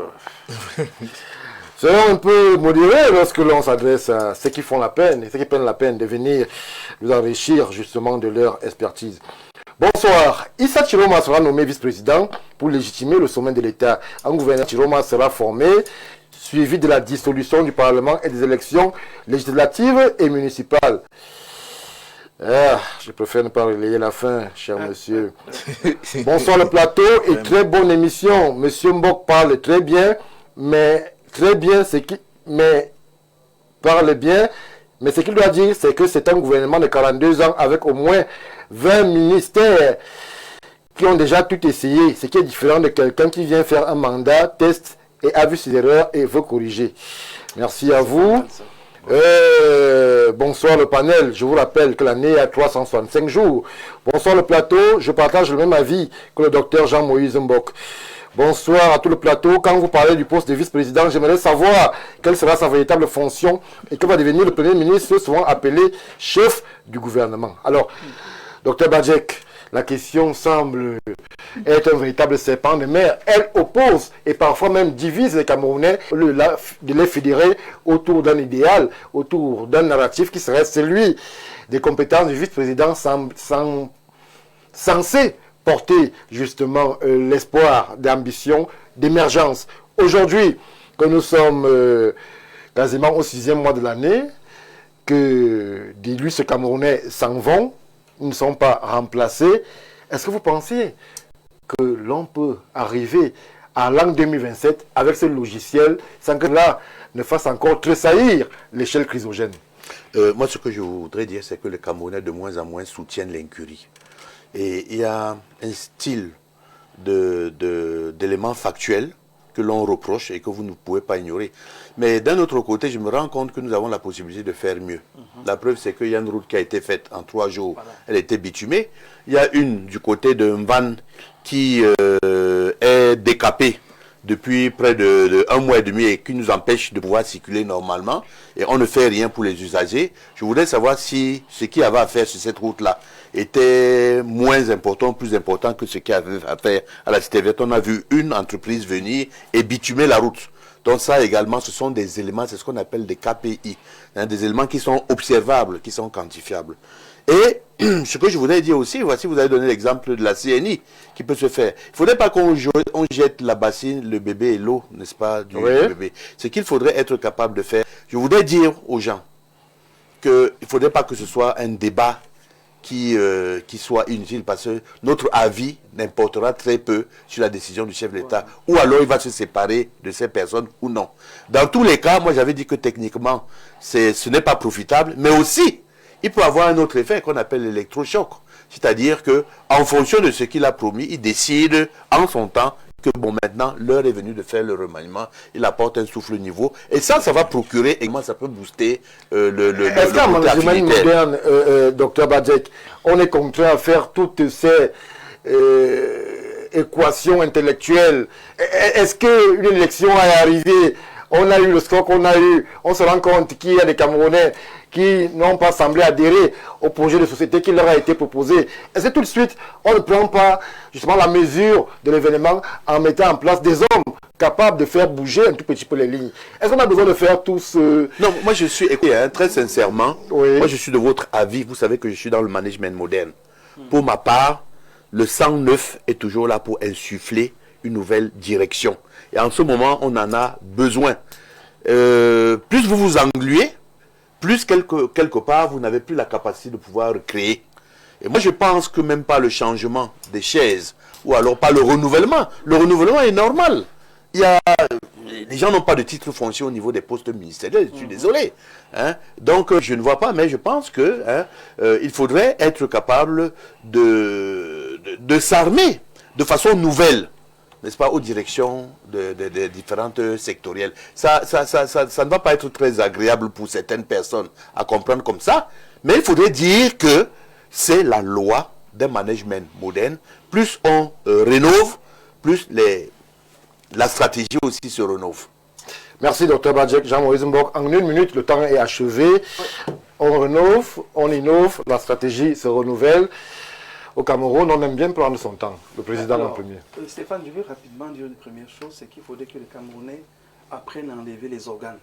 Soyons un peu modérés lorsque l'on s'adresse à ceux qui font la peine et ceux qui prennent la peine de venir nous enrichir justement de leur expertise. Bonsoir. Issa Chiroma sera nommé vice-président pour légitimer le sommet de l'État. Un gouverneur Chiroma sera formé, suivi de la dissolution du Parlement et des élections législatives et municipales. Je préfère ne pas relayer la fin, cher monsieur. Bonsoir le plateau et très bonne émission. Monsieur Mbok parle très bien, mais parle bien, Mais ce qu'il doit dire, c'est que c'est un gouvernement de 42 ans avec au moins 20 ministères qui ont déjà tout essayé. Ce qui est différent de quelqu'un qui vient faire un mandat, teste et a vu ses erreurs et veut corriger. Merci à vous. Bonsoir le panel. Je vous rappelle que l'année a 365 jours. Bonsoir le plateau. Je partage le même avis que le docteur Jean-Moïse Mbok. Bonsoir à tout le plateau. Quand vous parlez du poste de vice-président, j'aimerais savoir quelle sera sa véritable fonction et que va devenir le Premier ministre, souvent appelé chef du gouvernement. Alors, docteur Badjek, la question semble être un véritable serpent de mer. Elle oppose et parfois même divise les Camerounais de les fédérer autour d'un idéal, autour d'un narratif qui serait celui des compétences du vice-président censé porter justement l'espoir d'ambition, d'émergence. Aujourd'hui, que nous sommes quasiment au 6e mois de l'année, que d'illustres Camerounais s'en vont, ils ne sont pas remplacés. Est-ce que vous pensez que l'on peut arriver à l'an 2027 avec ce logiciel sans que là ne fasse encore tressaillir l'échelle chrysogène? Moi, ce que je voudrais dire, c'est que les Camerounais de moins en moins soutiennent l'incurie. Et il y a un style d'éléments factuels que l'on reproche et que vous ne pouvez pas ignorer. Mais d'un autre côté, je me rends compte que nous avons la possibilité de faire mieux. La preuve, c'est qu'il y a une route qui a été faite en 3 jours. Elle était bitumée. Il y a une du côté de Mvan qui est décapée depuis près de 1 mois et demi et qui nous empêche de pouvoir circuler normalement. Et on ne fait rien pour les usagers. Je voudrais savoir si ce qu'il y avait à faire sur cette route-là était moins important, plus important que ce qu'il y avait à faire à la Cité Verte. On a vu une entreprise venir et bitumer la route. Donc ça également, ce sont des éléments, c'est ce qu'on appelle des KPI, hein, des éléments qui sont observables, qui sont quantifiables. Et ce que je voudrais dire aussi, voici, vous avez donné l'exemple de la CNI qui peut se faire. Il ne faudrait pas qu'on jette la bassine, le bébé et l'eau, n'est-ce pas, du bébé. Ce qu'il faudrait être capable de faire, je voudrais dire aux gens qu'il ne faudrait pas que ce soit un débat qui soit inutile parce que notre avis n'importera très peu sur la décision du chef de l'État. Ou alors il va se séparer de ces personnes ou non. Dans tous les cas, moi j'avais dit que techniquement, ce n'est pas profitable, mais aussi, il peut avoir un autre effet qu'on appelle l'électrochoc. C'est-à-dire que en fonction de ce qu'il a promis, il décide en son temps que bon, maintenant, l'heure est venue de faire le remaniement. Il apporte un souffle nouveau. Et ça va procurer, et moi, ça peut booster Est-ce qu'en management moderne, docteur Badjek, on est contraint à faire toutes ces équations intellectuelles? Est-ce qu'une élection est arrivée, on a eu le score qu'on a eu, on se rend compte qu'il y a des Camerounais qui n'ont pas semblé adhérer au projet de société qui leur a été proposé? Est-ce que tout de suite, on ne prend pas justement la mesure de l'événement en mettant en place des hommes capables de faire bouger un tout petit peu les lignes? Est-ce qu'on a besoin de faire tout ce... Non, moi je suis, écoutez, hein, très sincèrement, oui. Moi je suis de votre avis, vous savez que je suis dans le management moderne. Pour ma part, le 109 est toujours là pour insuffler une nouvelle direction. Et en ce moment, on en a besoin. Plus vous vous engluez, plus quelque part, vous n'avez plus la capacité de pouvoir créer. Et moi, je pense que même pas le changement des chaises, ou alors pas le renouvellement. Le renouvellement est normal. Les gens n'ont pas de titre foncier au niveau des postes ministériels, je suis désolé. Hein? Donc, je ne vois pas, mais je pense que il faudrait être capable de s'armer de façon nouvelle, n'est-ce pas, aux directions des différentes sectorielles. Ça ne va pas être très agréable pour certaines personnes à comprendre comme ça, mais il faudrait dire que c'est la loi d'un management moderne. Plus on rénove, plus la stratégie aussi se rénove. Merci, Dr Badjek, Jean-Moïse Mbok. En 1 minute, le temps est achevé. On rénove, on innove, la stratégie se renouvelle. Au Cameroun, on aime bien prendre son temps, le président en premier. Stéphane, je veux rapidement dire une première chose, c'est qu'il faudrait que les Camerounais apprennent à enlever les organes.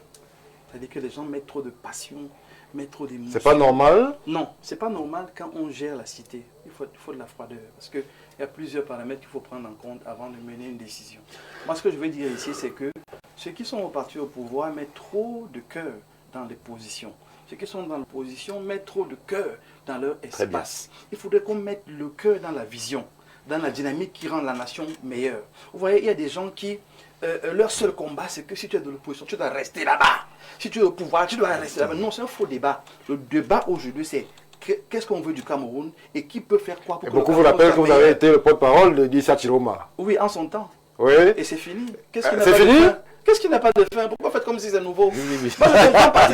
C'est-à-dire que les gens mettent trop de passion, mettent trop d'émotion. C'est pas normal? Non, c'est pas normal quand on gère la cité. Il faut de la froideur. Parce qu'il y a plusieurs paramètres qu'il faut prendre en compte avant de mener une décision. Moi, ce que je veux dire ici, c'est que ceux qui sont partis au pouvoir mettent trop de cœur dans les positions. Ceux qui sont dans l'opposition mettent trop de cœur dans leur espace. Il faudrait qu'on mette le cœur dans la vision, dans la dynamique qui rend la nation meilleure. Vous voyez, il y a des gens qui leur seul combat, c'est que si tu es de l'opposition, tu dois rester là-bas. Si tu es au pouvoir, tu dois rester là-bas. Non, c'est un faux débat. Le débat aujourd'hui, c'est qu'est-ce qu'on veut du Cameroun et qui peut faire quoi pour Et que le beaucoup vous Cameroun rappellent que soit vous avez meilleur. été le porte-parole de Dissa Chiroma. Oui, en son temps. Oui. Et c'est fini. Qu'est-ce qui n'a C'est pas fini? de fin? Qu'est-ce qui n'a pas de fin? Pourquoi faites comme si c'est nouveau? Oui, oui. Moi, je comprends pas.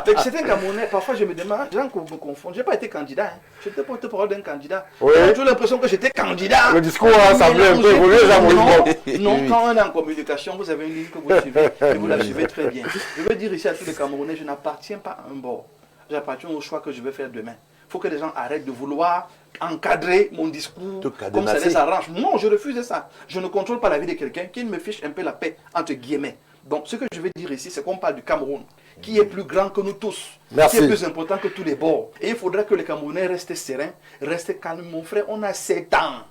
C'est que c'était un Camerounais. Parfois, je me demande, les gens me confondent. Je n'ai pas été candidat. Hein. Je n'étais pas porte-parole d'un candidat. Oui. J'ai l'impression que j'étais candidat. Le discours a semblé un peu évoluer, Jean-Maurice. Non, quand on est en communication, vous avez une ligne que vous suivez et vous la suivez très bien. Je veux dire ici à tous les Camerounais, je n'appartiens pas à un bord. J'appartiens au choix que je vais faire demain. Il faut que les gens arrêtent de vouloir encadrer mon discours comme ça les arrange. Non, je refuse ça. Je ne contrôle pas la vie de quelqu'un qui me fiche un peu la paix, entre guillemets. Donc, ce que je veux dire ici, c'est qu'on parle du Cameroun, qui est plus grand que nous tous, Merci. qui est plus important que tous les bords. Et il faudra que les Camerounais restent sereins, restent calmes. Mon frère, on a 7 ans.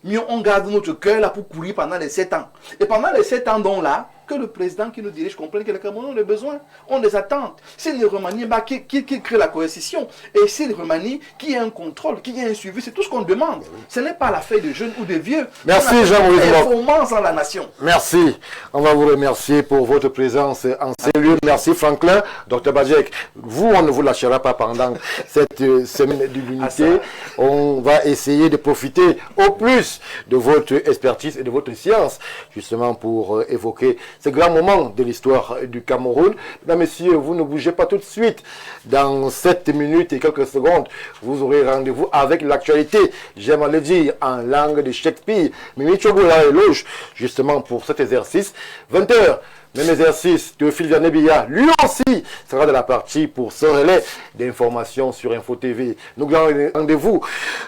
Mieux on garde notre cœur là pour courir pendant les 7 ans. Et pendant les 7 ans donc là, que le président qui nous dirige comprenne que les Camerounais ont des besoins, ont des attentes. S'il remanie, qui crée la coercition. Et s'il remanie, qui a un contrôle, qui a un suivi, c'est tout ce qu'on demande. Ce n'est pas l'affaire de jeunes ou de vieux. Merci, Jean-Maurice Bock. Performance dans la nation. Merci. On va vous remercier pour votre présence en ces lieux. Merci Franklin. Dr Badjek, vous, on ne vous lâchera pas pendant cette semaine de l'unité. On va essayer de profiter au plus de votre expertise et de votre science, justement pour évoquer ces grands moments de l'histoire du Cameroun. Mesdames, Messieurs, vous ne bougez pas tout de suite. Dans 7 minutes et quelques secondes, vous aurez rendez-vous avec l'actualité, j'aime à le dire, en langue de Shakespeare. Mimi Chogola éloge, justement pour cet exercice. 20h, même exercice, Théophile Vianney-Billa, lui aussi, sera de la partie pour ce relais d'informations sur Info TV. Nos grands rendez-vous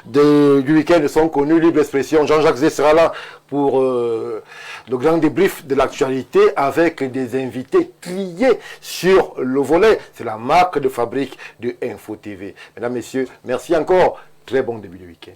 du week-end sont connus, Libre Expression. Jean-Jacques Zé sera là pour le grand débrief de l'actualité avec des invités triés sur le volet. C'est la marque de fabrique de Info TV. Mesdames, Messieurs, merci encore. Très bon début de week-end.